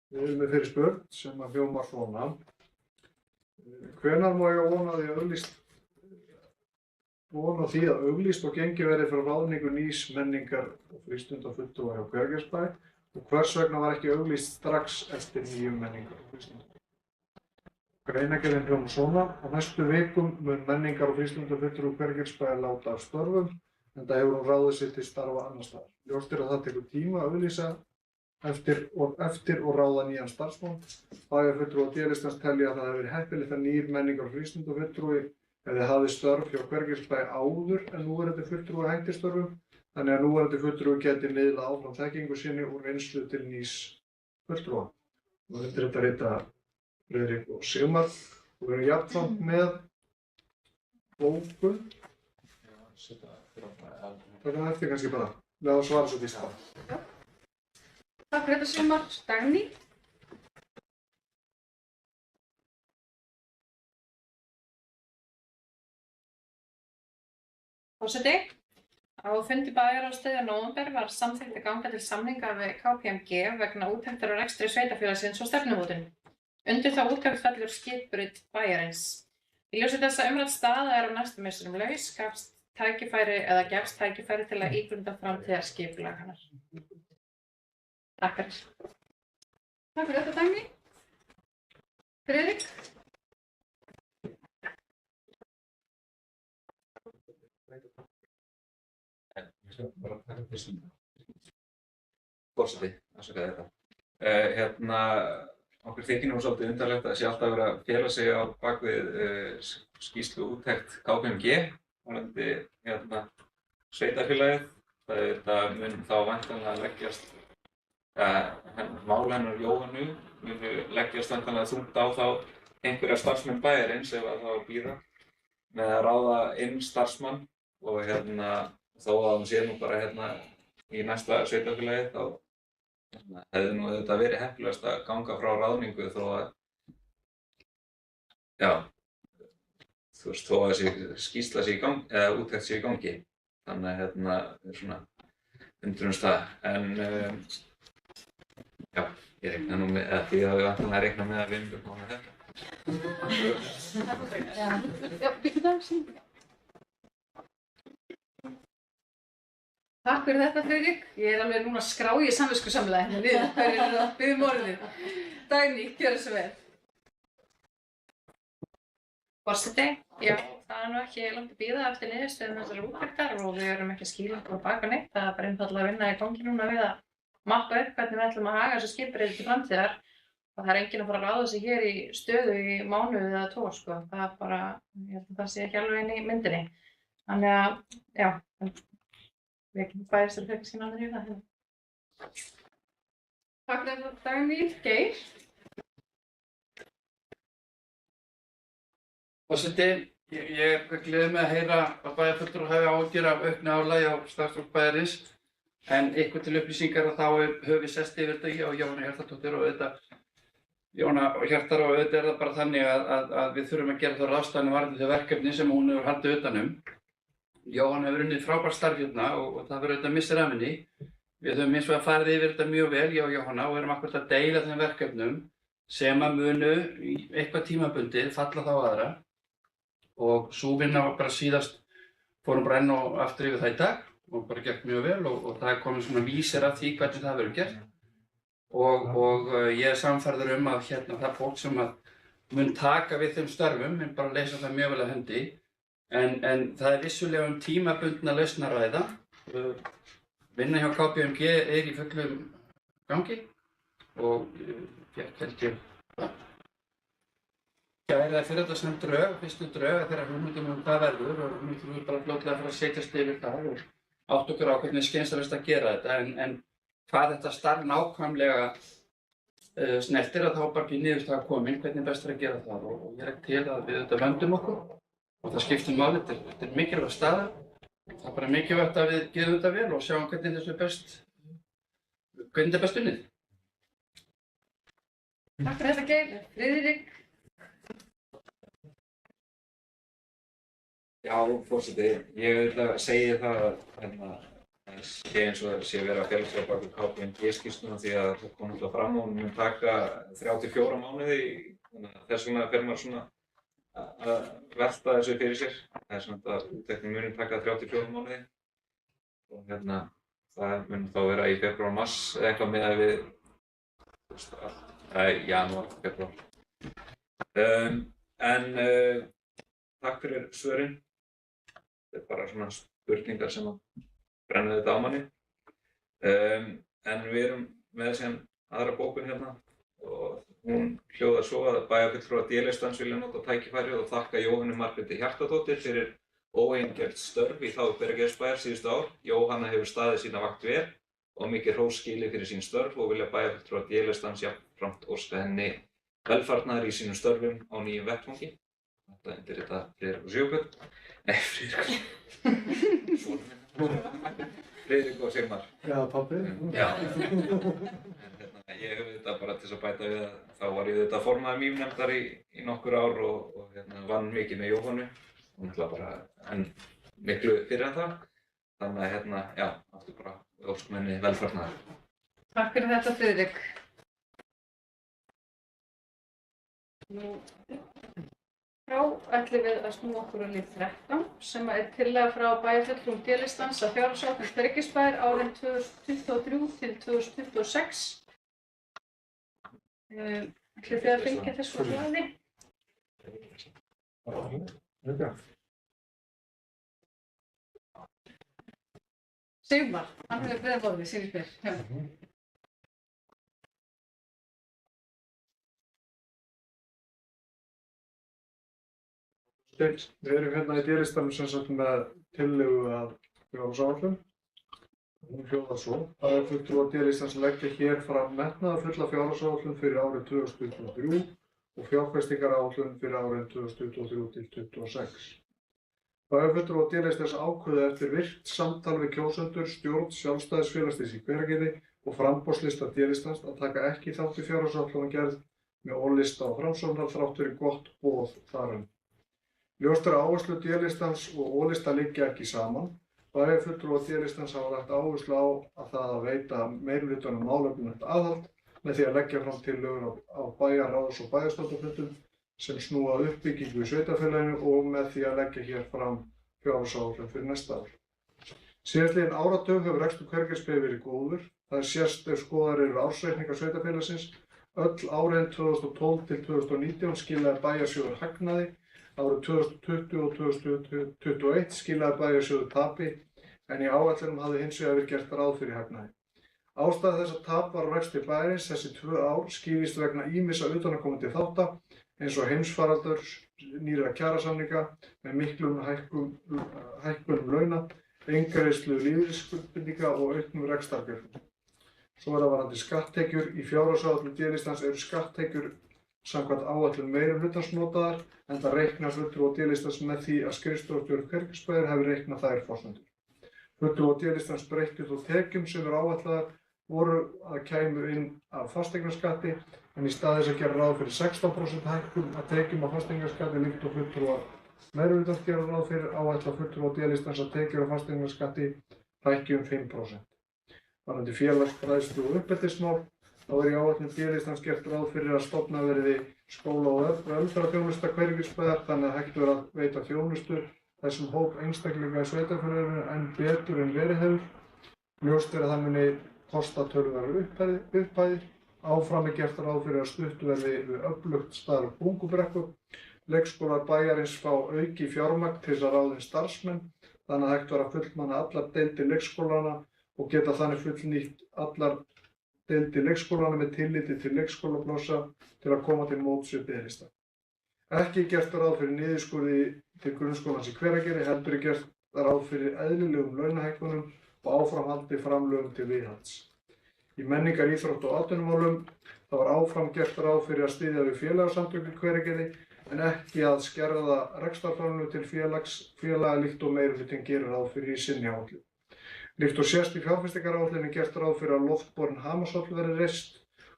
Við erum með fyrirspurn sem að hljómar svona. Hvenær má ég vona því að auglýst og gengið verði frá ráðningu nýs menningar og frístundafulltrúa hjá Hveragerðisbæ og hvers vegna var ekki auglýst strax eftir nýjum menningar og frístundafulltrúa? Greinargerðin hljómar svona: á næstu vikum mun menningar og frístundafulltrúi Hveragerðisbæjar láta af störfum enda hefur hún ráðið sig til starfa annars staðar. Ljóst er að það tekur tíma að auglýsa eftir og ráða nýjan starfsmann. Bæjarfulltrúar D-listans telja að það hefur verið heppilegt að nýr menningar og frístundafulltrúi hefði hafið störf hjá Hveragerðisbæ áður en núverandi fulltrúi hætti störfum, þannig að núverandi fulltrúi geti miðlað áfram þekkingu sinni úr reynslu til nýs fulltrúa. Og undir þetta rita Friðrik og Sigmar og við erum jafnframt með bókun. Það er eftir kannski bara. Leða svara svo fyrst það. Takk fyrir þetta Sigmar. Dagný. Forseti, á fundi bæjarráðs 3. nóvember var samþykkt að ganga til samninga við KPMG vegna úttektar á rekstri sveitarfélagsins og stefnumótun. Undir þá úttekt fellur skipbraut bæjarins. Í ljósi þess að umrædd staða er á næstu misserum laus, gefst tækifæri til að ígrunda framtíðarskipulag hennar. Takk fyrir. Takk fyrir þetta, Dagný. Friðrik. Forseti, afsakaðu þetta. Okkur þykir nú svolítið undarlegt að sé alltaf verið að fela sig á bakvið skýrslu úttekt KPMG varðandi sveitarfélagið. Það mun þá væntanlega leggjast, mál hennar Jóhannu munu leggjast væntanlega þungt á þá einhverja starfsmenn bæjarins ef að það bíða með að ráða inn starfsmann og þó að hún sé nú bara í næsta sveitarfélagi þá hefði nú auðvitað verið heppilegast að ganga frá ráðningu þó að þessi skýrsla sé í gangi, eða úttekt sé í gangi. Þannig að er svona undrunarstaða. En já, ég reikna nú með, eða því að við vantanlega reikna með að við myndum með þetta. Já, byrju það. Takk fyrir þetta, Friðrik. Ég er alveg núna að skrá í samviskusamlega hérna við hverjir eru að biðja orðið. Dagný, gjörðu svo vel. Forseti, já, það er nú ekki langt að bíða eftir niðurstöðum þessari úttektar og við erum ekki að skýla okkur á baka neitt. Það er bara einfaldlega að vinna í gangi núna við að mappa upp hvernig við ætlum að haga þessu skipbreyti til framtíðar. Og það er enginn að fara að ráða sig hér í stöðu í mánuð eða 2, sko. Það er bara, ég held að það sé ekki alveg inn í myndinni. Þannig að, já. Við ekki bæðistur fyrir sín alveg í það hérna. Takk fyrir þetta, Dagný. Geir. Forseti, ég gleði mig að heyra að bæjarfulltrúar hafi áhyggjur af auknu álagi á starfsfólk bæjarins, en ykkur til upplýsingar að þá höfum við sest yfir þetta, ég og Jóhanna Hjartardóttir og auðvitað er það bara þannig að við þurfum að gera þá ráðstafanir varðandi þau verkefni sem hún hefur haldið utan um. Jóhann hefur unnið frábært starf hérna og það verður auðvitað missir af henni. Við höfum eins og að farið yfir þetta mjög vel, ég og Jóhanna, og erum akkúrat að deila þeim verkefnum sem að munu í eitthvað tímabundið falla þá aðra. Og sú vinna var bara síðast, fórum bara enn og aftur yfir það í dag og bara gert mjög vel og það er komin svona vísir af því hvernig það verður gert. Og ég er sannfærður að það fólk sem mun taka við þeim störfum, mun bara leysa það mjög vel að hendi. En það er vissulega tímabundna lausn að ræða. Vinna hjá KPMG er í fullum gangi og held ég er það fyrir þetta sem drög, fyrstu drög þegar hugmyndum hvað verður og nú þurfum við bara fljótlega að fara að setjast yfir það og átta okkur á hvernig skynsamlegast að gera þetta en hvað þetta starf nákvæmlega snertir að þá bara ekki niðurstaða komin hvernig best er að gera það og ég legg til að við þetta vöndum okkur og það skiptir máli, þetta er mikilvæg staða Það er bara mikilvægt að við gerum þetta vel og sjáum hvernig þetta er best unnið. Takk fyrir þetta, Geir. Friðrik. Já, forseti, ég vil að segja það að það sé eins og það sé verið að félagsa bak við KPMG-skýrsluna því að það kom náttúrulega fram og hún mun taka 34 mánuði, þannig að þess vegna fer maður svona að velta þessu fyrir sér. Það er svona að útteknin mun taka 34 mánuði og það mun þá vera í febrúar, mars eða eitthvað miðað við janúar, febrúar. Takk fyrir svörin. Þetta er bara svona spurningar sem að brenna þetta á manni. En við erum með síðan aðra bókun hérna og hún hljóðar svo að bæjarfulltrúar D-listans vilja nota tækifærið og þakka Jóhönnu Margréti Hjartardóttur fyrir óeigingjarnt störf í þágu Hveragerðisbæjar síðustu ár. Jóhanna hefur staðið sína vakt vel og mikið hrós skilið fyrir sín störf og vilja bæjarfulltrúar D-listans jafnframt óska henni velfarnaðar í sínum störfum á nýjum vettvangi. Þetta undirrita Friðrik og Sigurbjörn. Nei, Friðrik og Sigmar. Já, pabbi. Já. Ég hef þetta bara til þess að bæta við að þá var ég þetta formaður mýmnefndar í nokkur ár og vann mikið með Jóhannu. Og náttúrulega bara enn miklu fyrir en það. Þannig að já, aftur bara óskum henni velfarnaðar. Takk fyrir þetta, Friðrik. Þá ætlum við að snúa okkur á lið 13 sem er tillaga frá bæjarfulltrúum D-listans að fjárhagsáætlun Hveragerðisbæjar árin 2023 til 2026. Ætlið þið að fylgja þessu hlaði? Sigmar, hann hefur beðið orðið, sýnist mér. Við erum hérna í D-listanum sem sagt með tillögu að fjárhagsáætlun. Hún hljóðar svo. Bæjarfulltrúar D-listans leggja hér fram metnaðarfulla fjárhagsáætlun fyrir árið 2023 og fjárfestingaráætlun fyrir árin 2023 til 2026. Bæjarfulltrúar D-listans ákveða eftir virkt samtal við kjósendur, stjórn Sjálfstæðisfélagsins í Hveragerði og framboðslista D-listans að taka ekki þátt í fjárhagsáætlunargerð með O-lista og Framsóknar þrátt fyrir gott boð þar um. Ljóst er að áherslur D-listans og O-lista liggja ekki saman. Bæjarfulltrúar D-listans hafa lagt áherslu á að það að veita meirihlutanum málefnilegt aðhald með því að leggja fram tillögur á bæjarráðs- og bæjarstjórnarfundum sem snúa að uppbyggingu í sveitarfélaginu og með því að leggja hér fram fjárhagsáætlun fyrir næsta ár. Síðastliðinn áratug hefur rekstur Hveragerðisbæjar verið góður. Það sést ef skoðaðir eru ársreikningar sveitarfélagsins. Öll árin 2012 til 2019 skilaði bæjarsjóður hagnaði. Árið 2020 og 2021 skilaði bæjarsjóður tapi en í áætlunum hafði hins vegar verið gert ráð fyrir hagnaði. Ástæða þess að tap var á rekstri bæjarins þessi 2 ár skýrist vegna ýmissa utanaðkomandi þátta eins og heimsfaraldurs, nýrra kjarasamninga með miklum hækkunum launa, eingreiðslu lífeyrisskuldbindinga og auknum rekstrargjöldum. Svo er það varðandi skatttekjur. Í fjárhagsáætlun D-listans eru skatttekjur samkvæmt áætlun meirihlutans notaðar, enda reiknar fulltrúar D-listans með því að skrifstofustjóri Hveragerðisbæjar hafi reiknað þær forsendur. Fulltrúar D-listans breyttu þó tekjum sem eru áætlaðar voru að kæmu inn af fasteignaskatti en í stað þess að gera ráð fyrir 16% hækkun að tekjum af fasteignaskatti líkt og fulltrúar meirihlutans gera ráð fyrir áætla fulltrúar D-listans að tekjur af fasteignaskatti hækki 5%. Varðandi félagsfræðslu og uppeldismál þá er í áætlun D-listans gert ráð fyrir að stofnað verði skóla- og velferðarþjónusta Hveragerðisbæjar þannig að hægt verði að veita þjónustu þessum hóp einstaklinga í sveitarfélaginu enn betur en verið hefur. Ljóst er að það muni kosta töluverðar upphæðir. Áfram er gert ráð fyrir að stutt verði við öflugt starf Bungubrekku. Leikskólar bæjarins fá auki fjármagn til þess að ráða inn starfsmenn þannig að hægt verði að fullmanna allar deildir leikskólana og geta þannig fullnýtt allar deildir leikskólana með tilliti til leikskólaplássa til að koma til móts við biðlista. Ekki er gert ráð fyrir niðurskurði til grunnskólans í Hveragerði, heldur er gert ráð fyrir eðlilegum launahækkunum og áframhaldi framlögum til viðhalds. Í menningar, íþrótt og atvinnumálum þá var áfram gert ráð fyrir að styðja við félagasamtök í Hveragerði en ekki að skerða rekstrarframlög til félaga líkt og meirihlutinn gerir ráð fyrir í sinni áætlun. Líkt og sést í fjárfestingaráætluninni er gert ráð fyrir að loftborin Hamarshöfn verði reist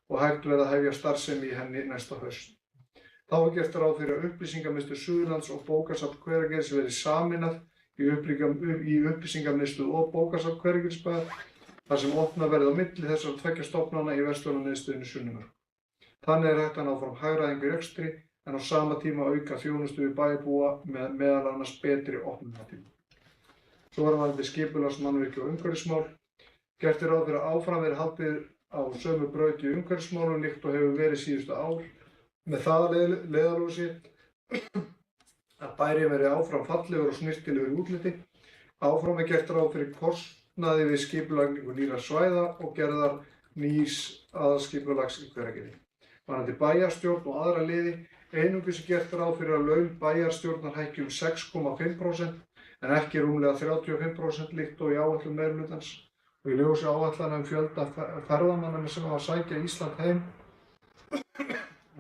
og hægt verði að hefja starfsemi í henni næsta haust. Þá er gert ráð fyrir að upplýsingamiðstöð Suðurlands og bókasafn Hveragerðis verði sameinað í upplýsingamiðstöð og bókasafn Hveragerðisbæjar, þar sem opnað verði á milli þessara tveggja stofnana í verslunarmiðstöðinni Sunnmörk. Þannig er hægt að ná fram hagræðingu í rekstri en á sama tíma auka þjónustu við bæjarbúa með meðal annars betri opnunartíma. Svo er varðandi skipulagsmannvirki og umhverfismál. Gert er ráð fyrir að áfram verði haldið á sömu braut í umhverfismálum líkt og hefur verið síðustu ár, með það að leiðarljósi að bærinn verði áfram fallegur og snyrtilegur í útliti. Áfram er gert ráð fyrir kostnaði við skipulagningu nýrra svæða og gerðar nýs aðalskipulags í Hveragerði. Varðandi bæjarstjórn og aðra liði, einungis er gert ráð fyrir að laun bæjarstjórnar hækki 6,5% en ekki rúmlega 35% líkt og í áætlun meirihlutans, og í ljósi áætlana fjölda ferðamanna sem hafa að sækja Ísland heim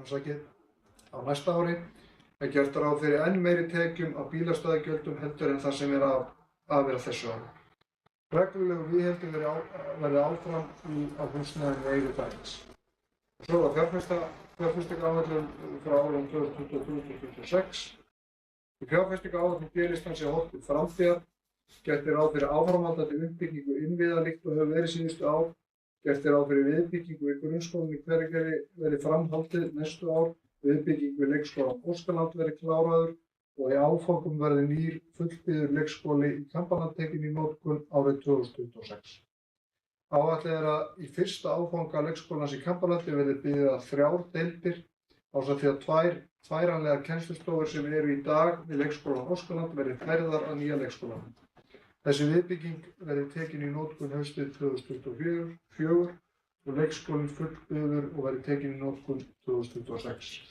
á næsta ári er gert ráð fyrir enn meiri tekjum af bílastæðagjöldum heldur en það sem er að vera þessu ári. Reglulegu viðhaldi verði áfram á húsnæðinu í eigu bæjarins. Svo var fjárfestingaráætlun frá árunum 2023-2026. Í fjárfestingaráætlun B-listans er horft til framtíðar. Gert er ráð fyrir áframhaldandi uppbyggingu innviða líkt og hefur verið síðustu ár. Gert er ráð fyrir viðbyggingu við grunnskólann í Hveragerði verði framhaldið næstu ár. Viðbyggingu við leikskólann Óskaland verði kláraður og í áfangum verði nýr fullbyggður leikskóli í Kambaland tekinn í notkun árið 2026. Áætlað er að í fyrsta áfanga leikskólans í Kambalandi verði byggðar 3 deildir ásamt því að 2 færanlegar kennslustofur sem eru í dag við leikskólann Óskaland verði færðar að nýja leikskólanum. Þessi viðbygging verði tekin í notkun haustið 2024 og leikskólinn fullbyggður og verði tekin í notkun 2026.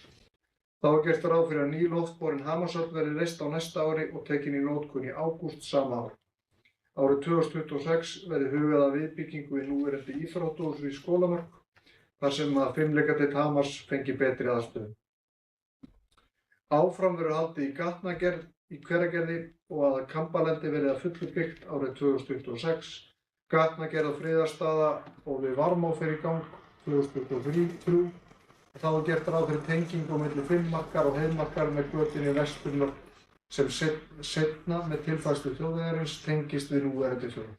Þá er gert ráð fyrir að ný loftborin Hamarshöfn verði reist á næsta ári og tekin í notkun í ágúst sama ár. Árið 2026 verði hugað að viðbyggingu við núverandi íþróttahús í Skólamörk, þar sem að fimleikadeild Hamars fengi betri aðstöðu. Áfram verður haldið í gatnagerð í Hveragerði og að Kambalendi verði að fullu byggt árið 2026. Gatnagerð á Friðarstaða og við Varmá fer í gang 2023. Þá er gert ráð fyrir tengingu milli Finnmarkar og Heiðmarkar með götunni Vesturmörk sem seinna með tilfærslu þjóðvegarins tengist við núverandi þjóðveg.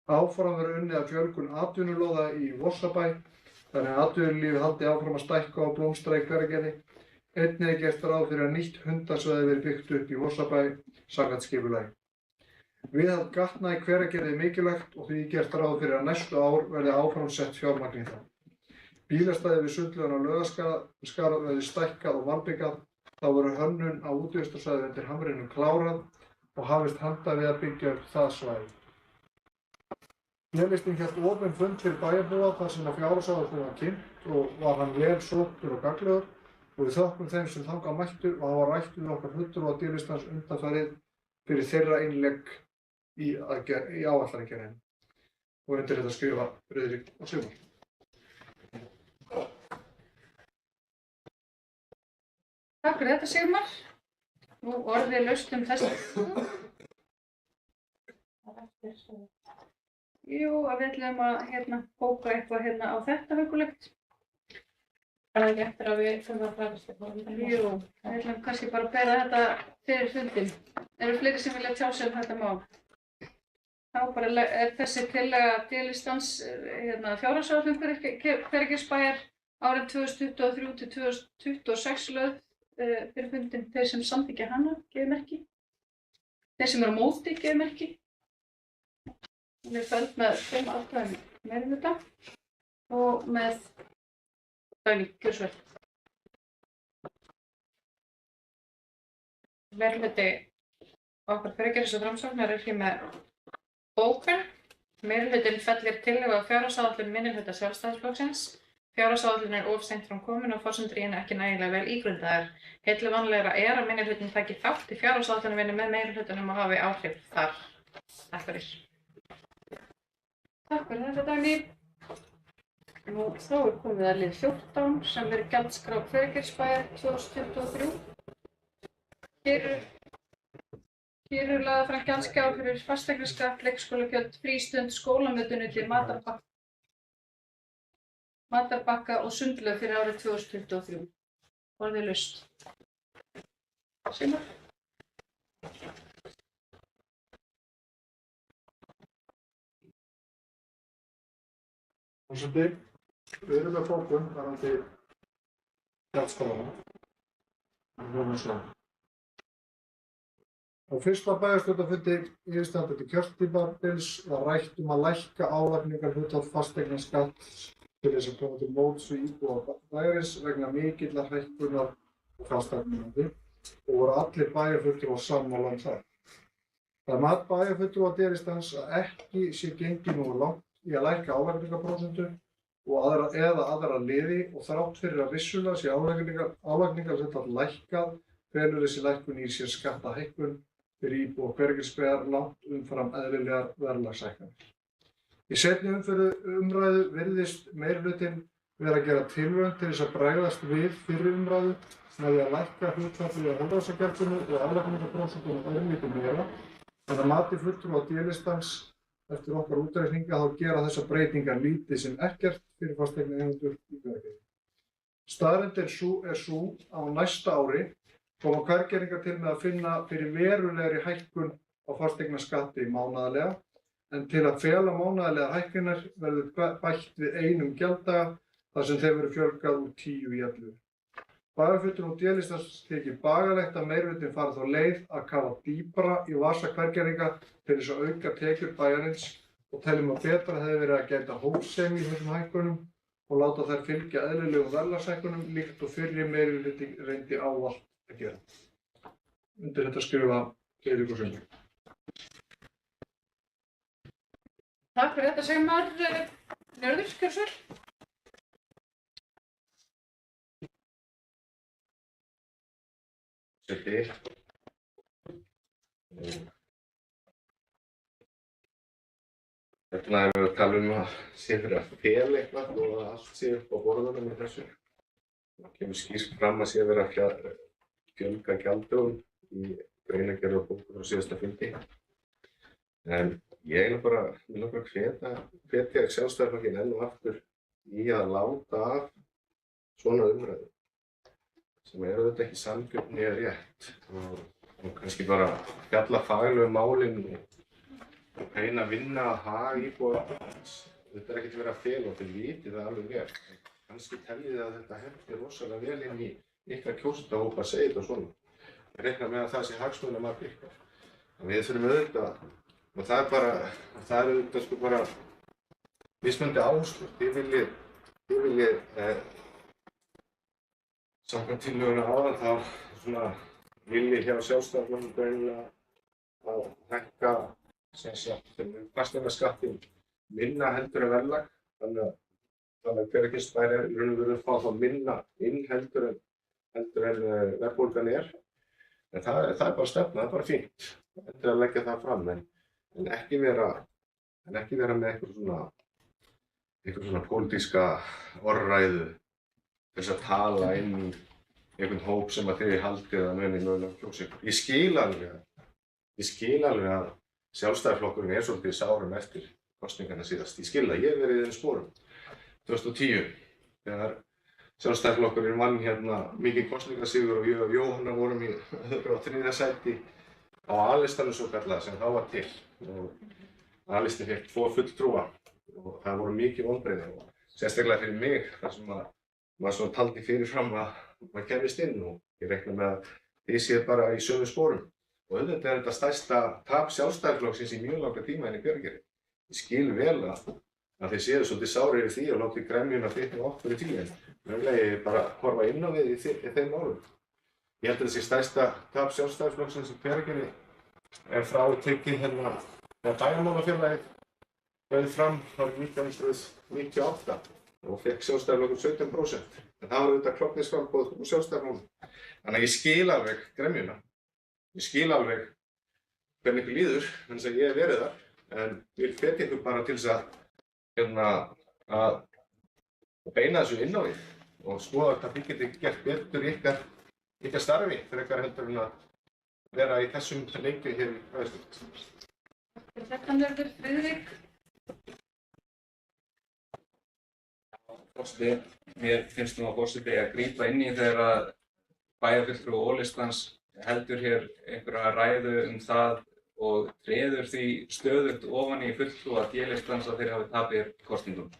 Áfram verður unnið að fjölgun atvinnulóða í Vorsabæ, þannig að atvinnulífið haldi áfram að stækka og blómstra í Hveragerði. Einnig er gert ráð fyrir að nýtt hundasvæði verði byggt upp í Vorsabæ samkvæmt skipulagi. Viðhald gatna í Hveragerði er mikilvægt og því er gert ráð fyrir að næstu ár verði áfram sett fjármagn í það. Bílastæði við Sundlaugarnar á Laugarskara verði stækkað og valbyggað. Þá verður hönnun á útivistarsvæði undir hamrinum klárað og hafist handa við að byggja upp það svæði. B-listinn hélt opinn fund fyrir bæjarbúa þar sem að fjárhagsáætlun var kynnt og var hann vel sóttur og gagnlegur og við þökkum þeim sem þangað mættu og hafa rætt við okkar fulltrúa D-listans undanfarið fyrir þeirra innlegg í áætlanagerðinni. Og undir þetta skrifa Friðrik og Sigmar. Takk fyrir þetta, Sigmar. Nú orðið laust þessu. Jú, að við ætlum að bóka eitthvað á þetta hugulegt. Það er ekki eftir að við þurfum að fræðast eitthvað. Jú, við ætlum kannski bara að bera þetta fyrir fundinn. Eru fleiri sem vilja tjá sig þetta mál? Þá bara er þessi tillaga D-listans fjárhagsáætlun Hveragerðisbæjar árin 2023 til 2026 lögð fyrir fundinn. Þeir sem samþykkja hana, gefið merki. Þeir sem eru á móti, gefið merki. Hún er felld með 5 atkvæðum meirihluta og með Dagný, gjörðu svo vel. Meirihluti okkar Hveragerðis og Framsóknar er hér með bókun. Meirihlutinn fellir tillögu að fjárhagsáætlun minnihluta Sjálfstæðisflokksins. Fjárhagsáætlun er of seint fram komin og forsendur í henni ekki nægilega vel ígrundaðar. Heillavænlegra er að minnihlutinn taki þátt í fjárhagsáætlunarvinnu með meirihlutanum og hafi áhrif þar. Takk fyrir. Takk fyrir þetta, Dagný. Nú þá komið að lið 14 sem er gjaldskrá Hveragerðisbæjar 2023. Hér eru lagðar fram gjaldskrár fyrir fasteignaskatt, leikskólagjöld, frístund, skólamötuneyti, matarbakka og sundlaug fyrir árið 2023. Orðið laust. Sigmar? Forseti, við erum með bókun varðandi gjaldskrána. Á fyrsta bæjarstjórnarfundi yfirstandandi kjörtímabils var rætt að lækka álagningarhlutfall fasteignaskatts til þess að koma til móts við íbúa bæjarins vegna mikillar hækkunar á fasteignamati og voru allir bæjarfulltrúar sammála það. Það er mat bæjarfulltrúa D-listans að ekki sé gengið nógu langt í að lækka álagningarprósentu eða aðra liði og þrátt fyrir að vissulega sé álagningarhlutfall lækkað felur þessi lækkun í sér skattahækkun fyrir íbúa Hveragerðisbæjar langt umfram eðlilegar verðlagshækkanir. Í seinni umræðu virðist meirihlutinn vera að gera tilraun til þess að bregðast við fyrri umræðu með því að lækka hlutfallið á hólasagjaldsinu og álagningarprósentuna örlítið meira en að mati fulltrúa D-listans eftir okkar útreikninga þá gera þessar breytingar lítið sem ekkert fyrir fasteignaeigendur í Hveragerði. Staðreynd er sú á næsta ári koma Hveragerðingar til með að finna fyrir verulegri hækkun á fasteignaskatti mánaðarlega en til að fela mánaðarlega hækkunar verður bætt við einum gjalddaga þar sem þeim verður fjölgað úr 10 í 11. Bæjarfulltrúum D-listans þykir bagalegt að meirihlutinn fari þá leið að kafa dýpra í vasa Hveragerðinga til þess að auka tekjur bæjarins og teljum að betra hefði verið að gæta hófsemi í þessum hækkunum og láta þær fylgja eðlilegum verðlagshækkunum líkt og fyrri meirihluti reyndi ávallt að gera. Undir þetta skrifa Eiríkur Sundri. Takk fyrir þetta Sigmar. Njörður, gjörðu svo vel. Hérna erum við að tala að sé fyrir að fela eitthvað og að allt sé upp á borðunum í þessu. Það kemur skýrt fram að sé verið að fjölga gjalddögum í greinargerð og bókun frá síðasta fundi. En ég vil bara hvetja Sjálfstæðisflokkinn enn og aftur í að láta af svona umræðu sem eru auðvitað ekki sanngjörn eða rétt og kannski bara fjalla faglegu málin og reyna að vinna að hag íbúa. Þetta er ekkert verið að fela og þið vitið það alveg vel. Kannski teljið þið að þetta hendir rosalega vel inn í ykkar kjósendahópa að segja þetta og svona. Ég reikna með að það sé hagsmunamat ykkar. Við þurfum auðvitað, og það er auðvitað sko bara mismunandi áherslur. Þið viljið samkvæmt tillögunni áðan þá svona vilji hjá Sjálfstæðisflokknum greinilega að hækka fasteignaskattinn minna heldur en verðlag, þannig að Hveragerðisbær er í raun og veru að fá þá minna inn heldur en verðbólgan er. En það er bara stefna, það er bara fínt. Þetta er að leggja það fram, en ekki vera með einhver svona pólitíska orðræðu til þess að tala inn í einhvern hóp sem að þið haldið að muni mögulega kjósa ykkur. Ég skil alveg að Sjálfstæðisflokkurinn er svolítið sárum eftir kosningarna síðast. Ég skil það, ég hef verið í þeim sporum. 2010, þegar Sjálfstæðisflokkurinn vann hérna mikinn kosningasigur og ég og Jóhanna vorum í öðru og þriðja sæti á A-listanum svo kallað sem þá var til. A-listin fékk 2 fulltrúa og það voru mikið vonbrigði og sérstaklega fyrir mig þar sem að maður svona taldi fyrirfram að maður kemist inn og ég reikna með að þið séð bara í sömu sporum. Og auðvitað er þetta stærsta tap Sjálfstæðisflokksins í mjög langa tíma inn í Hveragerði. Ég skil vel að þið séu svolítið sárir yfir því og látið gremjuna þitt og okkur í tíðin. Mögulega ég bara horfa inn á við í þeim málum. Ég held að þessi stærsta tap Sjálfstæðisflokksins í Hveragerði er frá tekið hérna þegar Bæjarmálafélagið bauð fram árið 1998 og fekk Sjálfstæðisflokkur 17%. En það var auðvitað klofningsframboð úr Sjálfstæðismálum. Þannig að ég skil alveg gremjuna. Ég skil alveg hvernig ykkur líður, þannig að ég hef verið þar, en vil hvetja ykkur bara til þess að beina þessu inn á við og skoða hvað þið getið gert betur í ykkar starfi frekar heldur en að vera í þessum leikju hér í bæjarstjórn. Þetta verður Friðrik. Forseti, mér finnst nú að forseti að grípa inn í þegar að bæjarfulltrúi O-listans heldur hér einhverja ræðu það og treður því stöðugt ofan í fulltrúa D-listans að þeir hafi tapið kosningum.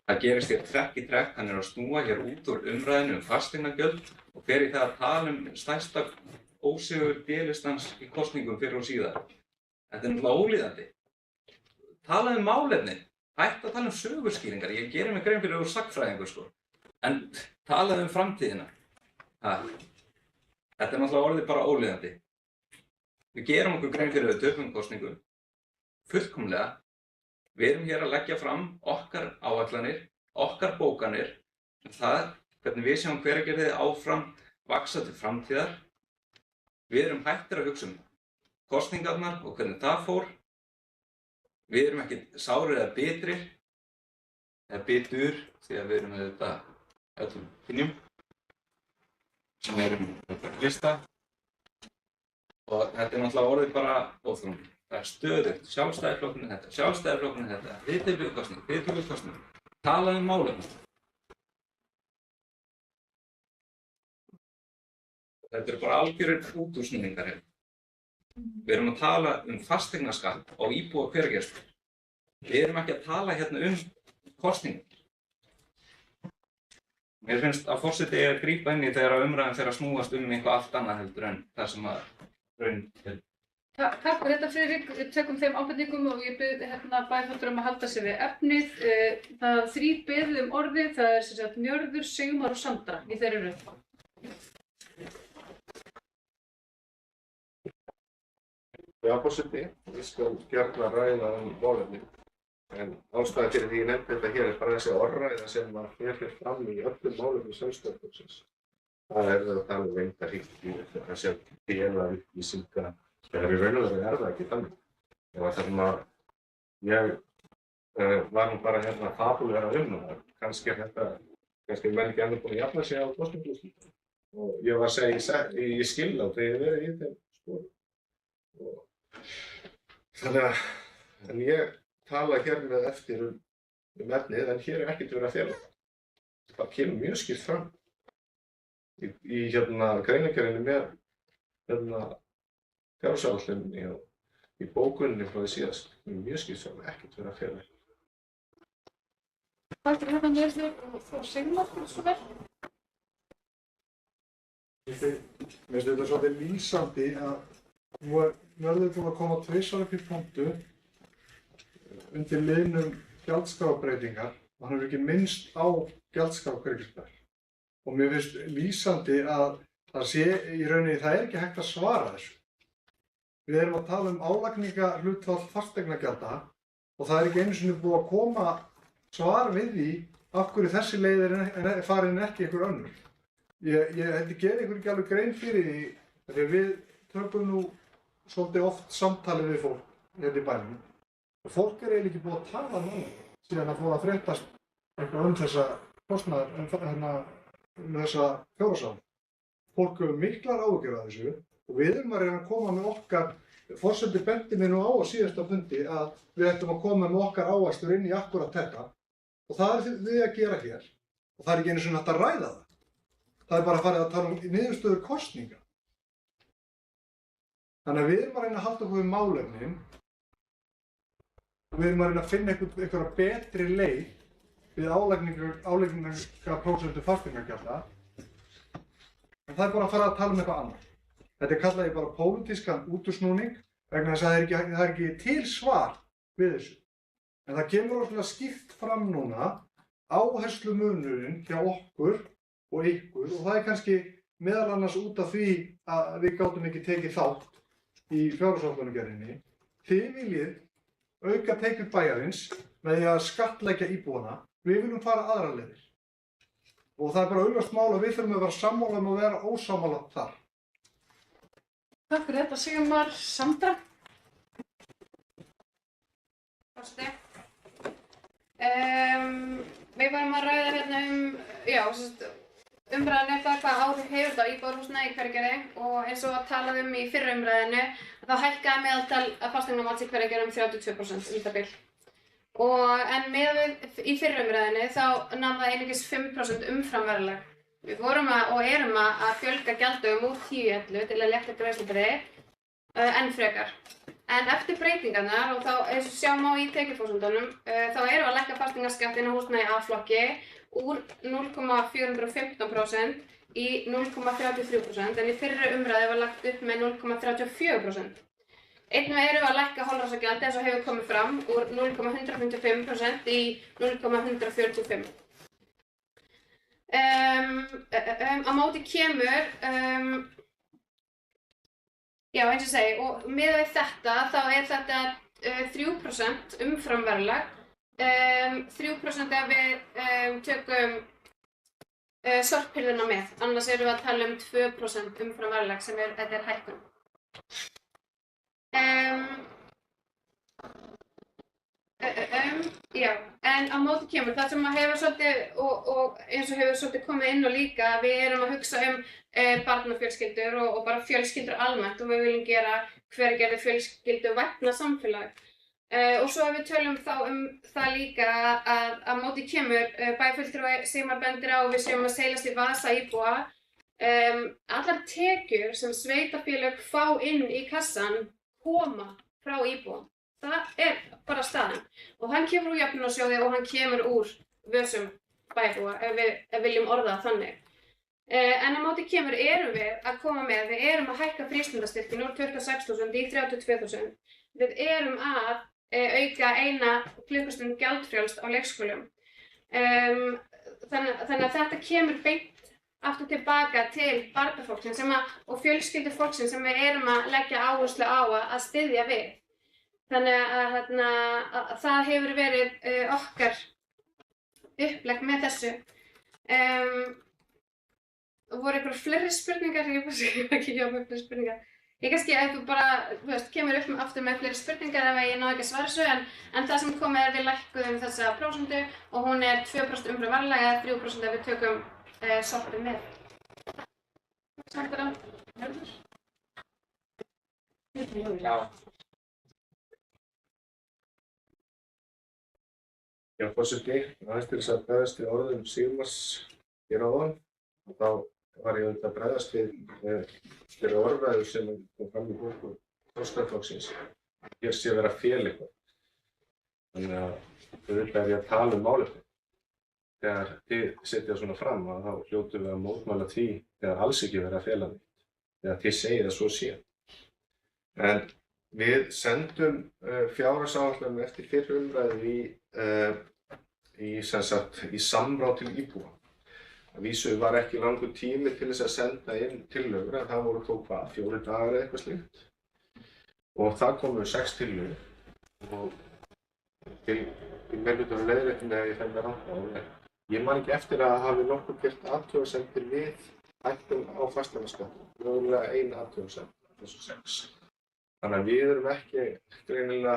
Það gerist hér trekk í trekk, hann að snúa hér út úr umræðinu fasteignagjöld og fer í það að tala stærsta ósigur D-listans í kosningum fyrr og síðar. Þetta náttúrulega ólíðandi. Talaðu málefni. Hættu að tala sögurskýringar, ég gerir mig grein fyrir að þú er sagnfræðingur sko. En talaðu framtíðina. Þetta náttúrulega orðið bara ólíðandi. Við gerum okkur grein fyrir við töpum kosningu. Fullkomlega. Við erum hér að leggja fram okkar áætlanir, okkar bókanir, það hvernig við sjáum Hveragerði áfram vaxa til framtíðar. Við erum hættir að hugsa kosningarnar og hvernig það fór. Við erum ekki sárir eða bitrir, eða bitur, því að við erum með þetta öllum kynjum sem erum með lista. Og þetta er náttúrulega orðið bara óþrungið. Það er stöðugt, sjálfstæðisflokkurinn þetta, sjálfstæðisflokkurinn þetta, þið tökum kosning, talaðu málefni. Þetta eru bara algjörir útúrsnúningar hérna. Við erum að tala fasteignaskatt á íbúa Hveragerðar. Við erum ekki að tala hérna kosningar. Mér finnst að forseti að grípa inn í þegar umræðan fer að snúast eitthvað allt annað heldur en það sem að raun er. Takk fyrir þetta Friðrik, við tökum þeim ábendingum og ég bið bæjarfulltrúa að halda sig við efnið. Það 3 beðið orðið, það er sem sagt Njörður, Sigmar og Sandra í þeirri röð. Já, forseti, ég skal gjarna ræða málefni. En ástæðan fyrir því ég nefndi þetta hér er bara þessi orðræða sem var hér fram í öllum málefni Sjálfstæðisflokksins. Það er að tala leyndarhyggju, það sé að dela upplýsingar. Það er í raun og veru það ekki þannig. Það var þarna, ég var nú bara hérna fabulega það. Kannski er menn ekki ennþá búin að jafna sig á kosningaúrslitum. Og ég var að segja í skillátt þegar ég verið í þeim sporum. Þannig að, en ég tala hér með eftir efnið, en hér er ekkert verið að fela. Það kemur mjög skýrt fram í greinargerðinni með fjárhagsáætluninni í bókuninni frá því síðast. Mjög skýrt fram, ekkert verið að fela. Takk fyrir þetta Njörður og Sigmar, svo vel. Mér finnst þetta svolítið lýsandi að nú er Njörður búinn að koma 2 upp í pontu undir liðnum gjaldskrábreytingar og hann hefur ekki minnst á gjaldskrá Hveragerðisbæjar. Og mér finnst lýsandi að það sé í rauninni, það er ekki hægt að svara þessu. Við erum að tala álagningarhlutfall fasteignagjalda og það er ekki einu sinni búið að koma svar við því af hverju þessi leið er farin ekki einhver önnur. Ég geri ykkur ekki alveg grein fyrir því þegar við tökum nú svolítið oft samtalið við fólk hérna í bænum. Og fólk er eiginlega ekki búið að tala síðan að fóra að fréttast eitthvað þessa kostnaðar, þessa fjárhagsáætlun. Fólk hefur miklar áhyggjur af þessu og við erum að reyna að koma með okkar, forseti benti mér nú á síðasta fundi að við ættum að koma með okkar áherslur inn í akkúrat þetta og það er við að gera hér og það er ekki einu sinni hægt að ræða það. Það er bara farið að tala niðurstöður kosninga. Þannig að við erum að reyna að halda okkur við málefnin og við erum að reyna að finna einhverja betri leið við álagningarprósentu fasteignagjalda. En það er bara að fara að tala um eitthvað annað. Þetta kalla ég bara pólitískan útúrsnúning vegna þess að það er ekki til svar við þessu. En það kemur ótrúlega skýrt fram núna áherslumunurinn hjá okkur og ykkur og það er kannski meðal annars út af því að við gátum ekki tekið þátt í fjárhagsáætlunargerðinni. Þið viljið auka tekjur bæjarins með því að skattleggja íbúana. Við viljum fara aðrar leiðir. Og það er bara augljóst mál að við þurfum að vera sammála og vera ósammála þar. Takk fyrir þetta Sigmar. Sandra? við varum að ræða hérna umræðan það hvað áhrif hefur þetta á íbúðarhúsnæði í Hveragerði og eins og talaði í fyrri umræðinu þá hækkaði meðaltal fasteignamats í Hveragerði 32% um það bil. En miðað í fyrri umræðinu þá nam það einungis 5% umfram verðlag. Við vorum og erum að fjölga gjalddögum úr 10 í 11 til að létta greiðslubyrði enn frekar. En eftir breytingarnar og þá eins og sjá má í tekjuforsendunum þá erum við að lækka fasteignaskattinn á húsnæði A-flokki úr 0,415% í 0,33% en í fyrri umræðu var lagt upp með 0,34%. Einnig erum við að lækka holræsagjald eins og hefur komið fram úr 0,155% í 0,145%. Á móti kemur, já eins og segi, og miðað við þetta þá þetta 3% umfram verðlag. 3% ef við tökum sorphirðuna með, annars erum við að tala 2% umfram verðlag sem þetta hækkun. Já, en á móti kemur það sem hefur svolítið og eins og hefur svolítið komið inn og líka við erum að hugsa barnafjölskyldur og bara fjölskyldur almennt og við viljum gera Hveragerði fjölskyldu vænna samfélag. Og svo ef við tölum þá það líka að á móti kemur bæjarfulltrúi Sigmar bendir á og við séum að seilast í vasa íbúa. Allar tekjur sem sveitarfélög fá inn í kassan koma frá íbúum. Það bara staðan. Og hann kemur úr jöfnunarsjóði og hann kemur úr vösum bæjarbúa ef við viljum orða það þannig. En á móti kemur erum við að koma með, við erum að hækka frístundastyrkinn úr 26.000 í 32.000. Við erum að auka 1 klukkustund gjaldfrjálst á leikskólum. Þannig að þetta kemur beint aftur tilbaka til barnafólksins og fjölskyldufólksins sem við erum að leggja áherslu á að styðja við. Þannig að það hefur verið okkar upplegg með þessu. Voru einhverjar fleiri spurningar? Ég var ekki hjá með fleiri spurningar. Ég kannski ef þú bara kemur upp aftur með fleiri spurningar ef ég náði ekki að svara þessu en það sem komið við lækkuðum þessa prósentu og hún 2% umfram verðlag eða 3% ef við tökum sorpið með. Sandra? Já, forseti, aðeins til þess að bregðast við orðum Sigmars hér áðan og þá var ég auðvitað að bregðast við þeirri orðræðu sem kom fram í bóku Sjálfstæðisflokksins. Hér sé vera fel eitthvað. Þannig að auðvitað ég að tala málefni. Þegar þið setja svona fram þá hljótum við að mótmæla því þegar alls ekki vera að fela neitt. Þegar þið segið að svo sé. En við sendum fjárhagsáætlun eftir fyrri umræðu í samráð til íbúa. Að vísu var ekki langur tími til þess að senda inn tillögur en það voru þó 4 dagar eða eitthvað slíkt. Og það komu 6 tillögur og til meirihlutanum leiðréttinni ef ég fer með rangt. Ég man ekki eftir að hafi nokkuð gert athugasemdir við hækkun á fasteignaskatti. Mögulega 1 athugasemd af þessu 6. Þannig að við erum ekki greinilega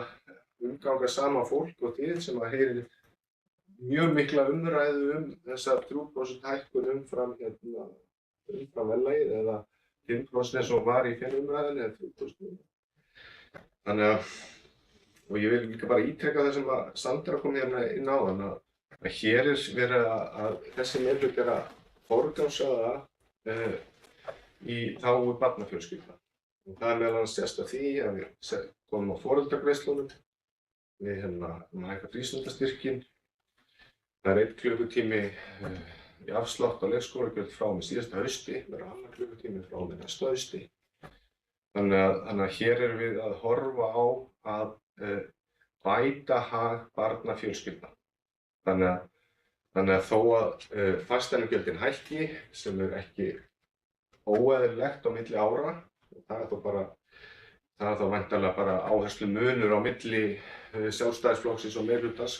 umganga sama fólk og þið sem að heyrir mjög mikla umræðu þessa 3% hækkun umfram verðlagið eða 5% eins og var í fyrri umræðunni eða 3%. Þannig að, og ég vil líka bara ítreka það sem að Sandra kom hérna inn á að hér verið að þessi meirihluti að forgangsraða í þágu barnafjölskyldna. Og það meðal annars sést af því að við komum á foreldragreiðslunum, við hækka frístundastyrkinn. Það 1 klukkutími í afslátt á leikskólagjöld frá og með síðasta hausti, verður 2 klukkutími frá og með næsta hausti. Þannig að hér erum við að horfa á að bæta hag barnafjölskyldna. Þannig að þó að fasteignagjöldin hækki, sem ekki óeðlilegt á milli ára, það þá væntanlega bara áherslu munur á milli Sjálfstæðisflokksins og meirihlutans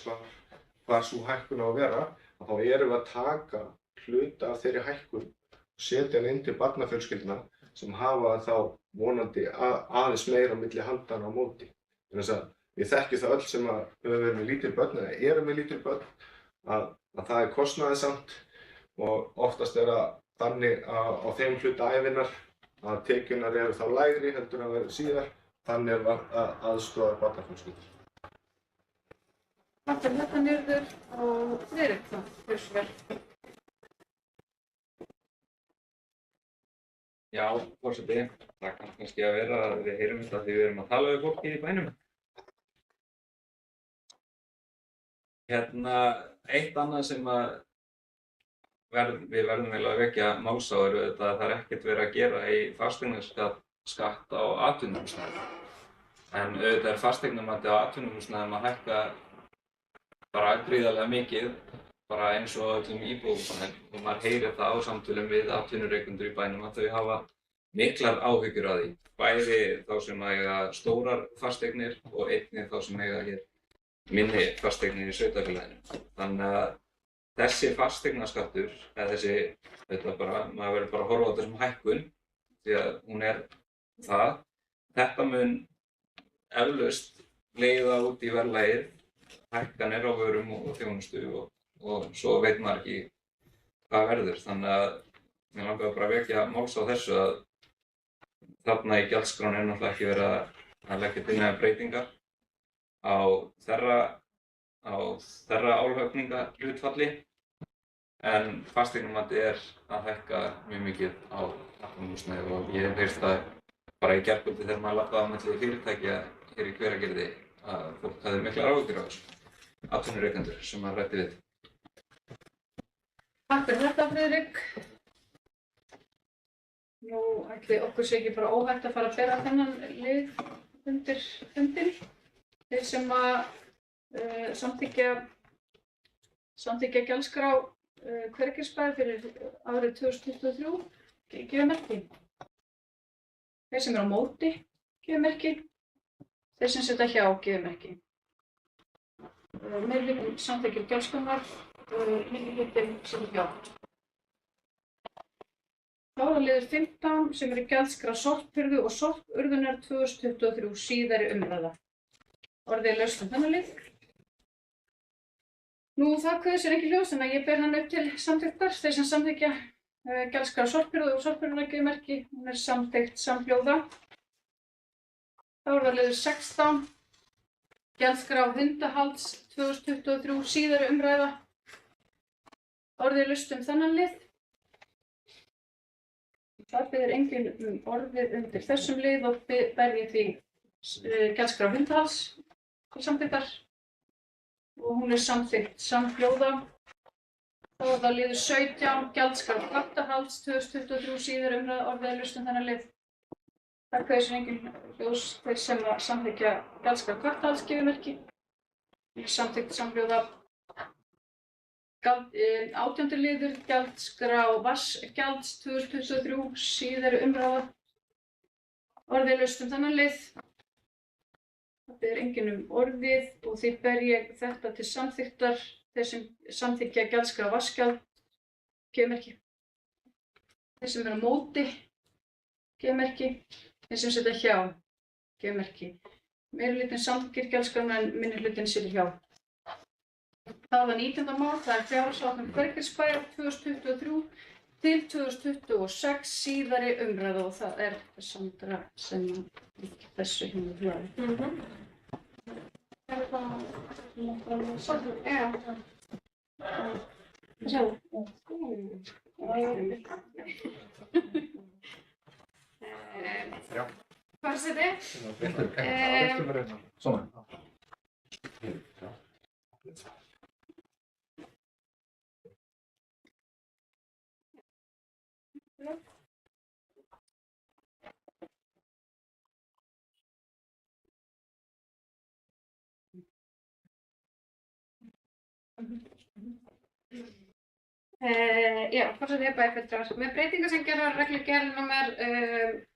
hvað sú hækkun á að vera, að þá erum við að taka hluta af þeirri hækkun og setja hann inn til barnafjölskyldna sem hafa þá vonandi aðeins meira á milli handanna á móti. Þannig að við þekkjum það öll sem höfum verið með lítil börn eða erum með lítil börn að að það er kostnaðarsamt og oftast er það þannig á þeim hluta ævinnar að tekjurnar eru þá lægri heldur en verður síðar, þannig að aðstoða barnafjölskyldur. Takk fyrir þetta Njörður og Friðrik þá, hversu vel. Já, forseti, það kann kannski að vera að við heyrum þetta því við erum að tala við fólkið í bænum. Eitt annað sem við verðum eiginlega að vekja máls á er auðvitað að það er ekkert verið að gera í fasteignaskatt á atvinnuhúsnæði. En auðvitað er fasteignamatið á atvinnuhúsnæðum að hækka bara gríðarlega mikið, bara eins og öllum íbúðum, og maður heyrir það á samtölum við atvinnurekendur í bænum að þau hafa miklar áhyggjur af því, bæði þá sem eiga stórar fasteignir og einnig þá sem eiga hér minni fasteignir í sveitarfélaginu. Þannig að þessi fasteignaskattur, eða maður verður bara að horfa á þetta sem hækkun, því að hún er það, þetta mun eflaust leiða út í verðlagið hækkanir á vörum og þjónustu og svo veit maður ekki hvað verður. Þannig að mér langar bara að vekja máls á þessu að þarna í gjaldskránni er náttúrulega ekki verið að leggja til neina breytingar á þeirra álagningarhlutfalli, en fasteignamatið er að hækka mjög mikið á atvinnuhúsnæði og ég hef heyrt það bara í gærkvöldi þegar maður labbaði á milli fyrirtækja hér í Hveragerði að fólk hafði miklar áhyggjur af þessu, atvinnurekendur sem maður ræddi við. Takk fyrir þetta Friðrik. Nú ætli okkur sé ekki bara óhætt að fara að bera þennan lið undir fundinn. Þeir sem að samþykkja gjaldskrá Hveragerðisbæjar fyrir árið 2023 gefa merki. Þeir sem eru á móti gefa merki. Þeir sem setja hjá gefa merki. Meirihlutinn samþykkir gjaldskránar, minnihlutinn setja hjá. Þá er liður 15 sem eru gjaldskrá sorphirðu og sorpurðunar 2023 síðari umræða. Orðið er laust þennan lið. Nú það kveður sér ekki ljós, þannig að ég ber hann upp til samþykktar. Þeir sem samþykkja gjaldskrá sorphirðu og sorpurðunar gefa merki, hún er samþykkt samhljóða. Þá er það liður 16, gjaldskrá hundahalds 2023 síðari umræða. Orðið er laust þennan lið. Það biður enginn orðið undir þessum lið og ber ég því gjaldskrá hundahalds til samþykktar og hún er samþykkt samhljóða. Þá er það liður 17, gjaldskrá kattahalds 2023 síðari umræða. Orðið er laust þennan lið. Það kveður sér enginn ljós. Þeir sem samþykkja gjaldskrá kattahalds gefa merki. Samþykkt samhljóða. 18. liður gjaldskrá vatnsgjalds 2023 síðari umræða. Orðið er laust þennan lið. Það biður enginn orðið og því ber ég þetta til samþykktar. Þeir sem samþykkja gjaldskrá vatnsgjald gefa merki. Þeir sem eru á móti gefa merki. Þeir sem setja hjá gefa merki. Meirihlutinn samþykkir gjaldskrána en minnihlutinn situr hjá. Það var 19. mál, það er fjárhagsáætlun Hveragerðisbæjar 2023 til 2026 síðari umræða og það er Sandra sem þessu hérna hlaði. Forseti. Forseti bæjarfulltrúar. Með breytingar sem gerðar reglugerð nr.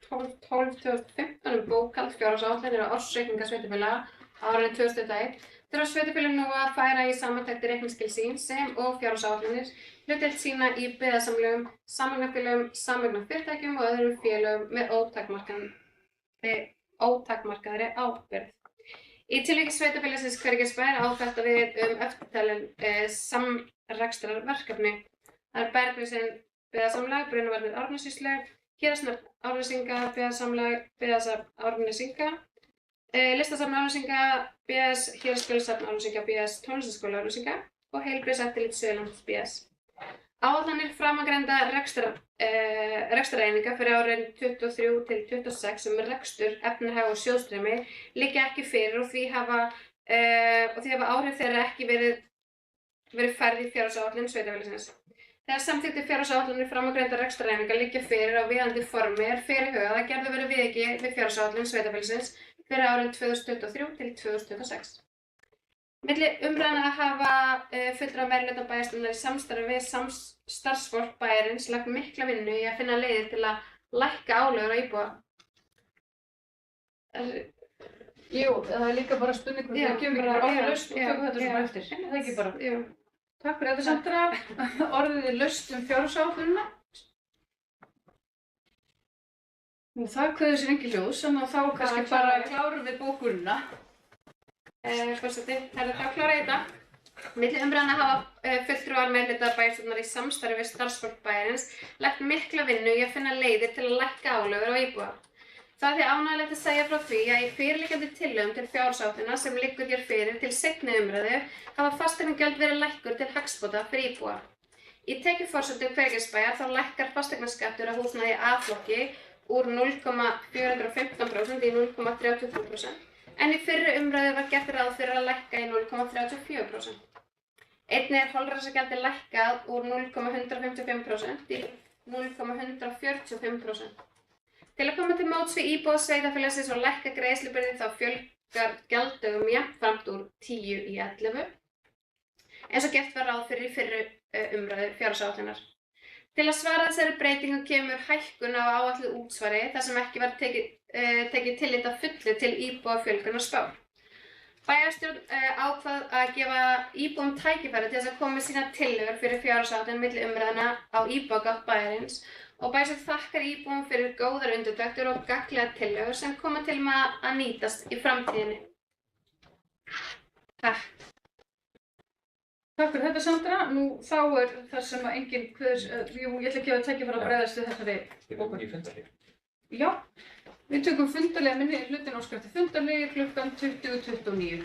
12/2015 bókhald, fjárhagsáætlanir og ársreikninga sveitarfélaga árið 2021 þurfa sveitarfélög nú að færa í samantekt reikningsskil sín sem og fjárhagsáætlanir hlutdeild sína í byggðasamlögum, sameignarfélögum, sameignarfyrirtækjum og öðrum félögum með ótakmarkaðri ábyrgð. Í tilviki sveitarfélagsins Hveragerðisbæjar á þetta við eftirtalin rekstrarverkefni. Það er Bergrísin byggðasamlag, Brunavarnir Árnessýslu, Héraðsnafn Árnesinga, byggðasafn Árnesinga, Listasafn Árnesinga, BS Héraðsskólasafn Árnesinga, BS Tónlistarskóla Árnesinga og Heilbrigðiseftirlit Suðurlands BS. Áætlanir framangreinda rekstrareininga fyrir árin 23 til 26 rekstur, efnahag og sjóðstreymi liggja ekki fyrir og því hafa áhrif þeirra ekki verið færð í fjárhagsáætlun sveitarfélagsins. Þegar samþykktir fjárhagsáætlanir framangreinda rekstrareininga liggja fyrir á viðeigandi formi fyrirhugað að gerður verði viðauki við fjárhagsáætlun sveitarfélagsins fyrir árin 2023 til 2026. Milli umræðna hafa fulltrúar meirihluta bæjarstjórnar í samstarfi við starfsfólk bæjarins lagt mikla vinnu í að finna leiðir til að lækka álögur á íbúa. Jú, það er líka bara spurning hvort við gefum ekki orðið laust og tökum þetta svona eftir. Það er ekki bara. Jú. Takk fyrir þetta Sandra. Orðið er laust fjárhagsáætlunina. Nú það kveður sér engin ljós, en þá kannski bara klárum við bókunina. Forseti, þá klára ég þetta. Milli umræðna hafa fulltrúar meirihluta bæjarstjórnar í samstarfi við starfsfólk bæjarins lagt mikla vinnu í að finna leiðir til að lækka álögur á íbúa. Það er því ánægjulegt að segja frá því að í fyrirliggjandi tillögum til fjárhagsáætlunar sem liggur hér fyrir til seinni umræðu hafa fasteignagjöld verið lækkuð til hagsbóta fyrir íbúa. Í tekjuforsendu Hveragerðisbæjar þá lækkar fasteignaskattur af húsnæði í A-flokki úr 0,415% í 0,33%. En í fyrri umræðu var gert ráð fyrir að lækka í 0,34%. Einnig er holræsagjaldið lækkað úr 0,155% í 0,145%. Til að koma til móts við íbúa sveitarfélagsins og lækka greiðslubyrði þá fjölgar gjalddögum jafnframt úr 10 í 11, eins og gert var ráð fyrir í fyrri umræðu fjárhagsáætlunar. Til að svara þessari breytingu kemur hækkun á áætluðu útsvari þar sem ekki var tekið tillit að fullu til íbúafjölgunar spár. Bæjarstjórn ákvað að gefa íbúum tækifæri til þess að koma með sína tillögur fyrir fjárhagsáætlun milli umræðna á íbúagátt bæjarins og bæjarstjórn þakkar íbúum fyrir góðar undirtektir og gagnlegar tillögur sem koma til með að nýtast í framtíðinni. Takk. Takk fyrir þetta Sandra. Nú þá er það sem að enginn ég ætla að gefa tækifæri að bregðast við þessari bókun. Í fundarhlé. Já, við tökum fundarlega minni hlutin óskar til fundarlegi klukkan 20:29.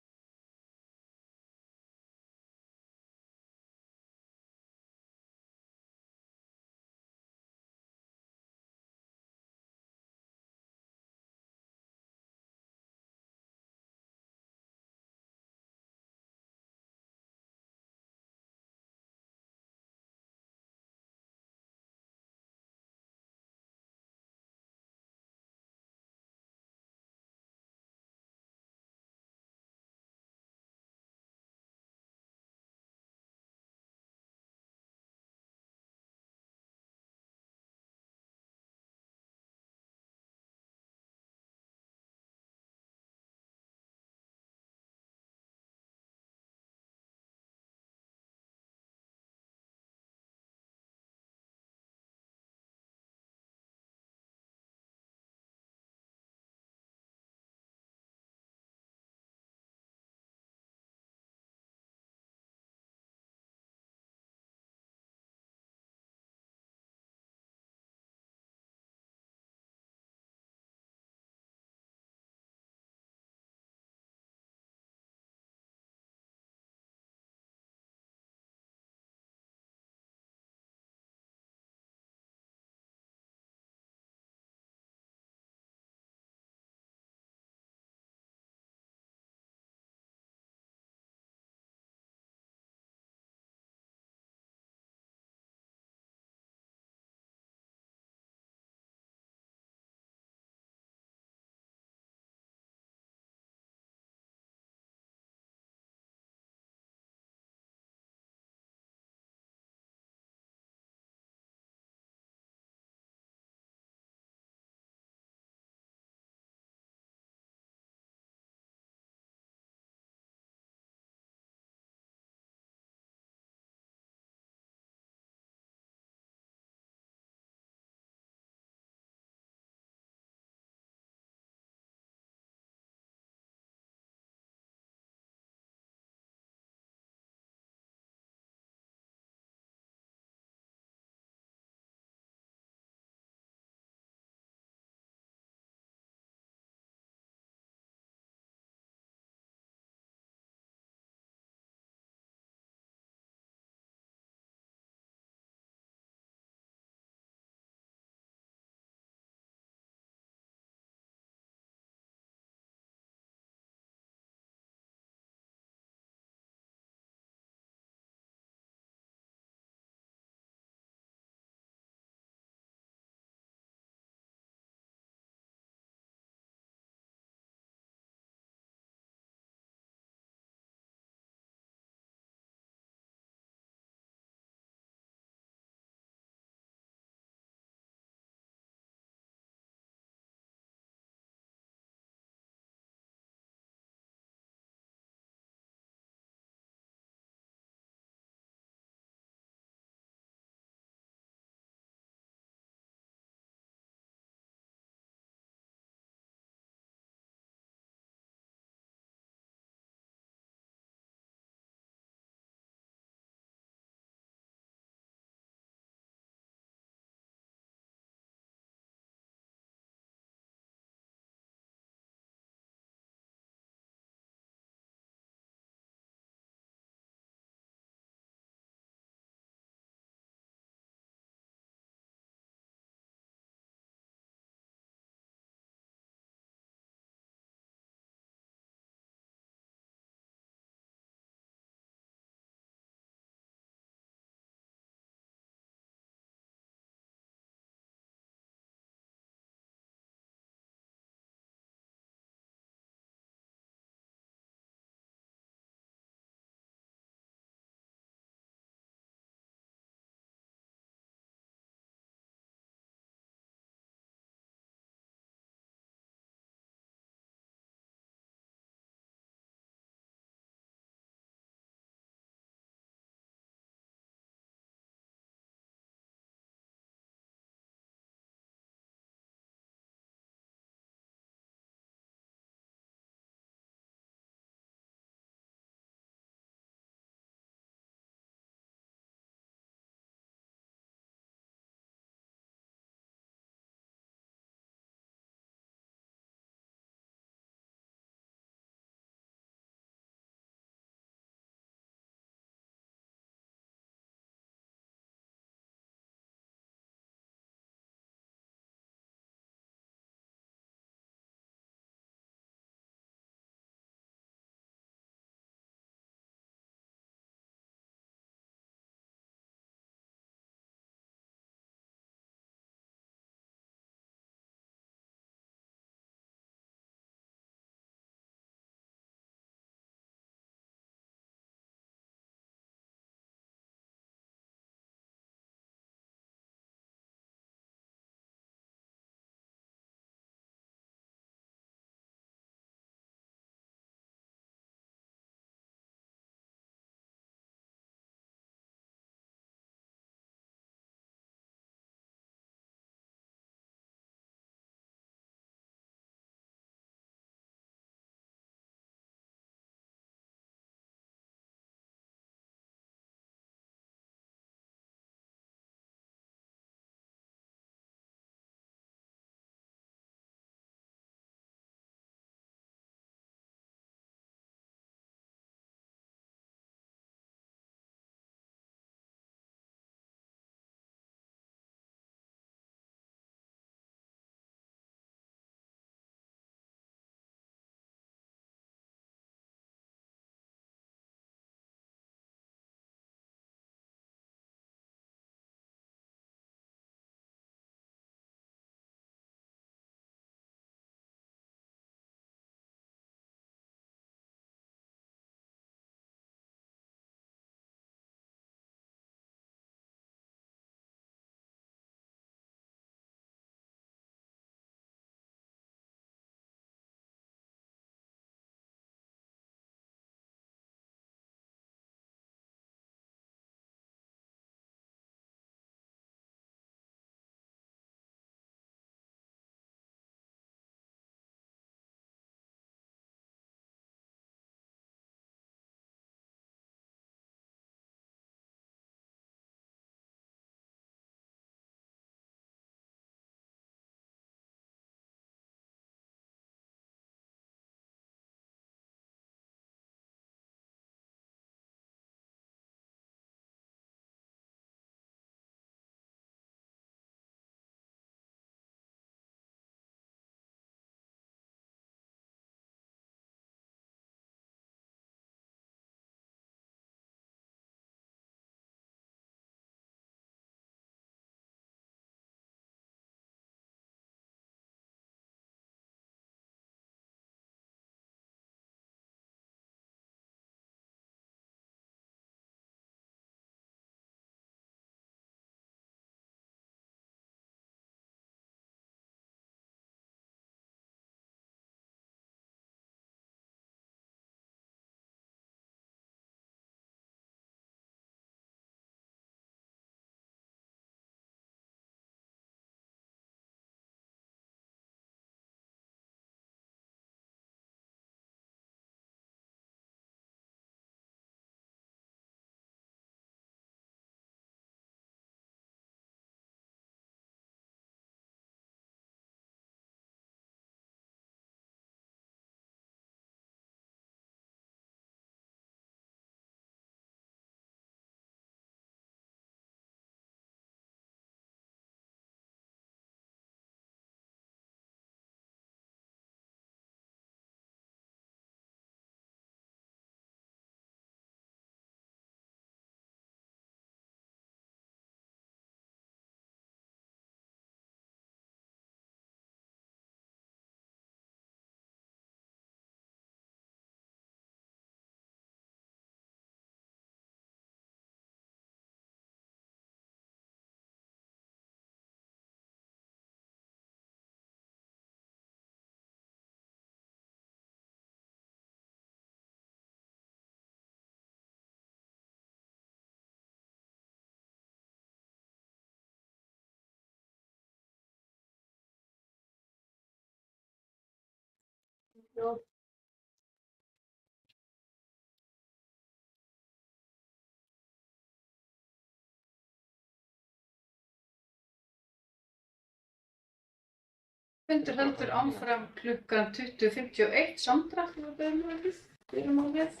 Fundur heldur áfram klukkan 20:51. Sandra, þú var beðin fyrirmálið.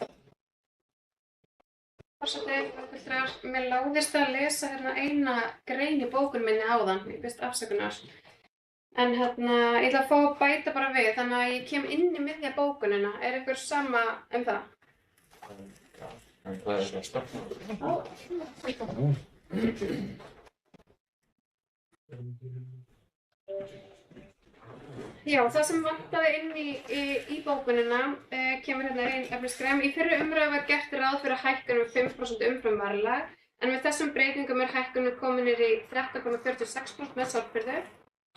Forseti, mér láðist að lesa hérna eina grein í bókun minni áðan, ég biðst afsökunar. En hérna, ég ætla að fá að bæta bara við, þannig að ég kem inn í miðja bókunina. Er ykkur sama það? Það er stökk. Já, það sem vantaði inn í bókunina kemur hérna einn efnisgrein. Í fyrri umræðu var gert ráð fyrir hækkun 5% umfram verðlag, en með þessum breytingum hækkunin komin niður í 13,46% með sorphirðu,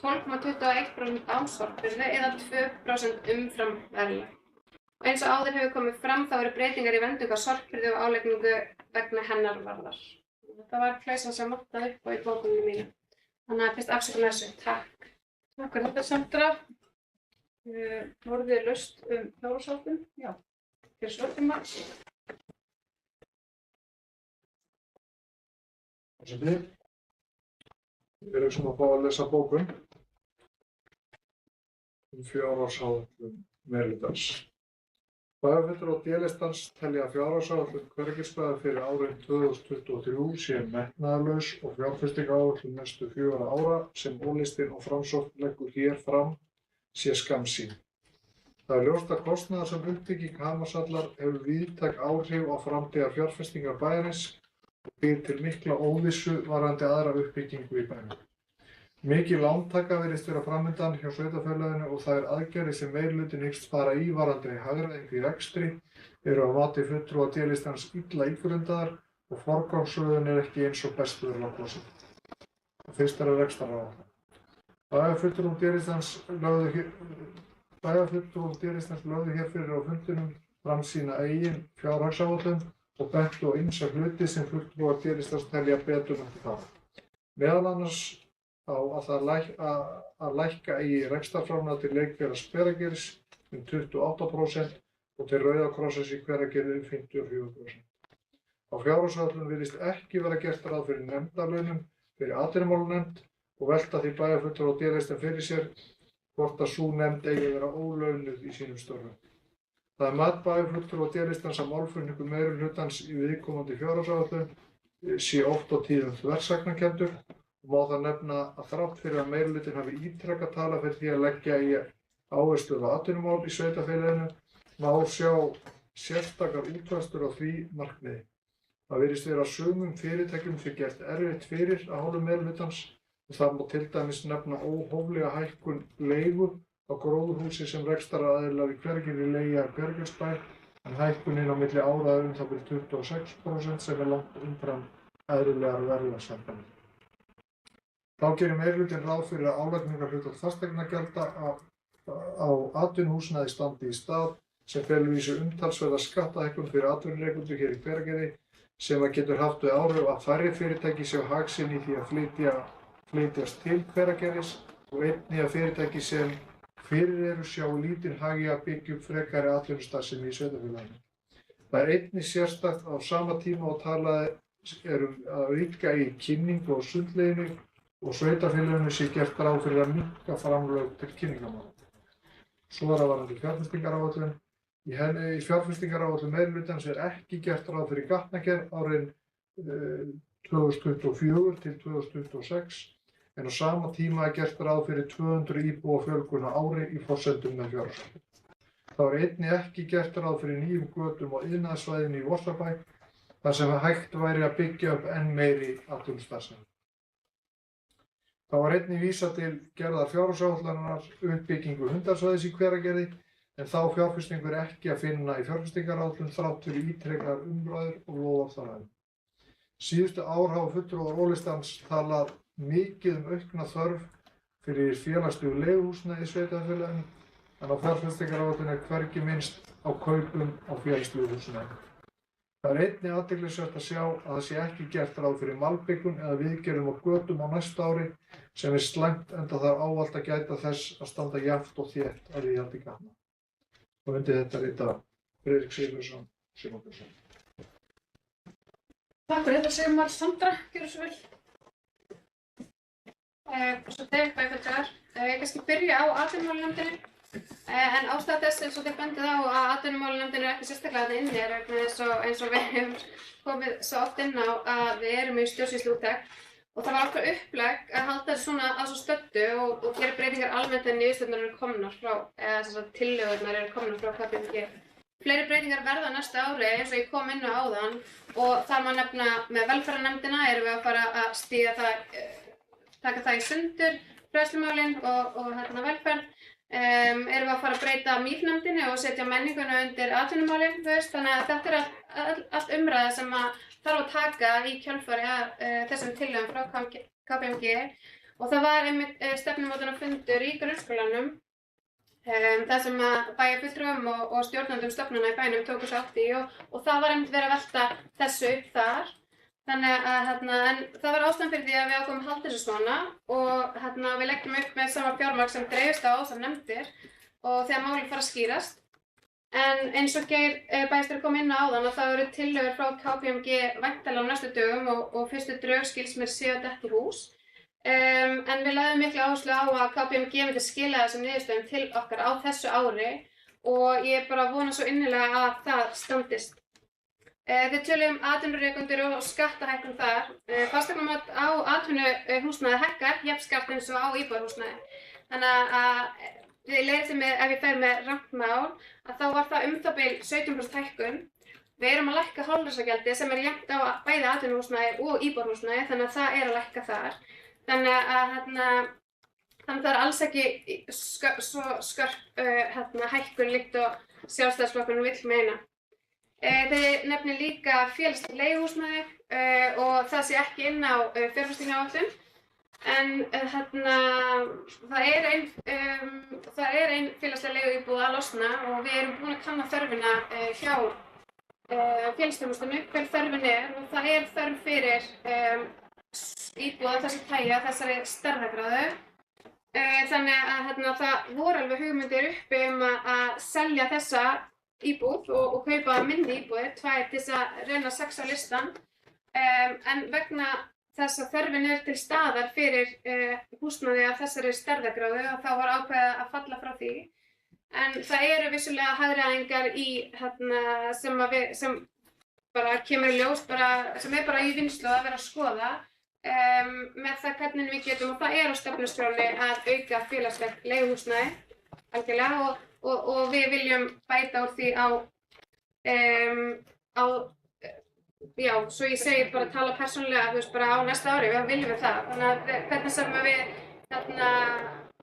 12,21% án sorphirðu eða 2% umfram verðlag. Og eins og áður hefur komið fram þá eru breytingar í vendingu á sorphirðu og álagningu vegna hennar varðar. Þetta var klausan sem vantaði upp á í bókuninu mínu. Þannig að fyrst afsökunar þessu. Takk. Takk fyrir þetta, Sandra. Voruð þið laust fjárhagsáætlun? Já. Fyrir svörtíma. Forseti, við erum sem að fá að lesa bókun fjárhagsáætlun meirihlutans. Bæjarfulltrúar og D-listans telja að fjárhagsáætlun Hveragilsbæjar fyrir árin 2023 sé metnaðarlaus og fjárfestingaráætlun næstu 4 ára sem O-listinn og Framsókn leggur hér fram sé skammsýn. Það er ljóst að kostnaðar sem uppbygging Hamarshallar hefur víðtæk áhrif á framtíðar fjárfestingar bæjarins og býr til mikla óvissu varðandi aðra uppbyggingu í bænum. Mikil lántaka virðist vera framundan hjá sveitarfélaginu og þær aðgerðir sem meirihlutinn hyggst fara í varðandi hagræðingu í rekstri eru að mati fulltrúa D-listans illa ígrundaðar og forgangsröðun er ekki eins og best verður á kosið. Fyrst er að rekstraráætlun. Bæjarfulltrúar D-listans lögðu hér fyrir á fundinum fram sína eigin fjárhagsáætlun og bentu á ýmsa hluti sem fulltrúar D-listans telja betur en það. Meðal annars á að lækka í rekstrarframlag til leikfélags Hveragerðis 28% og til Rauða krossins í Hveragerði 54%. Á fjárhagsáætlun virðist ekki vera gert ráð fyrir nefndarlaunum fyrir atvinnumálanefnd og velta því bæjarfulltrúar og D-listan fyrir sér hvort að sú nefnd eigi að vera ólaunuð í sínum störfum. Það er mat bæjarfulltrúa og D-listans að málflutningur meirihlutans í viðkomandi fjárhagsáætlun sé oft á tíðum þversagnarkenndur og má það nefna að þrátt fyrir að meirihlutinn hafi ítrekað talað fyrir því að leggja í áherslu á atvinnumál í sveitarfélaginu má sjá sérstakar útfærslur á því markmiði. Það virðist vera að sumum fyrirtækjum sé gert erfitt fyrir af hálfu meirihlutans og það má til dæmis nefna óhóflega hækkun leigu á gróðurhúsi sem rekstraraðilar í Hveragerði leigja af Hveragilsbæ en hækkunin á milli ára er það bil 26% sem er langt umfram eðlilegar verðlagshækkanir. Þá gerir meirihlutinn ráð fyrir að álagningarhlutfall fasteignagjalda á atvinnuhúsnæði standi í stað sem felur í sér umtalsverða skattahækkun fyrir atvinnurekendur hér í Hveragerði sem að getur haft við áhrif að færri fyrirtæki sjá hag sinn í því að flytjast til Hveragerðis og einnig að fyrirtæki sem fyrir eru sjá lítinn hag í að byggja upp frekari atvinnustarfsemi í sveitarfélaginu. Það er einnig sérstakt á sama tíma og talað að auka í kynningu á sundlauginu og sveitarfélaginu sé gert ráð fyrir að minnka framlög til kynningamála. Svo er að varðandi fjárfestingaráætlun. Í fjárfestingaráætlun meirihlutans er ekki gert ráð fyrir gatnagerð árin 2024 til 2026 en á sama tíma er gert ráð fyrir 200 íbúa fjölgun á ári í forsendum með fjárhagsáætlun. Þá er einnig ekki gert ráð fyrir nýjum götum á iðnaðarsvæðinu í Vorsabæ þar sem hægt væri að byggja upp enn meiri atvinnustarfsemi. Þá var einnig vísað til gerðar fjárhagsáætlunar uppbyggingu hundarsvæðis í Hveragerði en þá fjárfestingu er ekki að finna í fjárfestingaráætlun þrátt fyrir ítrekaðar umræður og loforðaræður. Síðustu ár hafa fulltrúar O-listans talað mikið aukna þörf fyrir félagslegu leiguhúsnæði í sveitarfélaginu en á fjárfestingaráætlun er hvergi minnst á kaupum á félagslegu húsnæði. Það er einnig athyglisvert að sjá að það sé ekki gert ráð fyrir malbikun eða viðgerðum á götum á næsta ári sem er slæmt enda þarf ávallt að gæta þess að standa jafnt og þétt að viðhaldi gatna. Og undir þetta rita Friðrik Sigurðsson, Simon Björnsson. Takk fyrir þetta Sigmar. Sandra, gjörðu svo vel. Svo þegar bæjarfulltrúar, ég kannski byrja á atvinnumálanefndinni. En ástæða þess eins og þið bendið á að atvinnumálanefndin ekki sérstaklega þarna inni vegna eins og við höfum komið svo oft inn á að við erum í stjórnsýsluúttekt. Og það var okkar upplegg að halda þessu svona að svo stöddu og gera breytingar almennt en niðurstöðurnar eru komnar frá, eða þess að tillögurnar eru komnar frá KPMG. Fleiri breytingar verða næsta ári eins og ég kom inn á áðan og þar má nefna með velferðarnefndina erum við að fara að stíga það, taka það í sundur, fræðslumálin og velferð. Erum við að fara að breyta MÍF-nefndinni og setja menninguna undir atvinnumálin, þannig að þetta er allt umræða sem að þarf að taka í kjölfari þessum tillögum frá KPMG og það var einmitt stefnumótunarfundur í grunnskólanum þar sem að bæjarfulltrúum og stjórnendum stofnana í bænum tóku þátt í og það var einmitt verið að velta þessu upp þar. Þannig að en það var ástæðan fyrir því að við ákváðum að halda þessu svona og við leggjum upp með sama fjármagn sem dreifist á þessar nefndir og þegar málin fara að skýrast. En eins og Geir bæjarstjóri kom inn á áðan að það eru tillögur frá KPMG væntanlega á næstu dögum og fyrstu drög skils mér séu að detta í hús. En við lagðum mikla áherslu á að KPMG myndi skila þessum niðurstöðum til okkar á þessu ári og ég bara vona svo innilega að það standist. Við tölum atvinnurekendur og skattahækkun þar. Fasteignamat á atvinnuhúsnæði hækkar jafnskatt eins og á íbúðarhúsnæði. Þannig að við leiðum ef ég fer með rangt mál að þá var það það 17% hækkun. Við erum að lækka hálfræðsagjaldi sem jafnt á bæði atvinnuhúsnæði og íbúðarhúsnæði þannig að það að lækka þar. Þannig að það er alls ekki svo skörp hækkun líkt og Sjálfstæðisflokkurinn vill meina. Þið nefnir líka félagslegt leiguhúsnæði og það sé ekki inn á fjárfestingaráætlun. En það er ein félagsleg leiguíbúð að losna og við erum búin að kanna þörfina hjá félagsþjónustunni, hver þörfin og það þörf fyrir íbúð af þessu tagi, þessari stærðargráðu. Þannig að það voru alveg hugmyndir uppi að selja þessa íbúð og kaupa minni íbúðir, 2 til þess að reyna 6 á listan. En vegna þess að þörfin til staðar fyrir húsnæði af þessari stærðargráðu og þá var ákveðið að falla frá því. En það eru vissulega hagræðingar í sem bara kemur í ljós, sem bara í vinnslu að vera að skoða með það hvernig við getum, og það á stefnuskránni að auka félagslegt leiguhúsnæði algjörlega og við viljum bæta úr því svo ég segi bara tala persónulega, bara á næsta ári, við viljum það. Þannig að hvernig sem við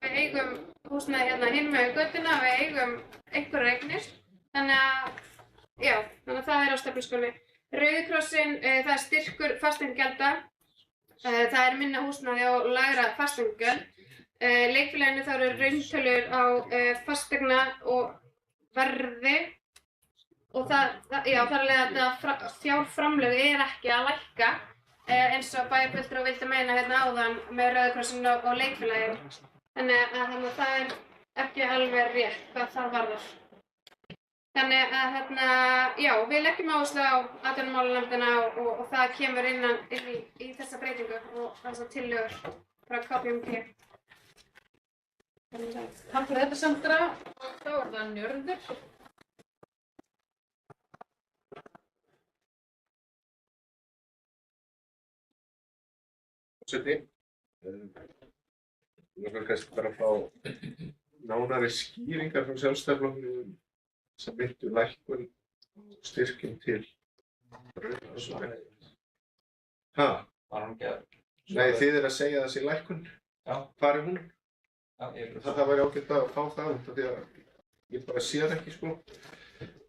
eigum húsnæði hinum með götuna, við eigum einhverjar eignir. Þannig að það á stefnuskránni. Rauði krossinn, það styrkur fasteignagjalda, það minna húsnæði og lægra fasteignagjöld. Leikfélaginu þá eru rauntölur á fasteigna og verði og þar af leiðandi að fjárframlög ekki að lækka eins og bæjarfulltrúi vildi meina áðan með Rauða krossinn og leikfélaginu. Þannig að það ekki alveg rétt hvað það varðar. Þannig að við leggjum áherslu á atvinnumálanefndina og það kemur inn í þessa breytingu og þessar tillögur frá KPMG. Takk fyrir þetta Sandra og þá það Njörður. Forseti, ég vil kannski bara fá nánari skýringar frá Sjálfstæðisflokknum sem vildu lækkun og styrkjum til Rauða krossins. Var hann ekki að? Nei, þið að segja þessi lækkun. Já. Hvar er hún? Það væri ágætt að fá það því að ég bara sé það ekki sko.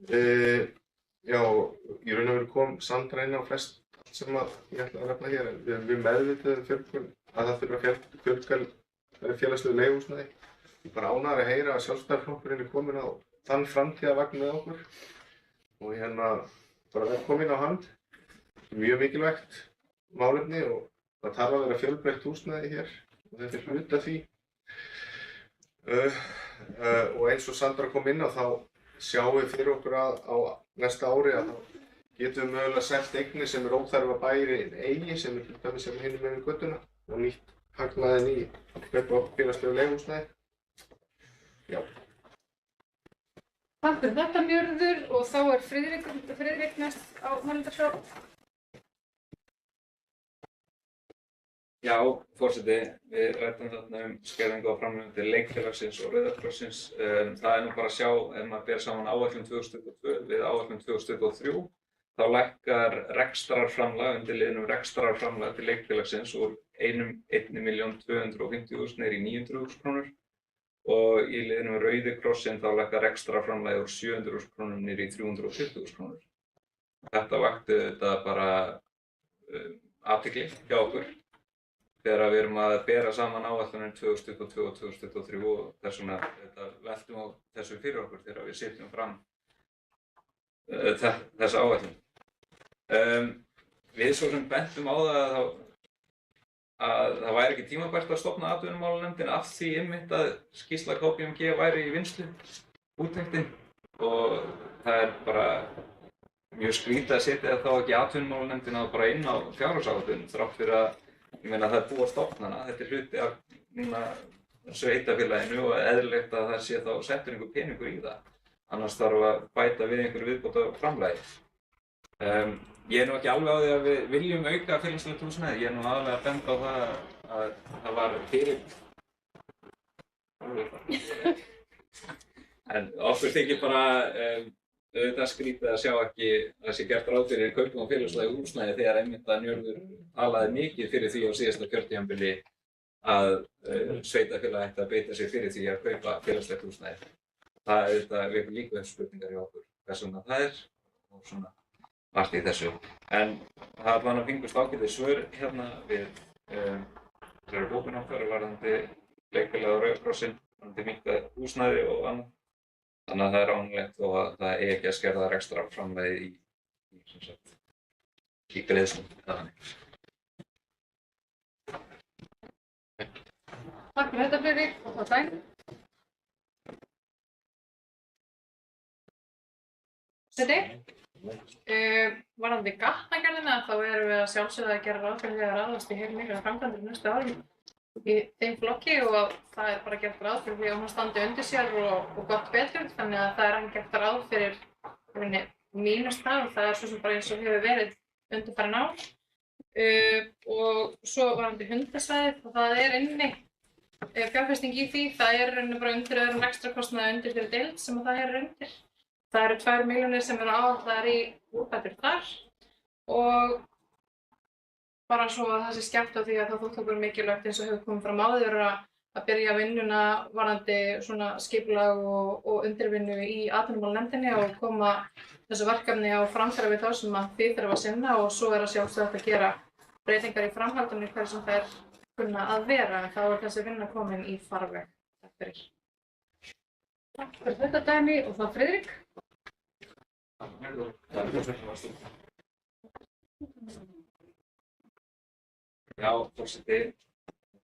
Í raun og veru kom Sandra inn á flest sem ég ætla að nefna hér en við erum meðvituð fjölgun að það þurfa að fjölga félagslegu leiguhúsnæði. Ég er bara ánægður að heyra að Sjálfstæðisflokkurinn komin á þann framtíðarvagn með okkur og bara velkomin á hann. Mjög mikilvægt málefni og það þarf að vera fjölbreytt húsnæði hér og þetta er hluti af því. Og eins og Sandra kom inn á þá sjáum við fyrir okkur að á næsta ári að þá getum við mögulega selt eignir sem er óþarfa bærin eigi sem er til dæmis sem hinum með göttuna og nýtt hagnaðinn í kaup á félagslegu leiguhúsnæði. Já. Takk fyrir þetta Njörður og þá er Friðrik næst á mælendaskrá. Já, forseti, við ræddum þarna skerðingu á framlögum til leikfélagsins og Rauða krossins. Það er nú bara að sjá, ef maður ber saman áætlun 2022 við áætlun 2023, þá lækkar rekstrarframlag undir liðnum rekstrarframlag til leikfélagsins úr 1.250.000 niður í 900.000 krónur og í liðnum Rauði krossin þá lækkar rekstrarframlag úr 700.000 krónur niður í 320.000 krónur. Þetta vakti þetta bara athygli hjá okkur þegar við erum að bera saman áætlunum 2022 og 2023 og þess vegna veltum á þessu fyrir okkur þegar við setjum fram þessa áætlun. Við svo sem bentum á að það væri ekki tímabært að stofna atvinnumálanefndin af því einmitt að skýrsla KPMG væri í vinnslu, úttektin, og það er bara mjög skrítið að setja þá ekki atvinnumálanefndina bara inn á fjárhagsáætlun þrátt fyrir að ég meina það er búið að stofna hana, þetta er hluti af núna sveitarfélaginu og eðlilegt að það sé þá settur einhver peningur í það. Annars þarf að bæta við einhverju viðbóta framlagi. Ég er nú ekki alveg á því að við viljum auka félagslegt húsnæði, ég er nú aðalega að benda á það að það var fyrir. En okkur þykir bara auðvitað skrítið að sjá ekki að það sé gert ráð fyrir kaupum á félagslegu húsnæði þegar einmitt að Njörður talaði mikið fyrir því á síðasta kjörtímabili að sveitarfélag ætti að beita sig fyrir því að kaupa félagslegt húsnæði. Það auðvitað vekur líka upp spurningar hjá okkur hvers vegna það er og svona margt í þessu. En það var að fengust ágætis svör hérna við þessari bókun okkar varðandi leikfélag og Rauða krossinn, varðandi minnkað húsnæði og annað. Þannig að það er ánægilegt þó að það eigi ekki að skerða rekstrarframlagið í greiðslum eða þannig. Takk fyrir þetta Friðrik og þá dæn. Varðandi gatnagerðina þá erum við að sjálfsögða að gera ráð fyrir því að ráðast í heilmiklar framkvæmdir næstu árum í þeim flokki og það er bara gert ráð fyrir því að hún standi undir sér og gott betur, þannig að það er ekki gert ráð fyrir mínust það og það er svo sem bara eins og hefur verið undanfarin ár. Og svo varðandi hundasvæðið og það er inni fjárfesting í því, það er bara undir öðrum rekstrarkostnaði undir þeirri deild sem það er undir. Það eru 2 milljónir sem eru áætlaðar í úrbætur þar og bara svo að það sé skemmt á því að það þótti okkur mikilvægt eins og hefur komið fram áður að byrja vinnuna varðandi svona skipulag og undirvinnu í atvinnumálanefndinni og koma þessu verkefni á framfæri við þá sem að þið þurfa að sinna og svo er að sjálfsagt að gera breytingar í framhaldinu hver sem það er kunna að vera en þá er þessi vinna komin í farveg. Takk fyrir. Takk fyrir þetta Dagný og þá Friðrik. Já, forseti,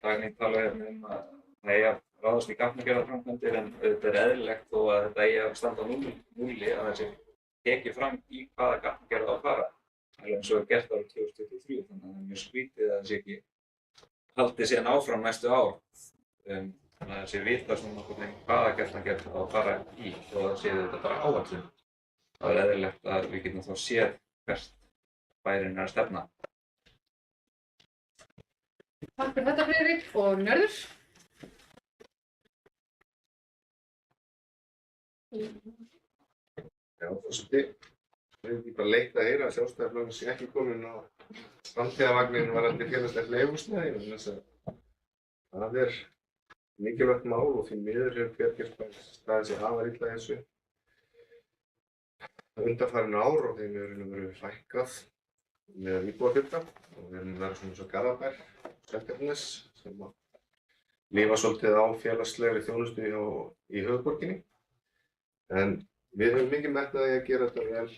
Dagný talaði að það eigi að ráðast í gatnagerðarframkvæmdir en auðvitað er eðlilegt þó að þetta eigi að standa á núlli að það sé tekið fram í hvaða gatnagerð á að fara. Alveg eins og er gert árið 2023, þannig að það er mjög skrítið að það sé ekki haldið síðan áfram næstu ár. Þannig að það sé vitað svona nokkuð með hvaða gatnagerð á að fara í og það sé þetta bara áætlun. Það er eðlilegt að við getum þá séð hvert bærinn er að stefna. Takk fyrir þetta Friðrik og Njörður. Já, forseti, það er bara leitt að heyra að Sjálfstæðisflokkurinn sé ekki kominn á framtíðarvagninn varðandi félagslegt leiguhúsnæði vegna þess að það er mikilvægt mál og því miður hefur Bjargeirsbær staðið sig afar illa í þessu undanfarin ár og þeim hefur verið fækkað með íbúafjölda og við erum verið svona eins og Garðabær, Seltjarnarnes sem að lifa svolítið á félagslegri þjónustu í höfuðborginni. En við höfum mikið metnað í að gera þetta vel,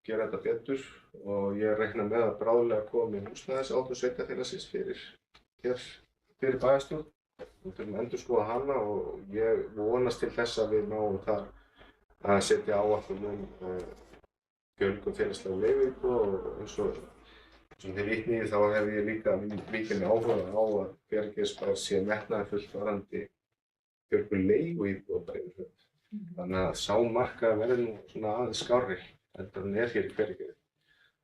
gera þetta betur og ég reikna með að bráðlega komi húsnæðisáætlun sveitarfélagsins fyrir bæjarstjórn. Við þurfum að endurskoða hana og ég vonast til þess að við náum þar að setja áætlun fjölgun félagslega leiguíbúða og eins og sem þið vitni í þá hef ég líka mikinn áhuga á að Hveragerðisbær sé metnaðarfullt varðandi fjölgun leiguíbúða bara yfir höfuð. Þannig að sá markaður verði nú svona aðeins skárri heldur en hér í Hveragerði.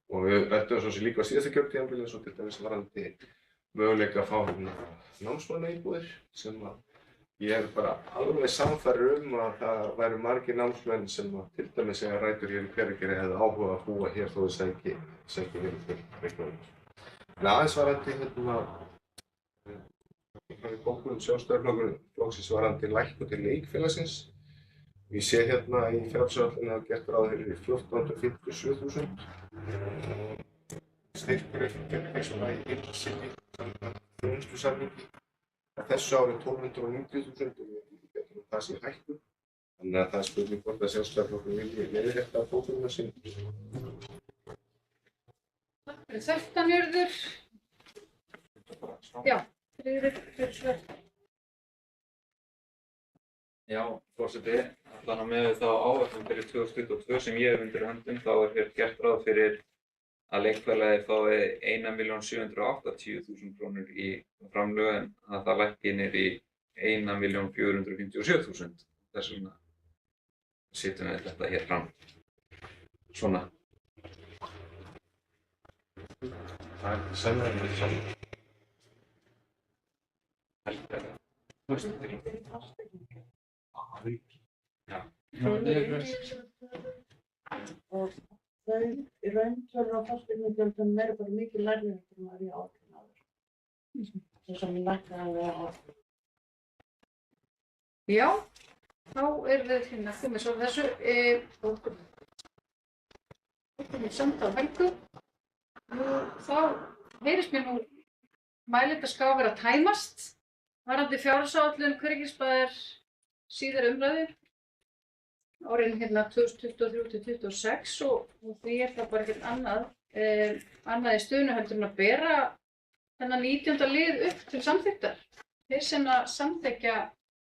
Og við ræddum svo sem líka á síðasta kjörtímabili eins og til dæmis varðandi möguleika að fá námsmannaíbúðir sem að ég er bara alveg sannfærður að það væru margir námsmenn sem að til dæmis eiga rætur hér í Hveragerði hefðu áhuga að búa hér þó þau sæki hér til Reykjavíkur. En aðeins varðandi bókunum Sjálfstæðisflokksins varðandi lækkun til leikfélagsins. Ég sé hérna í fjárhagsáætluninni að gert ráð fyrir 1457.000 styrkur Hveragerðisbæ í heild sinni samkvæmt þjónustusamningi. Þessu ári 1290.000 og betur það sé hækkun. Þannig að það er spurning hvort að Sjálfstæðisflokkurinn vilji leiðrétta bókunina sinni. Takk fyrir þetta, Njörður. Já, Friðrik fyrir svör. Já, forseti, allan að með þá áætlun fyrir 2022 sem ég hef undir höndum þá er hér gert ráð fyrir að leikfélagið fái 1.780.000 krónur í framlög en að það lækki niður í 1.457.000. Þess vegna setjum við þetta hér fram. Svona. Það er sennilega saman. Já. Og þau í rauntölur á fasteignagjöldum eru bara mikið lægri en það var í áætlun áður. Þess að við lækka alveg á. Já, þá erum við hérna komið svo þessu og samtal Helgu. Þá heyrist mér nú mælendaskrá vera að tæmast varðandi fjárhagsáætlun Hveragerðisbæjar síðar umræðu árin hérna 2023-2026 og því er það bara ekkert annað í stöðunni heldur en að bera þennan 19. lið upp til samþykktar. Þeir sem að samþykkja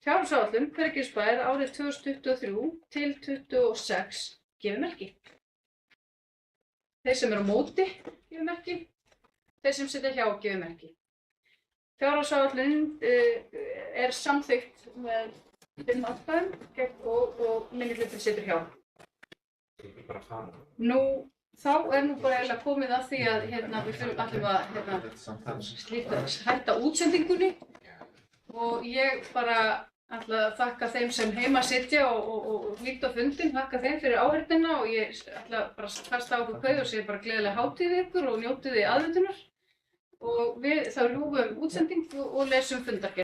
fjárhagsáætlun Hveragerðisbæjar árið 2023 til 2026 gefur merki. Þeir sem eru á móti gefur merki, þeir sem sitja hjá gefur merki. Fjárhagsáætlunin er samþykkt með 5 atkvæðum og minnihluti situr hjá. Nú, þá er nú bara eiginlega komið að því að við ætlum að hætta útsendingunni og ég bara ætla að þakka þeim sem heima sitja og hlýta á fundinn, þakka þeim fyrir áheyrnina og ég ætla bara að kasta á okkur kveðju og segja bara gleðilega hátíð ykkur og njótið þið aðventunar og við þá ljúfum útsendingu og lesum fundargerð.